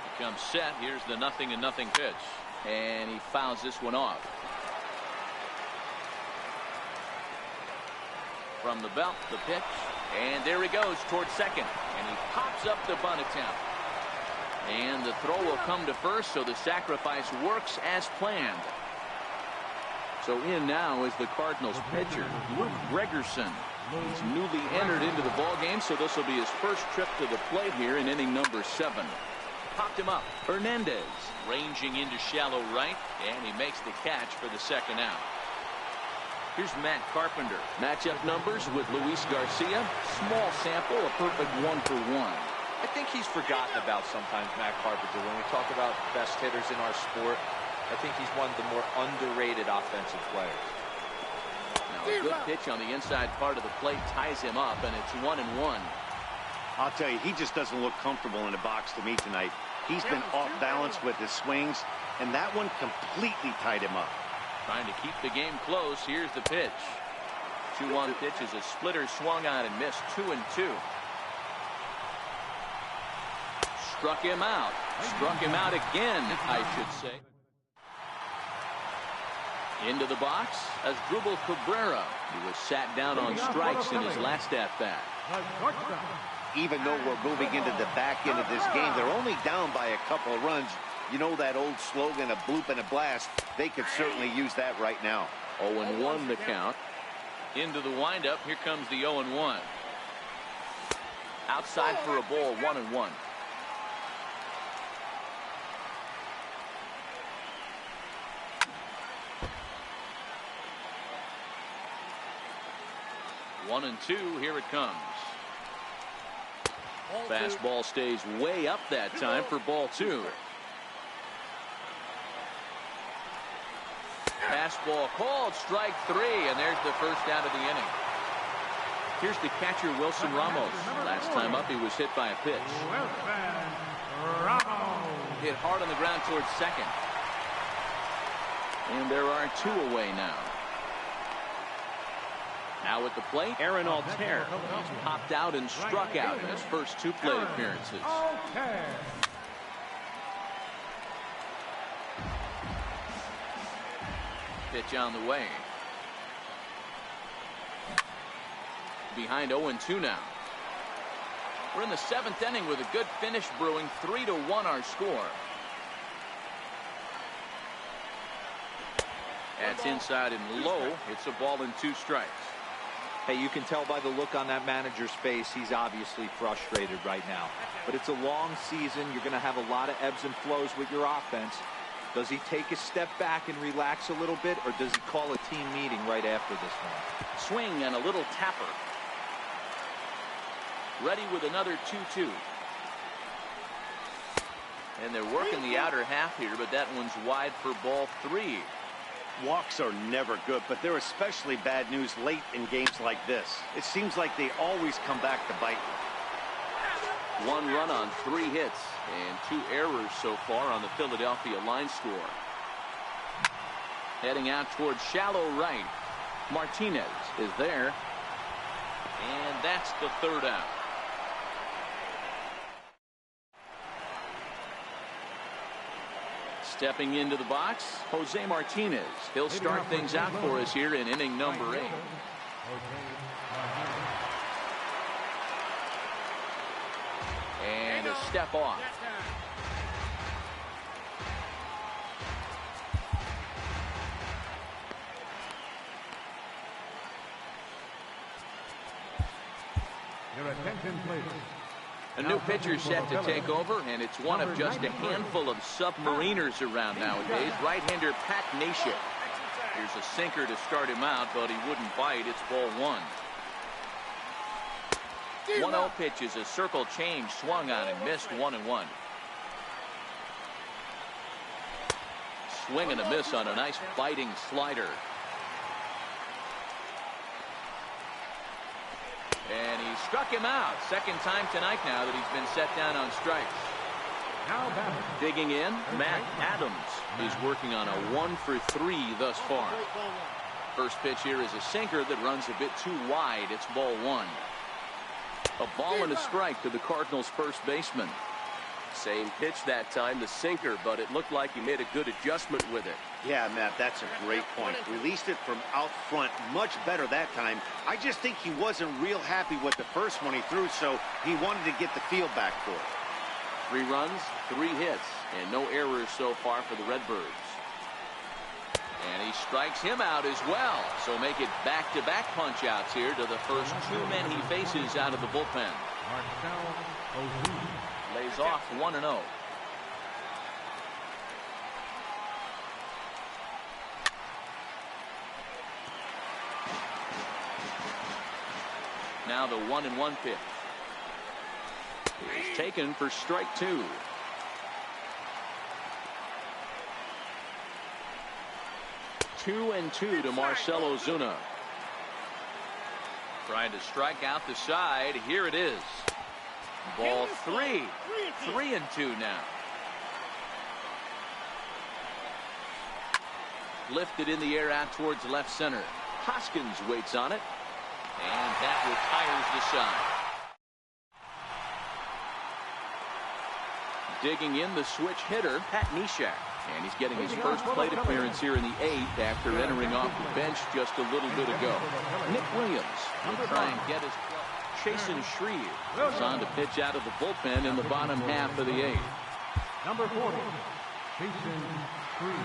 He comes set. Here's the 0-0 pitch. And he fouls this one off. From the belt, the pitch, and there he goes towards second, and he pops up the bunt attempt. And the throw will come to first, so the sacrifice works as planned. So in now is the Cardinals pitcher, Luke Gregerson. He's newly entered into the ball game, so this will be his first trip to the plate here in inning number 7. Popped him up. Hernandez ranging into shallow right, and he makes the catch for the second out. Here's Matt Carpenter. Matchup numbers with Luis Garcia. Small sample, a perfect 1-for-1. I think he's forgotten about sometimes, Matt Carpenter. When we talk about best hitters in our sport, I think he's one of the more underrated offensive players. Now a good pitch on the inside part of the plate ties him up, and it's 1-1. I'll tell you, he just doesn't look comfortable in the box to me tonight. He's been off balance with his swings, and that one completely tied him up. Trying to keep the game close. Here's the pitch. 2-1 pitch is a splitter swung on and missed. 2-2. Struck him out. Struck him out again, I should say. Into the box as Asdrubal Cabrera. He was sat down on strikes in his last at-bat. Even though we're moving into the back end of this game, they're only down by a couple of runs. You know that old slogan, a bloop and a blast. They could certainly use that right now. 0-1 the count. Into the windup. Here comes the 0-1. Outside for a ball. 1-1. One and two. Here it comes. Fastball stays way up that time for ball 2. Fastball called, strike 3, and there's the first out of the inning. Here's the catcher, Wilson Ramos. Last time up, he was hit by a pitch. Hit hard on the ground towards second. And there are 2 away now. Now at the plate, Aaron Altair. He's popped out and struck out in his first 2 plate appearances. Pitch on the way. Behind 0-2 now. We're in the 7th inning with a good finish brewing. 3-1 our score. That's inside and low. It's a ball and 2 strikes. Hey, you can tell by the look on that manager's face, he's obviously frustrated right now. But it's a long season. You're going to have a lot of ebbs and flows with your offense. Does he take a step back and relax a little bit, or does he call a team meeting right after this one? Swing and a little tapper. Ready with another 2-2. And they're working the outer half here, but that one's wide for ball 3. Walks are never good, but they're especially bad news late in games like this. It seems like they always come back to bite you. 1 run on 3 hits and 2 errors so far on the Philadelphia line score. Heading out towards shallow right. Martinez is there. And that's the 3rd out. Stepping into the box, Jose Martinez. He'll start things out for us here in inning number 8. And a step off. Your attention, please. A new pitcher set to take over, and it's one of just a handful of submariners around nowadays. Right-hander Pat Neshek. Here's a sinker to start him out, but he wouldn't bite. It's ball 1. 1-0 pitch is a circle change, swung on and missed. 1-1. Swing and a miss on a nice biting slider. And he struck him out. 2nd time tonight now that he's been set down on strikes. Digging in, Matt Adams is working on a 1 for 3 thus far. First pitch here is a sinker that runs a bit too wide. It's ball 1. A ball and a strike to the Cardinals' first baseman. Same pitch that time, the sinker, but it looked like he made a good adjustment with it. Yeah, Matt, that's a great point. Released it from out front much better that time. I just think he wasn't real happy with the first one he threw, so he wanted to get the feel back for it. 3 runs, 3 hits, and no errors so far for the Redbirds. And he strikes him out as well. So make it back-to-back punch-outs here to the first 2 men he faces out of the bullpen. Lays off 1-0. Now the 1-1 pitch. He's taken for strike 2. Two and 2 to Marcell Ozuna. Trying to strike out the side. Here it is. Ball 3. 3-2 now. Lifted in the air out towards left center. Hoskins waits on it. And that retires the side. Digging in the switch hitter, Pat Neshek. And he's getting his first plate appearance here in the 8th after entering off the bench just a little bit ago. Nick Williams will try and get his club. Chasen Shreve is on to pitch out of the bullpen in the bottom half of the 8th. Number 40, Chasen Shreve.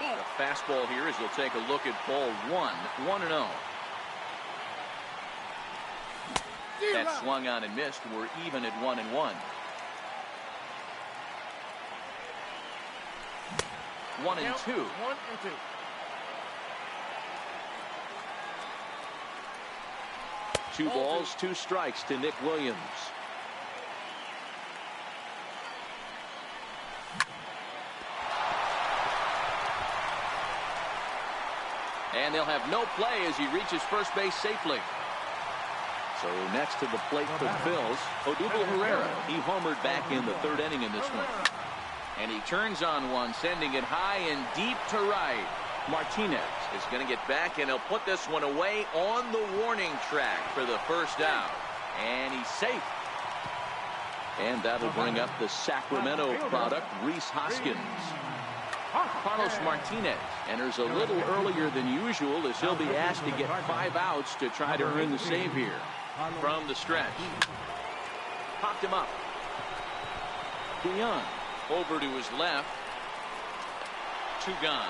A fastball here as he'll take a look at ball 1. 1-0. That swung on and missed. We're even at 1-1. 1-2. 1-2. Two balls, 2 strikes to Nick Williams. And they'll have no play as he reaches first base safely. So next to the plate for the Phils, Odubel Herrera. He homered back in the 3rd inning in this one. And he turns on one, sending it high and deep to right. Martinez is going to get back, and he'll put this one away on the warning track for the first out. And he's safe. And that'll bring up the Sacramento product, Rhys Hoskins. Carlos Martinez enters a little earlier than usual as he'll be asked to get 5 outs to try to earn the save here. From the stretch. Popped him up. Beyond. Over to his left. 2 gone.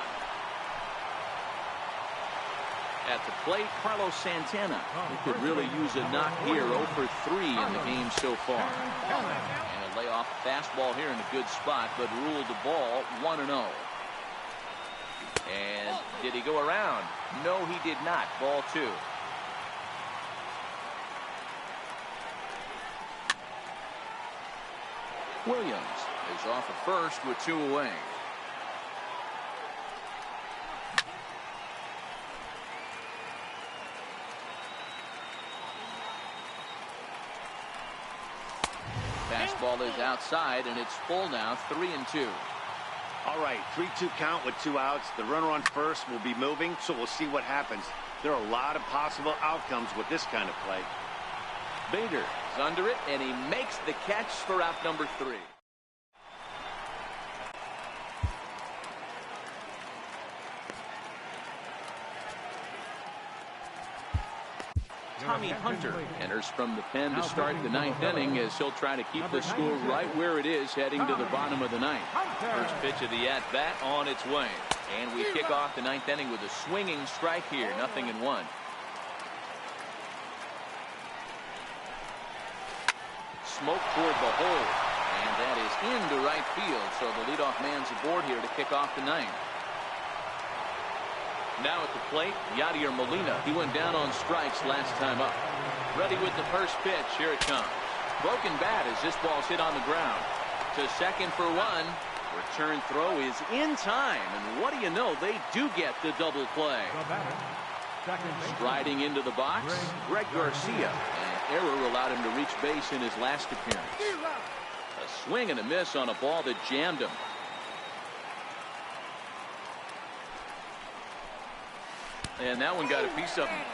At the plate, Carlos Santana. He could really use a knock here. 0 for 3 in the game so far. And a layoff fastball here in a good spot, but ruled the ball 1-0. And did he go around? No, he did not. Ball 2. Williams is off at first with 2 away. Fastball is outside, and it's full now, 3-2. All right, 3-2 count with 2 outs. The runner on first will be moving, so we'll see what happens. There are a lot of possible outcomes with this kind of play. Bader is under it, and he makes the catch for out number 3. Tommy Hunter enters from the pen to start the 9th inning as he'll try to keep the score right where it is heading to the bottom of the 9th. First pitch of the at-bat on its way. And we kick off the 9th inning with a swinging strike here, 0-1. Smoke toward the hole. And that is into right field, so the leadoff man's aboard here to kick off the 9th. Now at the plate, Yadier Molina. He went down on strikes last time up. Ready with the first pitch. Here it comes. Broken bat as this ball's hit on the ground. To second for 1. Return throw is in time. And what do you know? They do get the double play. Striding into the box, Greg Garcia. An error allowed him to reach base in his last appearance. A swing and a miss on a ball that jammed him. And that one got a piece of him.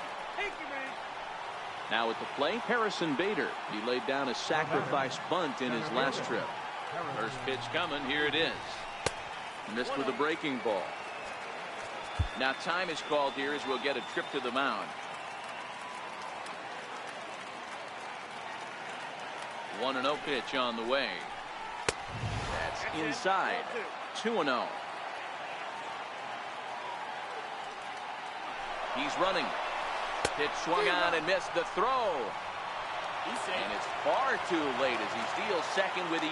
Now at the plate, Harrison Bader. He laid down a sacrifice bunt in his last trip. First pitch coming. Here it is. Missed with a breaking ball. Now time is called here as we'll get a trip to the mound. 1-0 pitch on the way. That's inside. 2-0. He's running. Pitch swung on and missed the throw. And it's far too late as he steals second with ease.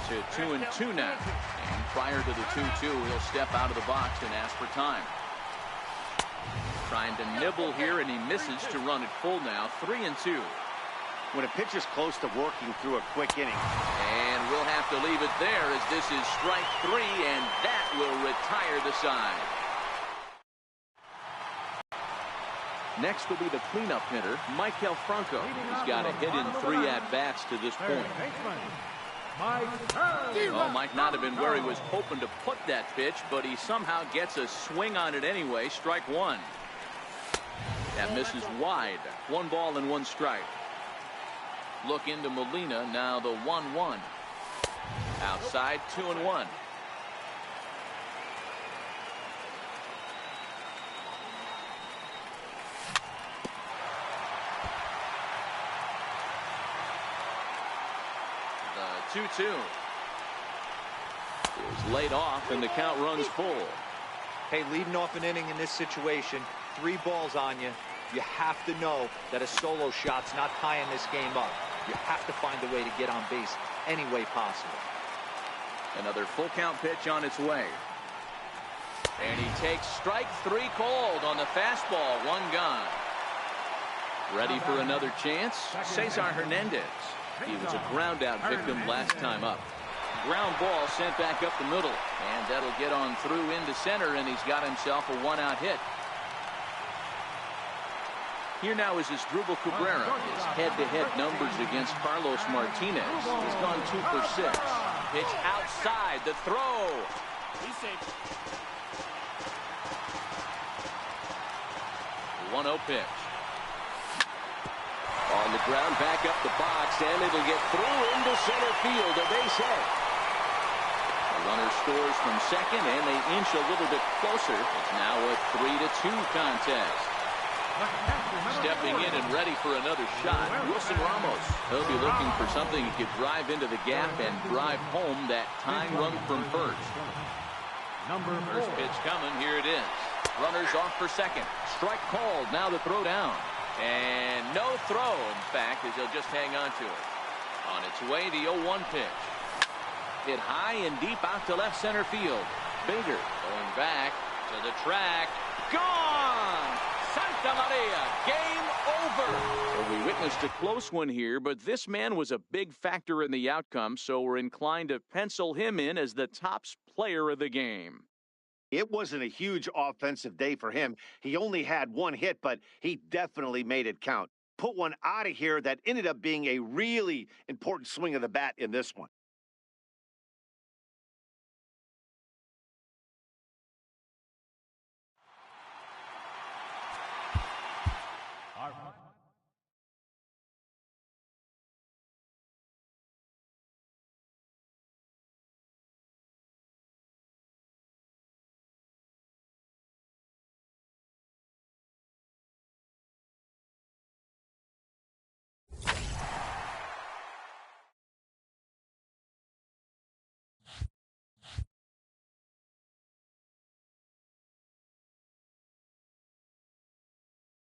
To 2-2 now. And prior to the 2-2, he'll step out of the box and ask for time. Trying to nibble here, and he misses to run it full now. 3-2. When a pitcher's close to working through a quick inning. And we'll have to leave it there as this is strike 3, and that will retire the side. Next will be the cleanup hitter, Michael Franco. He's got a hit in 3 at-bats to this point. Well, might not have been where he was hoping to put that pitch, but he somehow gets a swing on it anyway. Strike 1. That misses wide. 1 ball and 1 strike. Look into Molina, now the 1-1. Outside, 2-1. The 2-2 is laid off, and the count runs full. Hey, leading off an inning in this situation, 3 balls on you. You have to know that a solo shot's not tying this game up. You have to find a way to get on base any way possible. Another full count pitch on its way. And he takes strike 3 called on the fastball. 1 gone. Ready for another chance? Cesar Hernandez. He was a ground out victim last time up. Ground ball sent back up the middle. And that'll get on through into center, and he's got himself a 1-out hit. Here now is Asdrubal Cabrera. His head-to-head numbers against Carlos Martinez. He's gone 2 for 6. Pitch outside, the throw. He's safe. 1-0 pitch. On the ground, back up the box, and it'll get through into center field. A base hit. The runner scores from second, and they inch a little bit closer. It's now a 3-2 contest. Stepping in and ready for another shot, Wilson Ramos. He'll be looking for something he could drive into the gap and drive home that tying run from first. First pitch coming, here it is. Runners off for second. Strike called, now the throw down. And no throw, in fact, as he'll just hang on to it. On its way, the 0-1 pitch. Hit high and deep out to left center field. Bader going back to the track. Gone! Santa Maria, game over. Well, we witnessed a close one here, but this man was a big factor in the outcome, so we're inclined to pencil him in as the top player of the game. It wasn't a huge offensive day for him. He only had 1 hit, but he definitely made it count. Put one out of here that ended up being a really important swing of the bat in this one.